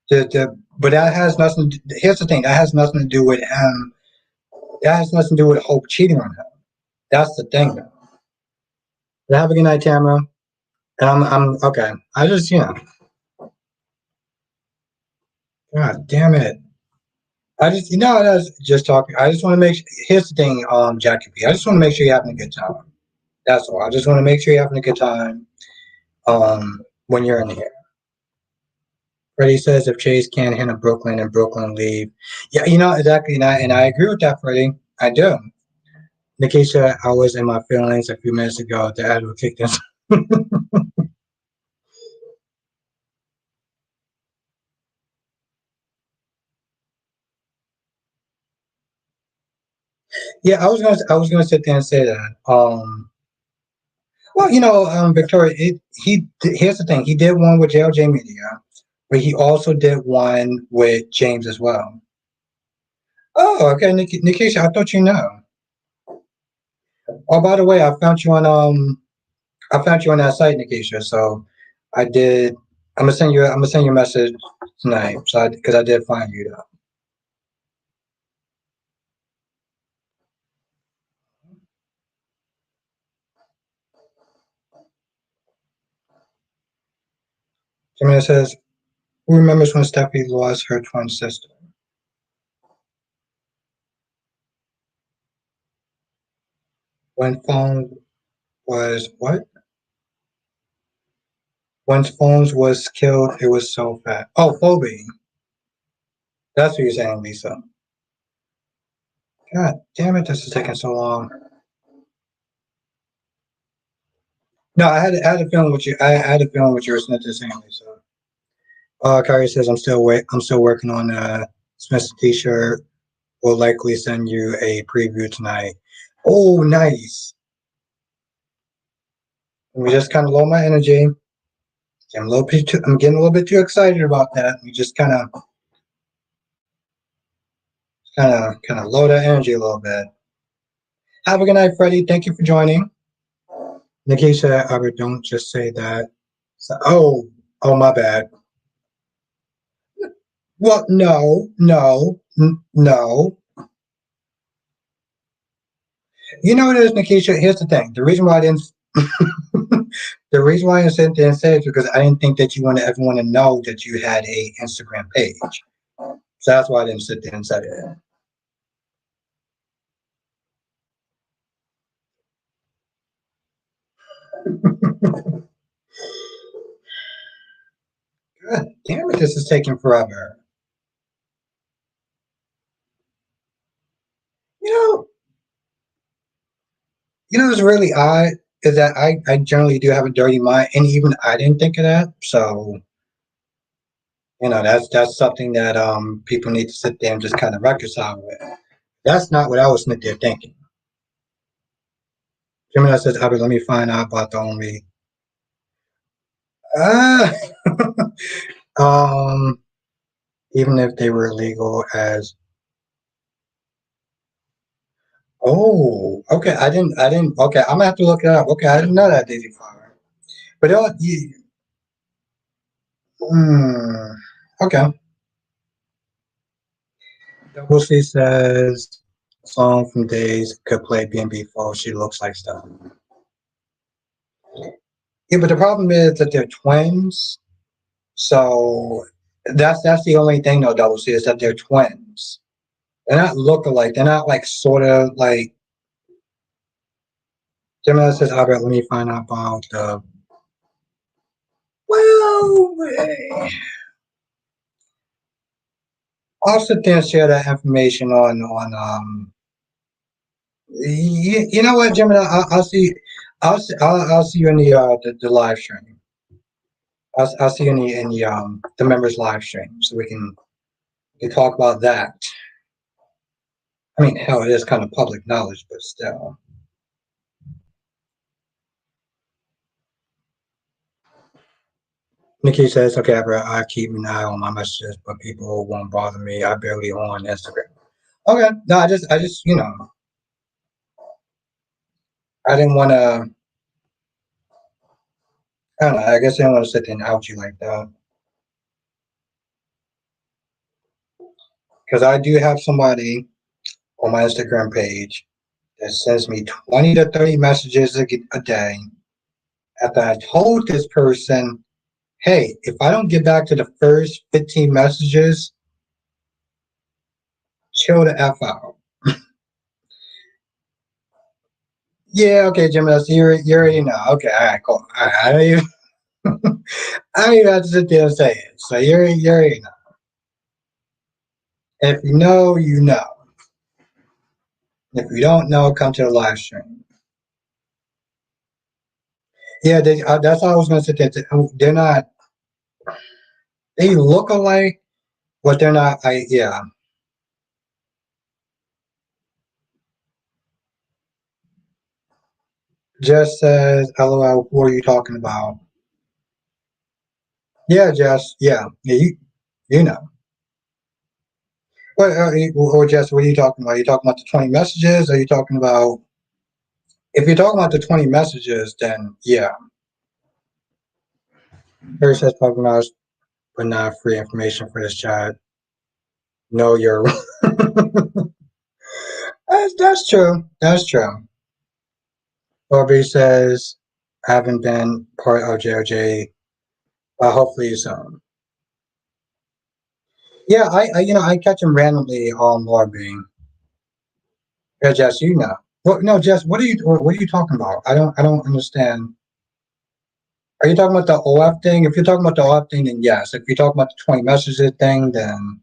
but that has nothing. Here's the thing. That has nothing to do with him. That has nothing to do with Hope cheating on him. That's the thing, though. But have a good night, Tamara. And I'm okay. I just, God damn it. I just, I was just talking. I just want to make. Here's the thing, Jackie P. I just want to make sure you're having a good time. That's all. I just want to make sure you're having a good time. When you're in here. Freddie says if Chase can't handle Brooklyn and Brooklyn leave. Yeah, exactly, and I agree with that, Freddie. I do. Nikisha, I was in my feelings a few minutes ago. The ad will kick this. Yeah, I was gonna sit there and say that. Well, Victoria, here's the thing. He did one with JLJ Media, but he also did one with James as well. Oh, okay, Nikisha, I thought you know. Oh, by the way, I found you on that site, Nikisha. So I did. I'm gonna send you a message tonight. So because I did find you though. Jamila says, "Who remembers when Steffi lost her twin sister? When phone was what? When phones was killed, it was so fat. Oh, Phoebe. That's what you're saying, Lisa. God damn it, this is taking so long. No, I had a feeling what you. I had a feeling what you were saying, Lisa. Kyrie says I'm still working on Smith's T-shirt. We'll likely send you a preview tonight. Oh, nice. We just kind of low my energy. I'm getting a little bit too excited about that. We just kind of low that energy a little bit. Have a good night, Freddie. Thank you for joining. Nikisha, Albert, don't just say that. So, oh, my bad. Well, no. You know what it is, Nikisha? Here's the thing. The reason why I didn't the reason why I didn't sit there and say it is because I didn't think that you wanted everyone to know that you had a Instagram page. So that's why I didn't sit there and say it. God damn it, this is taking forever. You know, what's really odd is that I generally do have a dirty mind, and even I didn't think of that. So, that's something that people need to sit there and just kind of reconcile with. That's not what I was sitting there thinking. Gemini says, Albert, let me find out about the only. Uh, um, even if they were illegal as. Oh, okay. I didn't. Okay, I'm gonna have to look it up. Okay, I didn't know that, Daisy Flower. But okay. Double C says song from Days could play B&B for She Looks Like Stuff. Yeah, but the problem is that they're twins. So that's the only thing though, Double C, is that they're twins. They're not look-alike. They're not like sort of like Gemini says, Albert, let me find out about the well I'll sit there and share that information on You know what, Jim? I'll see. I'll see you in the live stream. I'll see you in the members live stream, so we can talk about that. I mean, hell, it is kind of public knowledge, but still. Nikki says, "Okay, bro, I keep an eye on my messages, but people won't bother me. I barely on Instagram." Okay, no, I just, I didn't want to. I don't know. I guess I didn't want to sit there and out you like that because I do have somebody on my Instagram page that sends me 20 to 30 messages a day after I told this person, hey, if I don't get back to the first 15 messages, chill the F out. Yeah, okay, Jimmy, so you already know. Okay, all right, cool. All right, I don't even have to sit there and say it. So you already know. If you know, you know. If you don't know, come to the live stream. Yeah, that's how I was going to sit there. They're not, they look alike, but they're not. Yeah. Just says, LOL, who are you talking about? Yeah, Jess. Yeah, you know. What, or Jess, what are you talking about? Are you talking about the 20 messages? Are you talking about, if you're talking about the 20 messages, then yeah. Harry says, talking about, but not free information for this chat. No, you're. That's true. That's true. Barbie says, I haven't been part of JOJ. Hopefully soon. Yeah, I catch him randomly on Barbie. Yeah, Jess, you know. Well, no, Jess, what are you talking about? I don't understand. Are you talking about the OF thing? If you're talking about the OF thing, then yes. If you're talking about the 20 messages thing, then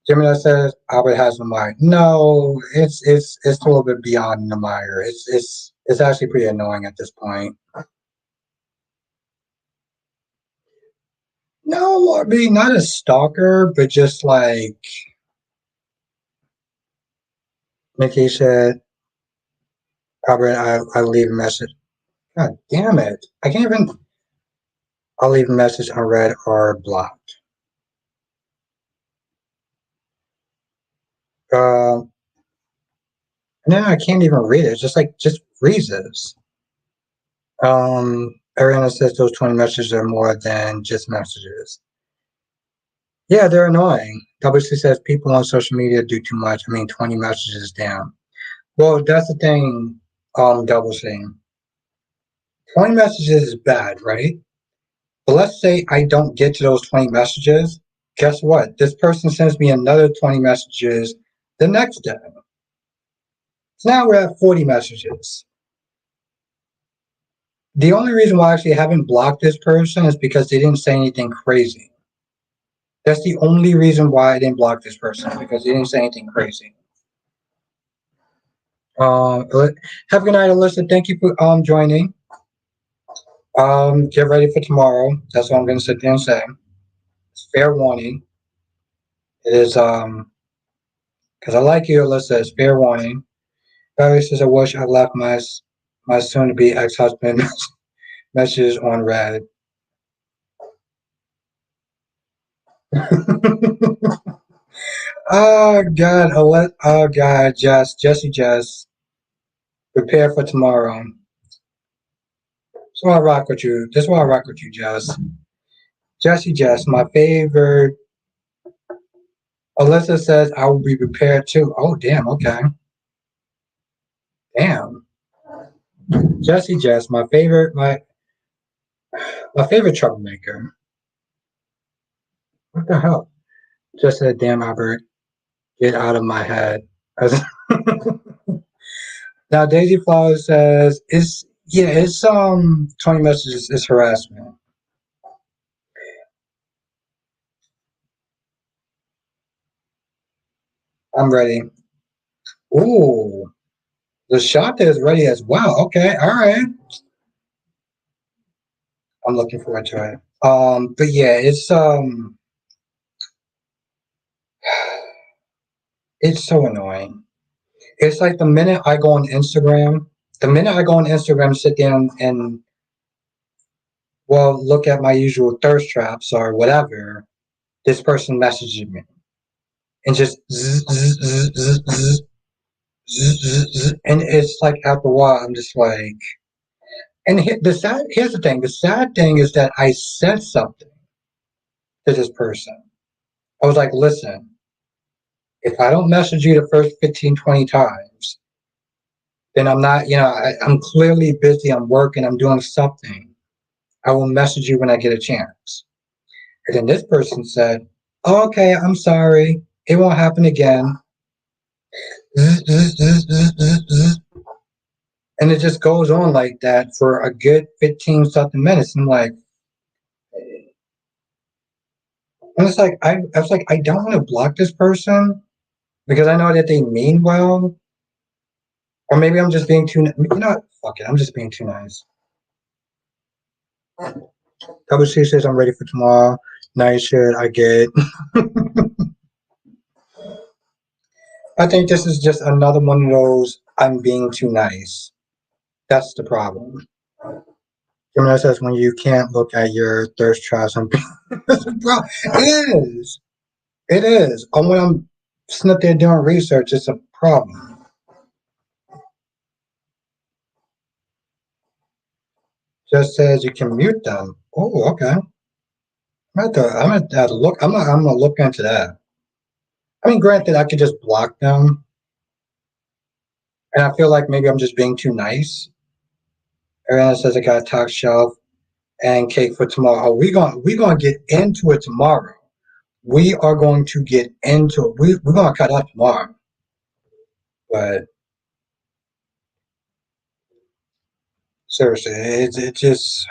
Gemini says Albert has the mic. No, it's a little bit beyond the mire. It's actually pretty annoying at this point. No, I mean not a stalker, but just like Mickey said, Albert, I'll leave a message. God damn it. I can't even I'll leave a message unread or blocked. Uh no, I can't even read it. It's just freezes. Ariana says those 20 messages are more than just messages. Yeah, they're annoying. WC says people on social media do too much. I mean, 20 messages down. Well, that's the thing, Double C. 20 messages is bad, right? But let's say I don't get to those 20 messages. Guess what? This person sends me another 20 messages the next day. So now we're at 40 messages. The only reason why I actually haven't blocked this person is because they didn't say anything crazy. That's the only reason why I didn't block this person because they didn't say anything crazy. Have a good night, Alyssa. Thank you for joining. Get ready for tomorrow. That's what I'm going to sit there and say. It's fair warning. It is because I like you, Alyssa. It's fair warning. Barry says, "I wish I left my soon-to-be ex-husband messages on red." Oh God, oh God, Jesse, prepare for tomorrow. That's why I rock with you. That's why I rock with you, Jesse, my favorite. Alyssa says I will be prepared too. Oh damn, okay. Damn. Jesse, my favorite troublemaker. What the hell? Just said, damn Albert, get out of my head. Now Daisy Flowers says it's 20 messages is harassment. I'm ready. Ooh. The shot is ready as well. Okay, all right. I'm looking forward to it. But yeah, it's so annoying. It's like the minute I go on Instagram, sit down and well, look at my usual thirst traps or whatever, this person messages me and just zzz, zzz, zzz, zzz, zzz, zzz, zzz, zzz, and it's like after a while, I'm just like, and here's the thing. The sad thing is that I said something to this person. I was like, listen, if I don't message you the first 15, 20 times, then I'm not, I'm clearly busy. I'm working. I'm doing something. I will message you when I get a chance. And then this person said, oh, okay, I'm sorry. It won't happen again. And it just goes on like that for a good 15 something minutes. I'm like, and it's like, I was like, I don't want to block this person because I know that they mean well. Or maybe I'm just being too, fuck it, I'm just being too nice. Double C says I'm ready for tomorrow. Nice shit, I get. I think this is just another one of those I'm being too nice. That's the problem. Gemini says when you can't look at your thirst traps and it is. It is. And when I'm sitting up there doing research, it's a problem. Just says you can mute them. Oh, okay. I'm gonna look. I'm gonna look into that. I mean, granted, I could just block them, and I feel like maybe I'm just being too nice. Ariana says I got a top shelf and cake for tomorrow. Oh, we gonna get into it tomorrow. We are going to get into it. We're gonna cut out tomorrow. But seriously, it just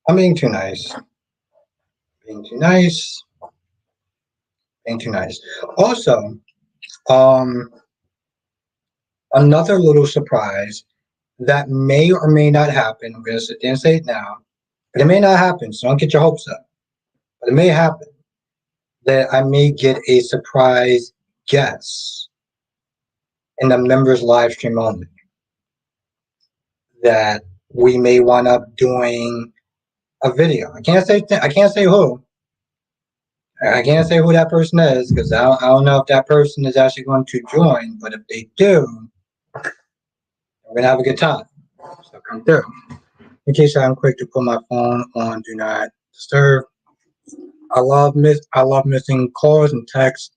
I'm being too nice. Being too nice. Being too nice. Also, um, another little surprise that may or may not happen. I'm gonna sit there and say it now, but it may not happen. So don't get your hopes up. But it may happen that I may get a surprise guest in the members live stream only. That we may wind up doing a video. I can't say who. I can't say who that person is because I don't know if that person is actually going to join. But if they do, we're gonna have a good time. So come through. In case I'm quick to put my phone on do not disturb. I love missing calls and texts.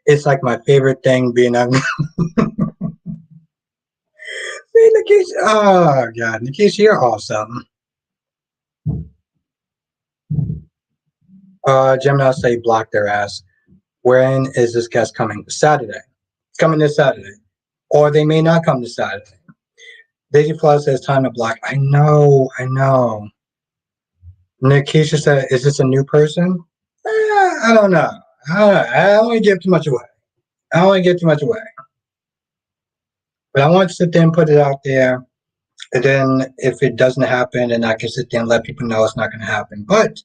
It's like my favorite thing being able. Hey, Nikisha. Oh God, Nikisha, you're awesome. Gemini say block their ass. When is this guest coming? Saturday. It's coming this Saturday. Or they may not come this Saturday. Daisy Plus says time to block. I know, I know. Nikisha said, is this a new person? I don't know. I don't want to give too much away. I don't want to give too much away. But I want to sit there and put it out there. And then if it doesn't happen, then I can sit there and let people know it's not going to happen. But if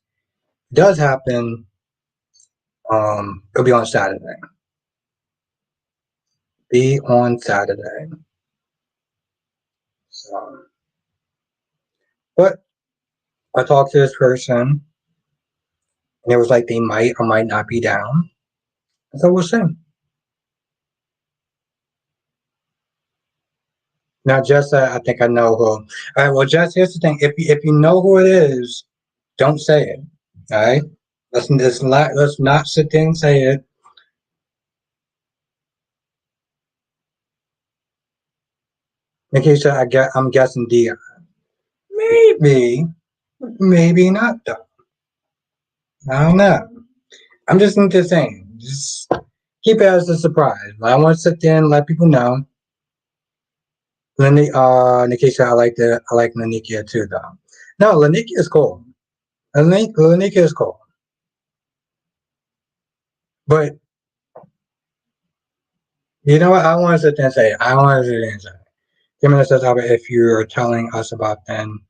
it does happen, it'll be on Saturday. Be on Saturday. So, but I talked to this person, and it was like they might or might not be down. So we'll see. Now, Jess, I think I know who. All right. Well, Jess, here's the thing. If you know who it is, don't say it. All right. Let's not sit there and say it. Nikisha, I'm guessing Dia. Maybe, maybe not though. I don't know. I'm just saying. Just keep it as a surprise. I want to sit there and let people know. Nikisha, I like Lanikia too though. No, Lanikia is cool. Lanikia is cool. But You know what? I want to sit there and say, I want to sit there and say, give me the topic. If you're telling us about them,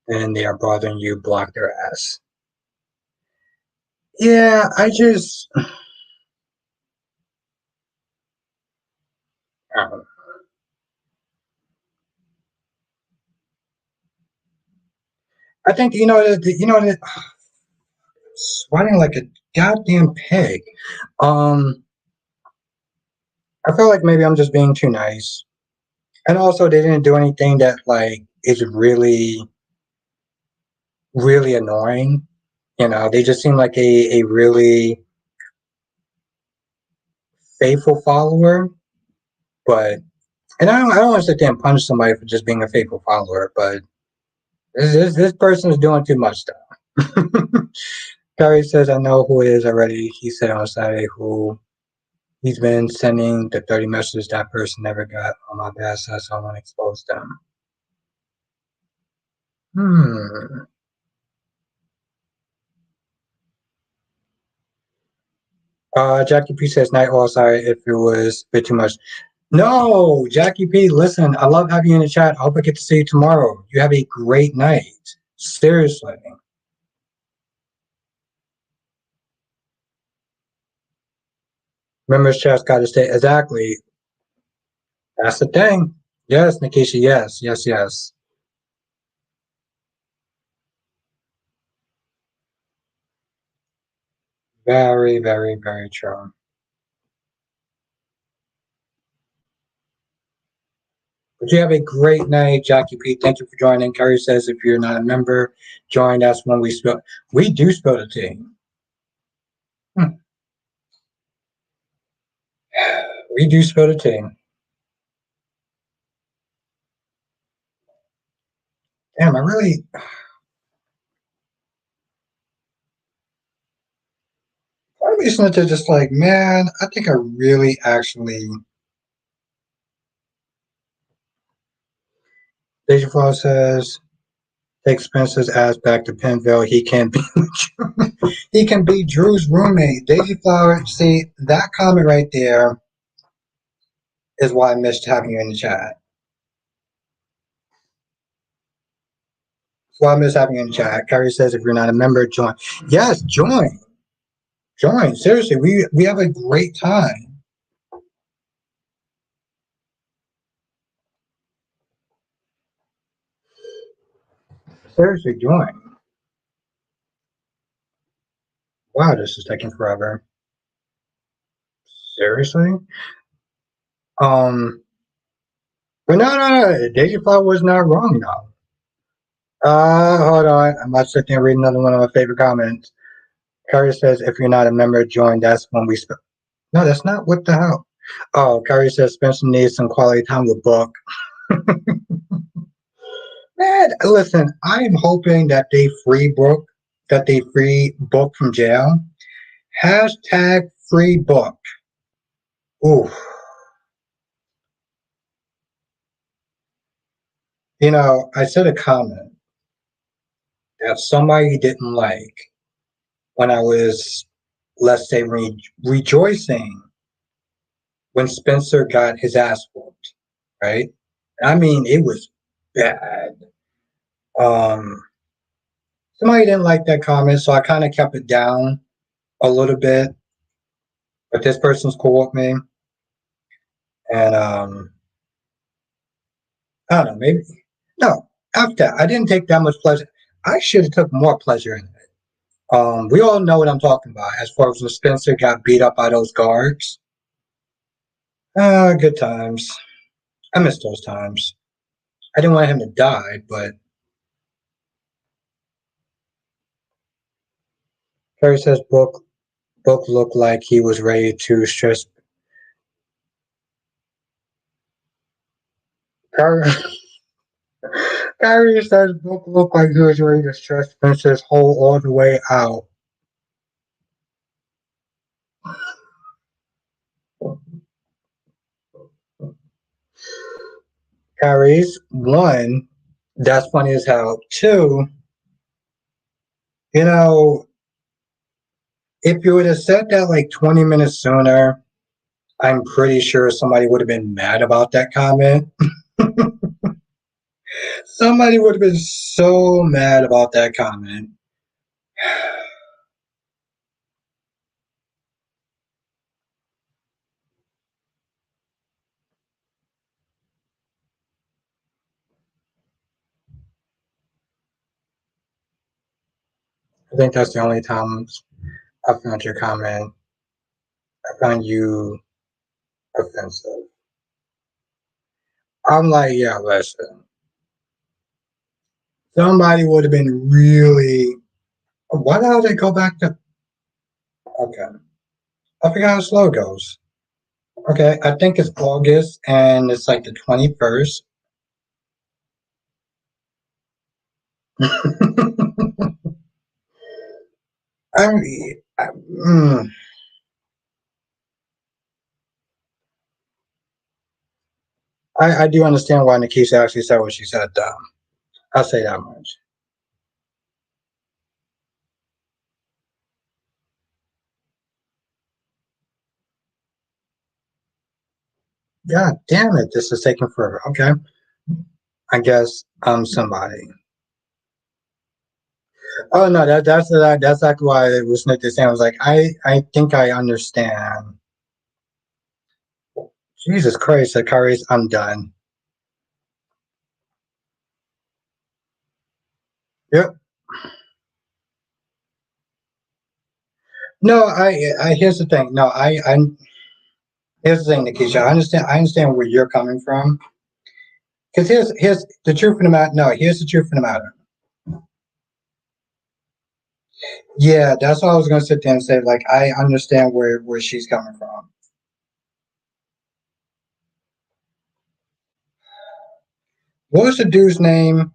then they are bothering you, block their ass. Yeah, um, I think sweating like a goddamn pig. Um, I feel like maybe I'm just being too nice, and also they didn't do anything that like is really annoying. They just seem like a really faithful follower, but I don't want to sit there and punish somebody for just being a faithful follower, but this person is doing too much stuff. Gary says, I know who it is already. He said on Saturday who he's been sending the 30 messages that person never got on my bad side, so I want to expose them. Hmm. Jackie P says, Night All, sorry if it was a bit too much. No, Jackie P, listen, I love having you in the chat. I hope I get to see you tomorrow. You have a great night. Seriously. Members chat's got to stay. Exactly. That's the thing. Yes, Nikisha, yes, yes, yes. Very, very, very true. But you have a great night, Jackie P. Thank you for joining. Kerry says if you're not a member, join us when we spill. We do spill the tea. Hmm. We do spill the tea. Damn, I really. I'm listening to just like, man, I think I really actually. Deja Flow says, take Spencer's ass back to Penville. He can be he can be Drew's roommate. Daisy Flower, see that comment right there is why I missed having you in the chat. That's why I miss having you in the chat. Carrie says if you're not a member, join. Yes, join. Join. Seriously, we have a great time. Seriously, join. Wow, this is taking forever. Seriously? Um but no. Daisy Flower was not wrong though. Hold on. I'm about to sit there and read another one of my favorite comments. Carrie says, if you're not a member, join. That's when we spend. No, that's not. What the hell? Oh, Carrie says, Spencer needs some quality time with Book. Man, listen, I'm hoping that they free Book from jail. Hashtag free Book. Ooh. I said a comment that somebody didn't like when I was, let's say, rejoicing when Spencer got his ass whooped, right? I mean, it was bad. Um, Somebody didn't like that comment, so I kind of kept it down a little bit. But this person's cool with me, and I don't know, maybe no. After that, I didn't take that much pleasure. I should have took more pleasure in it. We all know what I'm talking about as far as when Spencer got beat up by those guards. Good times. I miss those times. I didn't want him to die, but Harry says book looked like he was ready to stress. Harry says book looked like he was ready to stress Spencer's hole all the way out. Harry's one, that's funny as hell. Two, you know, if you would have said that like 20 minutes sooner, I'm pretty sure somebody would have been mad about that comment. Somebody would have been so mad about that comment. I think that's the only time I found your comment. I found you offensive. I'm like, yeah, listen. Somebody would have been really. Why the hell did they go back to? Okay, I forgot how slow it goes. Okay, I think it's August and it's like the 21st. I, I, mm, I do understand why Nikisha actually said what she said, though. I'll say that much. God damn it, this is taking forever. Okay, I guess I'm somebody. Oh no, that's exactly why it was Nick saying. I was like, I think I understand. Jesus Christ, Akari's, I'm done. Yep. No, I here's the thing. No, I here's the thing, Nikisha. I understand where you're coming from. Because here's the truth of the matter. No, here's the truth of the matter. Yeah, that's what I was gonna sit there and say. Like, I understand where she's coming from. What was the dude's name?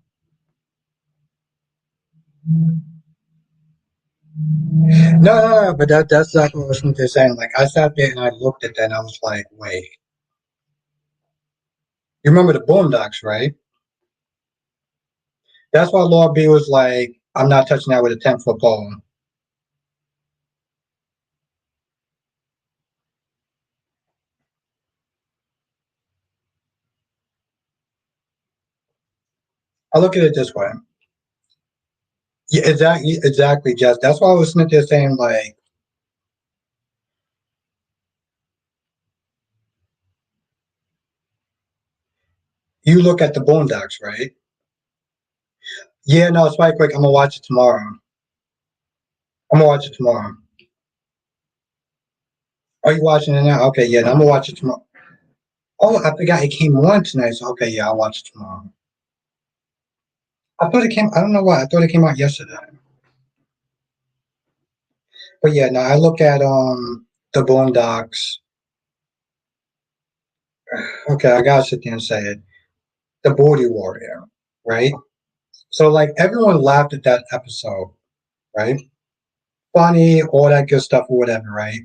No. But that's exactly what I was sitting there saying. Like, I sat there and I looked at that and I was like, wait. You remember the Boondocks, right? That's why Laura B was like, I'm not touching that with a 10-foot pole. I look at it this way. Yeah, exactly, Jess. That's why I was sitting there saying, like, you look at the Boondocks, right? Yeah, no, Spike Quick, I'm gonna watch it tomorrow. I'm gonna watch it tomorrow. Are you watching it now? Okay, yeah, I'm gonna watch it tomorrow. Oh, I forgot it came on tonight. So okay, yeah, I'll watch it tomorrow. I thought it came. I don't know why. I thought it came out yesterday. But yeah, no, I look at the Boondocks. Okay, I gotta sit there and say it. The Booty Warrior, right? So like everyone laughed at that episode, right? Funny, all that good stuff or whatever, right?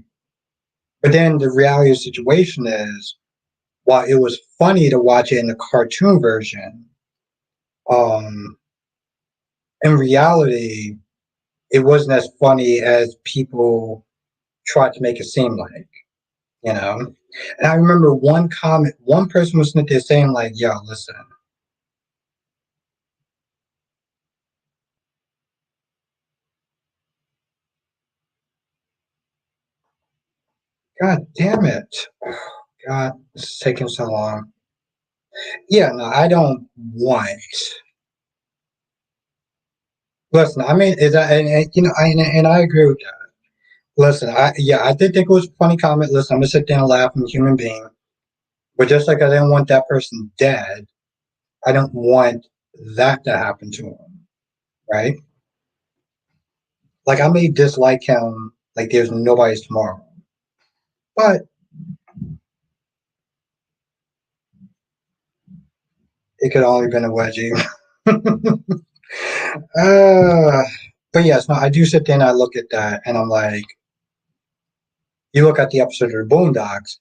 But then the reality of the situation is, while it was funny to watch it in the cartoon version, um, in reality, it wasn't as funny as people tried to make it seem like, you know? And I remember one comment, one person was sitting there saying, like, yo, listen, God damn it. God, it's taking so long. Yeah, no, I don't want. Listen, I mean, is that, you know, and I agree with that. Listen, I did think it was a funny comment. Listen, I'm gonna sit there and laugh. I'm a human being, but just like I didn't want that person dead, I don't want that to happen to him, right? Like I may dislike him like there's nobody's tomorrow, but it could only been a wedgie. uh, but yes, no, I do sit there and I look at that and I'm like, you look at the episode of the Boondocks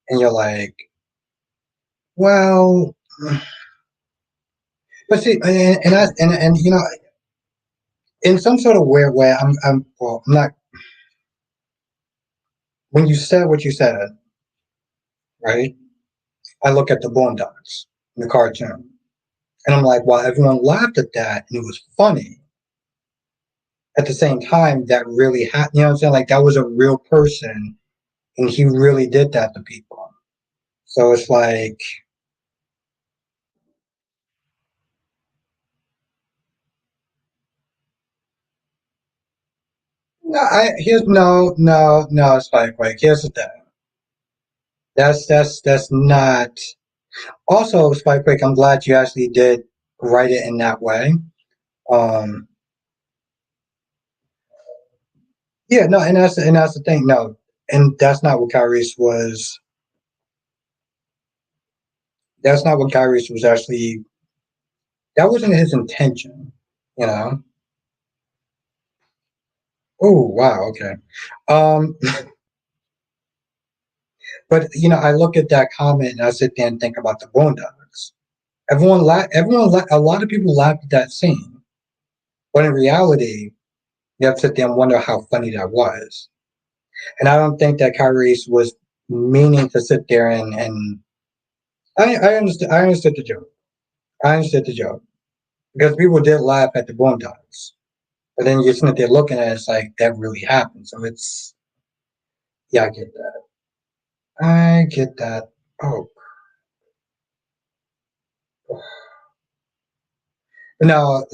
and you're like, well, but see, and you know, in some sort of weird way, I'm well, I'm not. When you said what you said, right? I look at the Boondocks, the cartoon, and I'm like, wow, everyone laughed at that and it was funny. At the same time, that really happened, you know what I'm saying? Like that was a real person and he really did that to people. So it's like, no, no, Spike. Like here's the thing. That's not. Also, Spike. Like I'm glad you actually did write it in that way. Um, yeah, no, and that's the thing. No, and that's not what Kyrie's was. That's not what Kyrie's was actually. That wasn't his intention. You know. Oh wow. Okay. Um, but I look at that comment and I sit there and think about the Boondocks. A lot of people laughed at that scene, but in reality, you have to sit there and wonder how funny that was. And I don't think that Kyrie was meaning to sit there and I understood the joke. I understood the joke because people did laugh at the Boondocks, but then you're sitting there looking at it, it's like that really happened. So it's yeah, I get that. I get that. Oh no,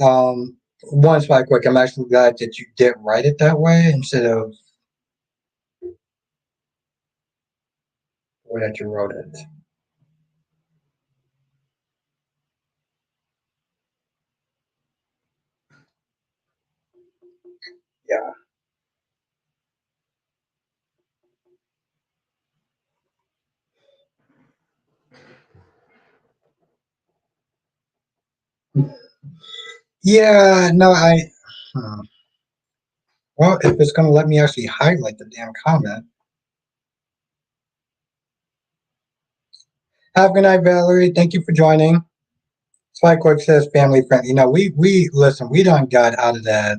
one spot quick. I'm actually glad that you did write it that way instead of the way that you wrote it. Yeah. Yeah, no, hmm. Well, if it's going to let me actually highlight the damn comment. Have a good night, Valerie. Thank you for joining. Spike Quick says family friendly. We listen. We don't got out of that.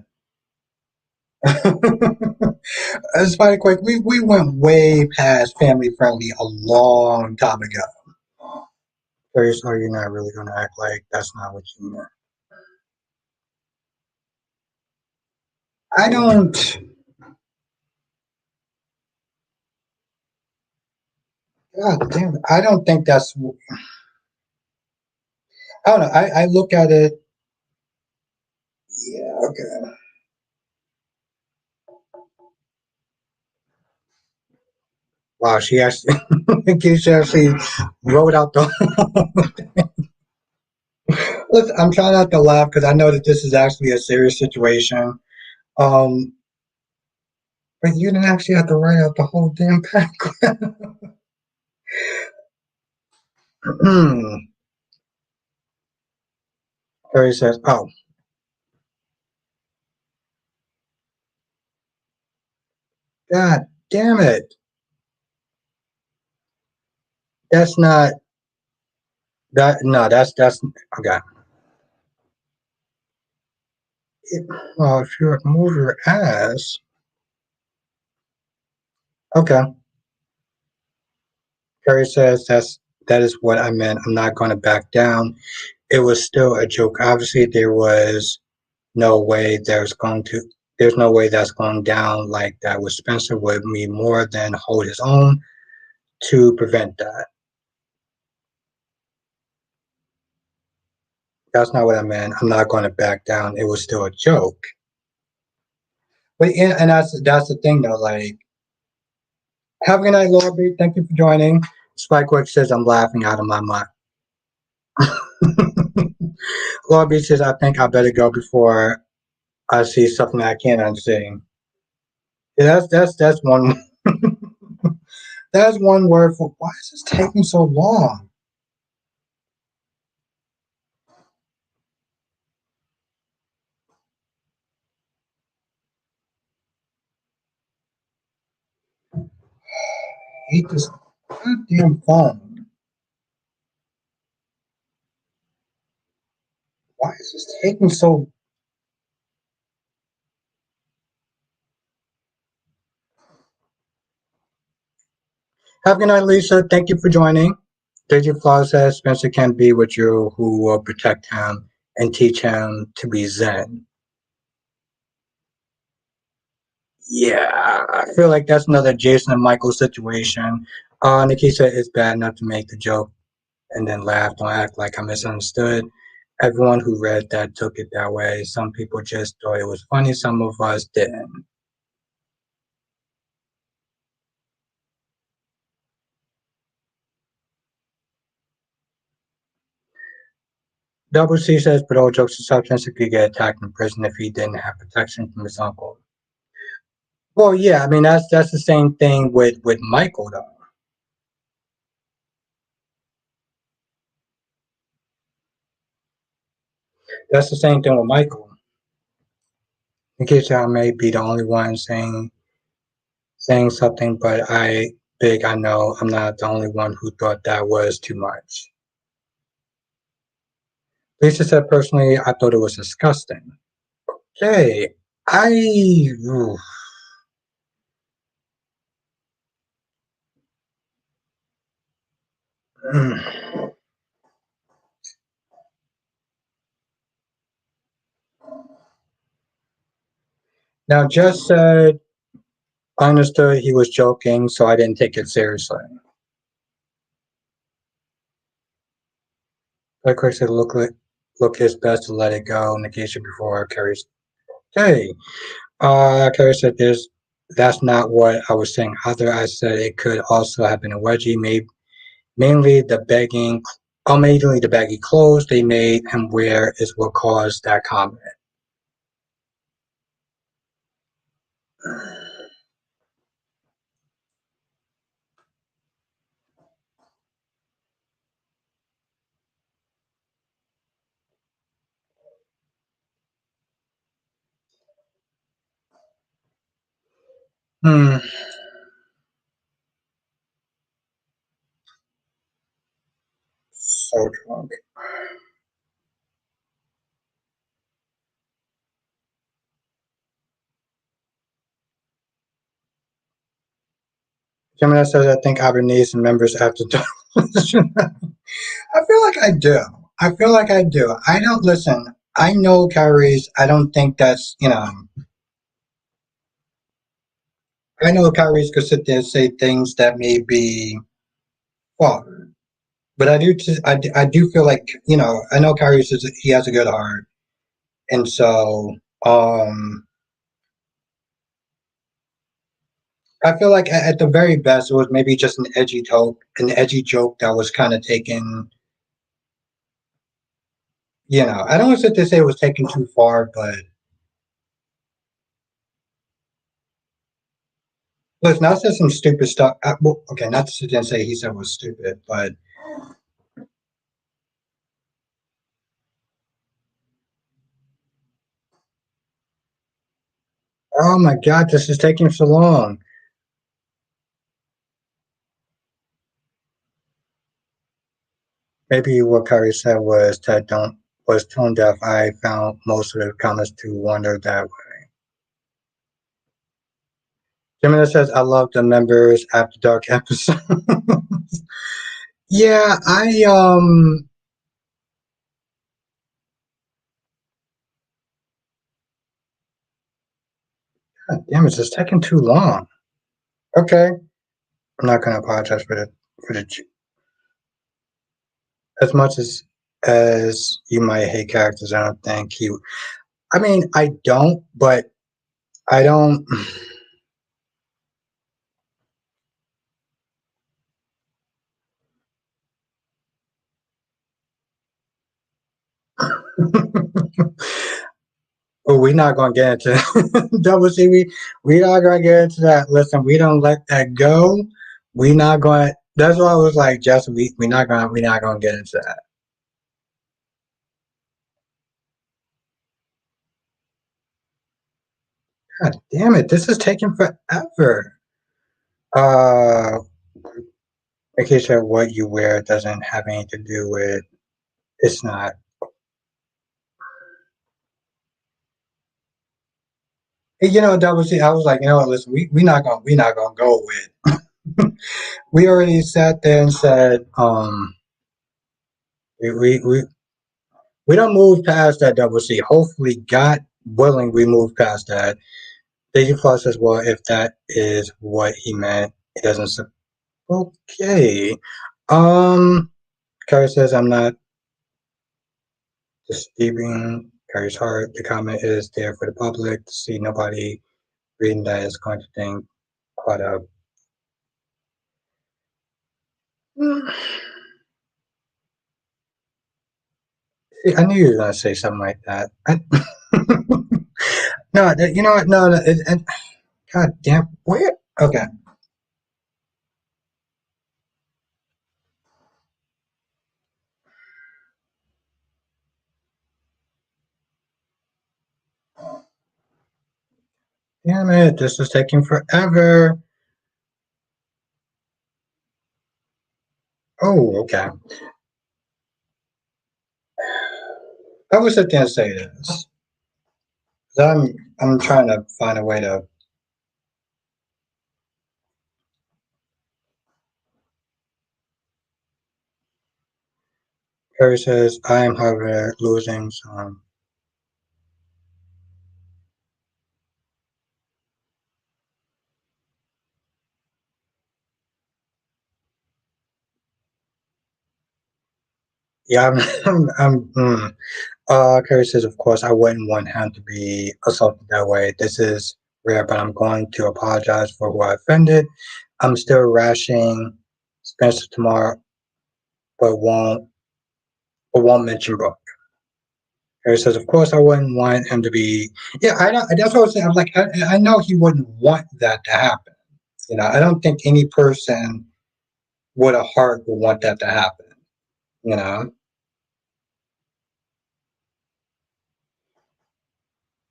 Spike Quick, we went way past family friendly a long time ago. So you're not really going to act like that's not what you meant. I don't. God damn it! I don't think that's. I don't know. I look at it. Yeah. Okay. Wow. She actually. She actually wrote out the. Listen, I'm trying not to laugh because I know that this is actually a serious situation. Um, but you didn't actually have to write out the whole damn paragraph. Harry says, "Oh, God damn it! That's not that. No, that's okay. It, well, if you move your ass, okay." Harry says, that is what I meant. I'm not going to back down. It was still a joke. Obviously, no way there's going to there's no way that's going down like that. With Spencer would me more than hold his own to prevent that. That's not what I meant. I'm not going to back down. It was still a joke. But yeah, and that's the thing though. Like, have a good night, Laura B. Thank you for joining. Spikeworks says I'm laughing out of my mind. Laura B says I think I better go before I see something I can't unsee. Yeah, that's one that's one word for why is this taking so long? I hate this goddamn phone. Why is this taking so Have a good night, Lisa. Thank you for joining. Digit Flaw says Spencer can be with you who will protect him and teach him to be Zen. Yeah, I feel like that's another Jason and Michael situation. Nikki said it's bad enough to make the joke and then laugh. Don't act like I misunderstood. Everyone who read that took it that way. Some people just thought it was funny. Some of us didn't. Double C says, but all jokes aside, Spencer could get attacked in prison if he didn't have protection from his uncle. Well, yeah, I mean that's the same thing with Michael though. That's the same thing with Michael. In case I may be the only one saying something, but I know I'm not the only one who thought that was too much. Lisa said personally, I thought it was disgusting. Okay, I oof. Mm. Now Jess said I understood he was joking, so I didn't take it seriously. Like I said, look his best to let it go. Negation before Carrie's. Okay, Carrie said there's. That's not what I was saying either. I said it could also have been a wedgie, maybe mainly the begging, mainly the baggy clothes they made him wear is what caused that comment. Hmm, so drunk. Gemini says, I think Albanese members after. I feel like I do. I feel like I do. I don't listen. I know Kyrie's. I don't think that's. I know Kyrie's could sit there and say things that may be well, but I do feel like. I know Kyrie says he has a good heart, and so um, I feel like at the very best it was maybe just an edgy joke that was kind of taken. I don't want to sit there and say it was taken too far, but listen, I said some stupid stuff. Well, okay, not to sit there and say he said was stupid, but oh my god, this is taking so long. Maybe what Kyrie said was that don't was tone deaf. I found most of the comments to wonder that way. Gemini says, I love the members after dark episode. Yeah, God damn it, it's taking too long. Okay. I'm not gonna apologize for the as much as you might hate characters, I don't think you I mean I don't, but I don't well, we're not gonna get into double C. We not gonna get into that. Listen, we don't let that go. We not going. That's why I was like, just we not gonna get into that. God damn it, this is taking forever. Uh, making sure what you wear doesn't have anything to do with. It's not. Double C. I was like, listen, we not gonna go with. We already sat there and said, we, we, we, we don't move past that double C. Hopefully, God willing, we move past that. Daisy Plus says, well, if that is what he meant, it doesn't. Okay. Um, Carrie says, I'm not deceiving Carrie's heart. The comment is there for the public to see. Nobody reading that is going to think quite a. See, I knew you were going to say something like that. No, you know what? No, God damn, where? Okay. Damn it, this is taking forever. Oh, okay. I was sit there and say this. 'Cause I'm trying to find a way to. Harry says, I am, however, losing some. Yeah, Carrie says, of course, I wouldn't want him to be assaulted that way. This is rare, but I'm going to apologize for who I offended. I'm still rashing Spencer tomorrow, but won't mention Brooke. Harry says, of course, I wouldn't want him to be. Yeah, I know. That's what I was saying. I'm like, I know he wouldn't want that to happen. You know, I don't think any person with a heart would want that to happen. You know,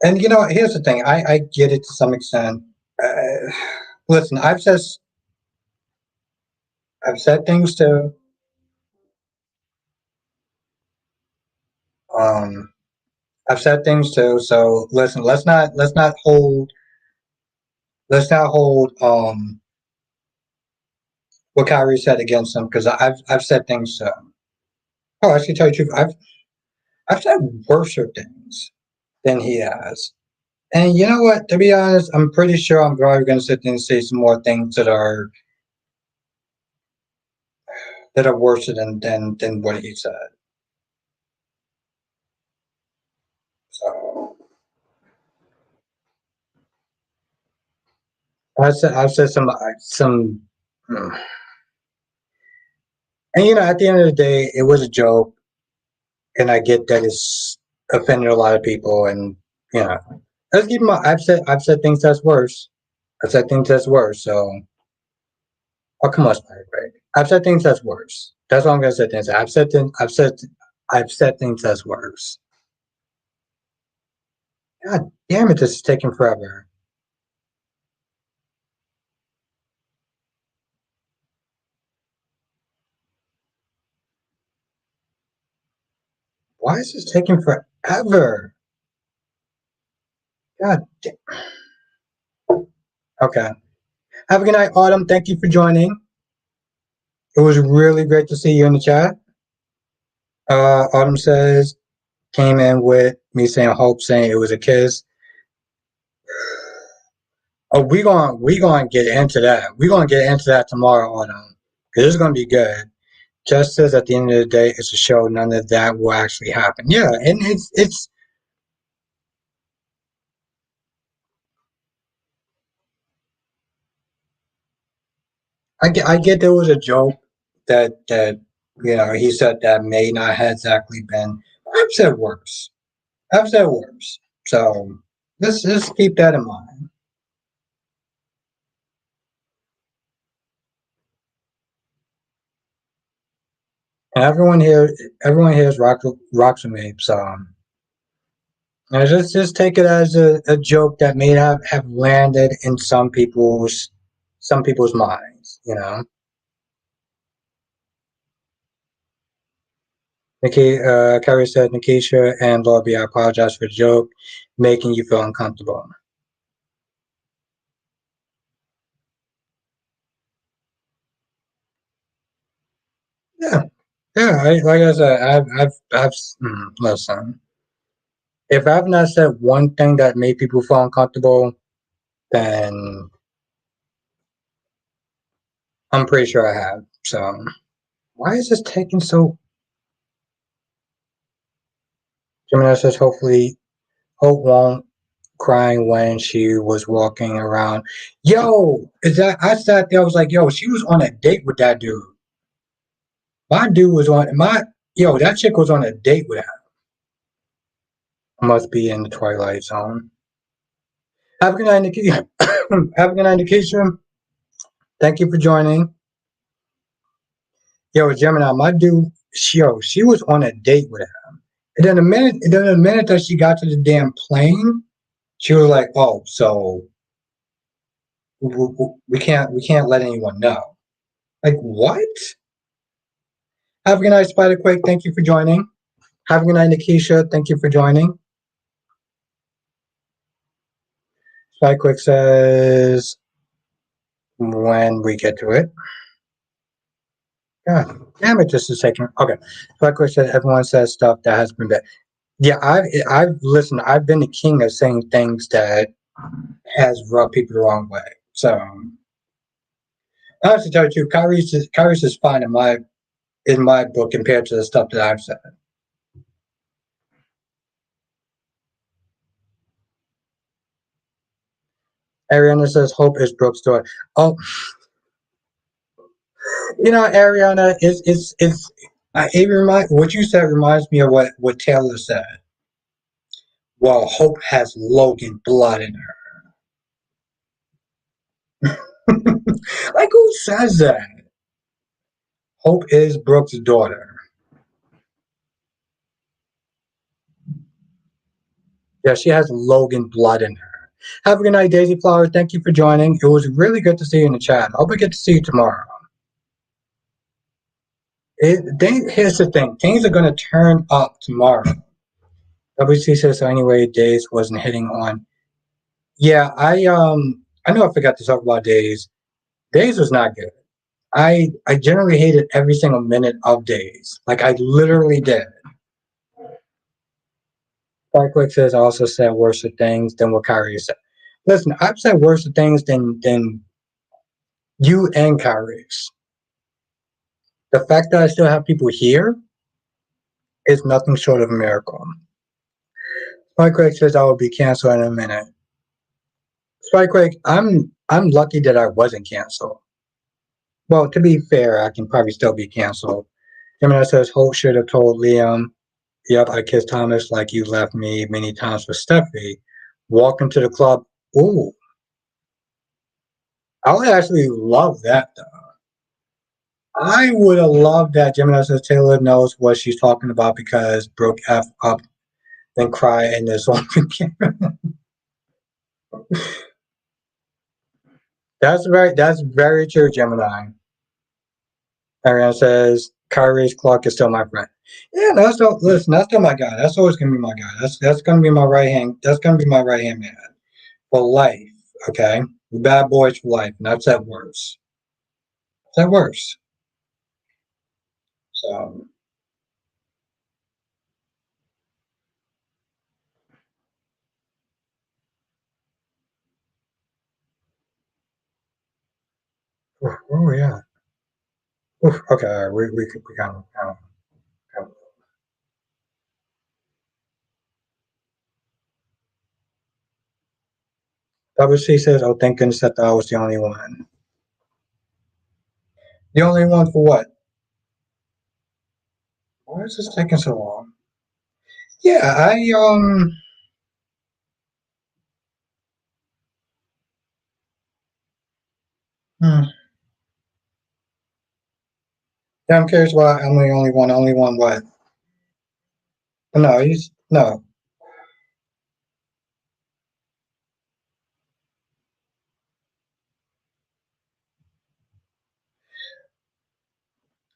and you know, here's the thing. I get it to some extent. Uh, Listen, I've said things too. Um, I've said things too. So listen, let's not hold what Kyrie said against him because I've said things too. Oh, I should tell you the truth. I've said worser things than he has. And you know what? To be honest, I'm pretty sure I'm probably going to sit there and say some more things that are worse than what he said. So I've said some, and you know, at the end of the day, it was a joke, and I get that it's offended a lot of people, and you know, let's keep in mind. I've said things that's worse. I've said things that's worse. So, oh come on, Spider Greg. I've said things that's worse. That's what I'm gonna say. Things I've said things that's worse. God damn it, this is taking forever. Why is this taking forever? God damn. Okay. Have a good night, Autumn. Thank you for joining. It was really great to see you in the chat. Autumn says, came in with me saying hope, saying it was a kiss. Oh, we gonna get into that. We gonna get into that tomorrow, Autumn. Because it's gonna be good. Just says at the end of the day, it's a show. None of that will actually happen. Yeah, and it's. I get there was a joke that you know he said that may not have exactly been. I've said worse. I've said worse. So let's keep that in mind. And everyone here is rocks with me. So just take it as a joke that may not have landed in some people's minds. You know. Carrie said, Nikisha and Lobby, I apologize for the joke, making you feel uncomfortable. Yeah, yeah. Like I said, listen. If I've not said one thing that made people feel uncomfortable, then I'm pretty sure I have. So why is this taking so? Gemini says hopefully Hope won't crying when she was walking around. Yo, is that I sat there, I was like, yo, she was on a date with that dude. My dude was on my yo, that chick was on a date with him. Must be in the Twilight Zone. Have a good night, Nikki. Have a good night, Nikisha. Thank you for joining. Yo, Gemini, my dude, she was on a date with him. And then the minute that she got to the damn plane, she was like, "Oh, so we can't let anyone know." Like what? Have a good night, Spiderquake. Thank you for joining. Have a good night, Nikisha. Thank you for joining. Spiderquake says when we get to it. God damn it, just a second. Okay. Spiderquake says everyone says stuff that has been bad. Yeah, I've listened. I've been the king of saying things that has rubbed people the wrong way. So honestly, tell you the truth, Kyrie's is fine in my book compared to the stuff that I've said. Ariana says hope is Brooke's daughter. Oh, Ariana is what you said reminds me of what Taylor said. Well, Hope has Logan blood in her. Like who says that? Hope is Brooke's daughter. Yeah, she has Logan blood in her. Have a good night, Daisy Flower. Thank you for joining. It was really good to see you in the chat. I hope we get to see you tomorrow. Here's the thing. Things are going to turn up tomorrow. WC says so anyway, Days wasn't hitting on. Yeah, I know I forgot to talk about Days. Days was not good. I generally hated every single minute of Days. Like I literally did. Quick says I also said worse things than what Kyrie said. Listen, I've said worse things than you and Kyrie's. The fact that I still have people here is nothing short of a miracle. Spikequake says I will be canceled in a minute. Spikequake, I'm lucky that I wasn't canceled. Well, to be fair, I can probably still be canceled. Gemini says Holt should have told Liam, "Yep, I kissed Thomas like you left me many times with Steffi." Walking to the club. Ooh, I would actually love that though. I would have loved that. Gemini says Taylor knows what she's talking about because Brooke F up then cry in this open camera. That's very true, Gemini. Ariana says Kyrie's Clark is still my friend. Yeah, listen, that's still my guy. That's always gonna be my guy. That's gonna be my right hand. That's gonna be my right hand man for life. Okay, bad boys for life, and that's at worst. That works. So, oh yeah. Okay, we kind of. WC says, "Oh, thank goodness that I was the only one." The only one for what? Why is this taking so long? Yeah, hmm. Yeah, I'm curious why I'm the only one. Only one what? No, he's no.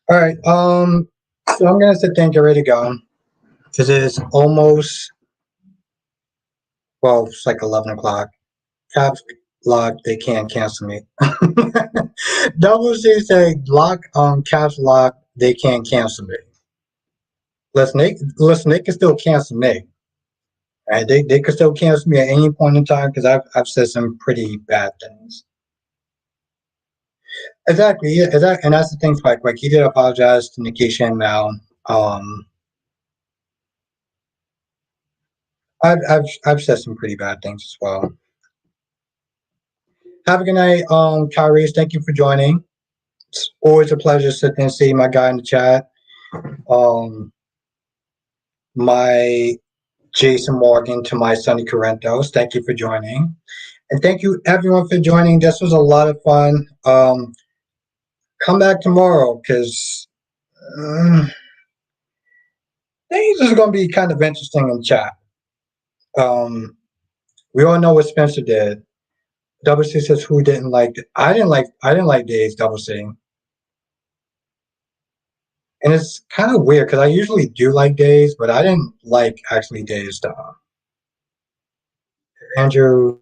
All right. So I'm gonna sit there and get ready to go because it's almost it's like 11 o'clock. Caps lock. They can't cancel me. Double C say lock. Caps lock. they can't cancel me. Listen, they can still cancel me. Right? They could still cancel me at any point in time because I've said some pretty bad things. Exactly, yeah, exactly, and that's the thing. Like he did apologize to Nikki Shanmao. Um, I've said some pretty bad things as well. Have a good night, Tyrese. Thank you for joining. It's always a pleasure sitting and seeing my guy in the chat. Um, my Jason Morgan to my Sonny Corinthos. Thank you for joining. And thank you everyone for joining. This was a lot of fun. Come back tomorrow because things are going to be kind of interesting in chat. We all know what Spencer did. Double C says who didn't like it. I didn't like Days Double C. And it's kind of weird because I usually do like Days, but I didn't like actually Days stuff. Andrew.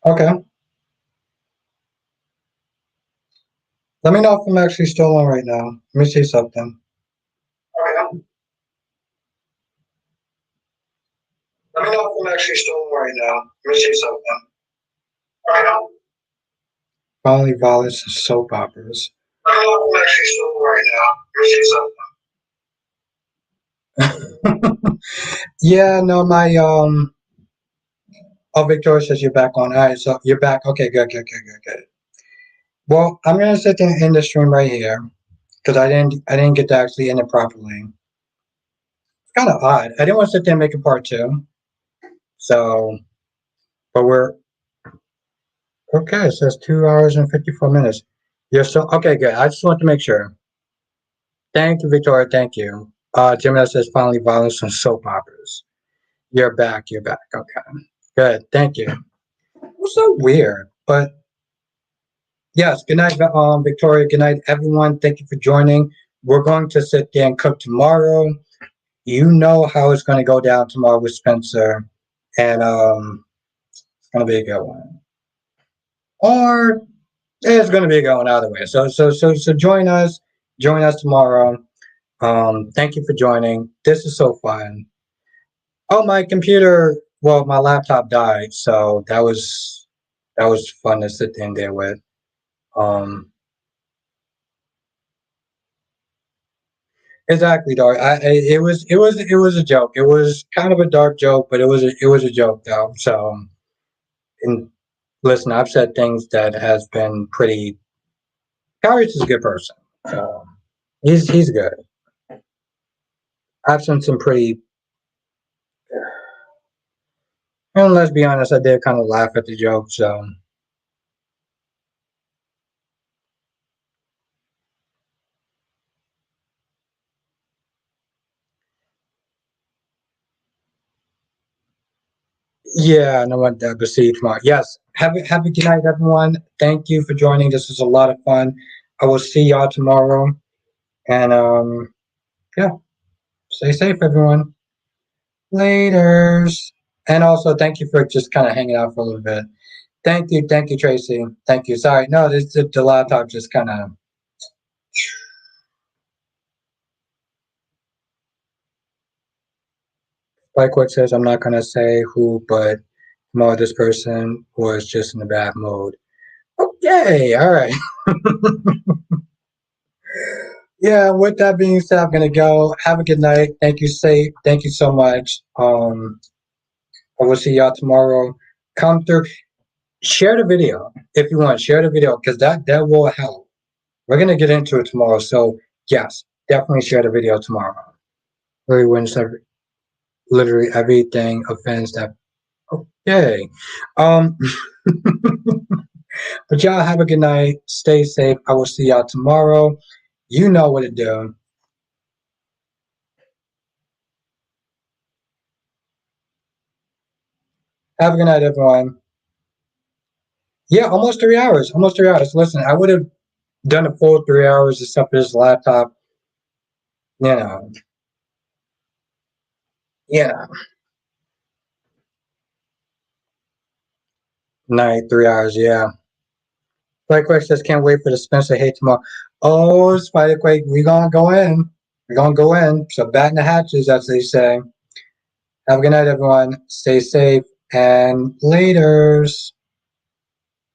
Okay. Let me know if I'm actually still on right now. Let me see something. Okay. Let me know if I'm actually still on right now. Let me see something. Okay. Finally, violence and soap operas. Let me know if I'm actually still on right now. Let me see something. Yeah, no, my oh, Victoria says you're back on. All right, so you're back. Okay, good. Well, I'm gonna sit there and end the stream right here because I didn't get to actually end it properly. It's kind of odd. I didn't want to sit there and make a part two. So, but we're okay. It says 2 hours and 54 minutes. You're still okay. Good. I just want to make sure. Thank you, Victoria. Thank you. Gemini says finally violence from soap operas. You're back. You're back. Okay. Good. Thank you. It was so weird, but yes. Good night, Victoria. Good night, everyone. Thank you for joining. We're going to sit there and cook tomorrow. You know how it's going to go down tomorrow with Spencer, and it's going to be a good one. Or it's going to be a good one either way. So join us. Join us tomorrow. Thank you for joining. This is so fun. Oh, my computer. Well, my laptop died, so that was fun to sit in there with. Um, Exactly, dog. It was a joke. It was kind of a dark joke, but it was a joke though. So, and listen, I've said things that has been pretty. Kyrie's is a good person. So he's good. I've seen some pretty. And let's be honest, I did kind of laugh at the joke. So yeah, no one but see you tomorrow. Yes, have a good night, everyone. Thank you for joining. This was a lot of fun. I will see y'all tomorrow. And yeah, stay safe, everyone. Laters. And also, thank you for just kind of hanging out for a little bit. Thank you, Tracy. Thank you. Sorry, no, this the laptop just kind of. Like what says, I'm not gonna say who, but more this person was just in a bad mood. Okay, all right. Yeah, with that being said, I'm gonna go. Have a good night. Thank you, safe. Thank you so much. I will see y'all tomorrow. Come through. Share the video if you want. Share the video because that will help. We're gonna get into it tomorrow. So yes, definitely share the video tomorrow. Really wins literally everything offends that. Okay. Um, but y'all have a good night. Stay safe. I will see y'all tomorrow. You know what to do. Have a good night, everyone. Yeah, almost 3 hours. Almost 3 hours. Listen, I would have done a full 3 hours except for this laptop. You know, yeah, night, 3 hours. Yeah. Spiderquake says, can't wait for the Spencer hate tomorrow. Oh, Spiderquake, we gonna go in. We're gonna go in. So batten the hatches, as they say. Have a good night, everyone. Stay safe and laters.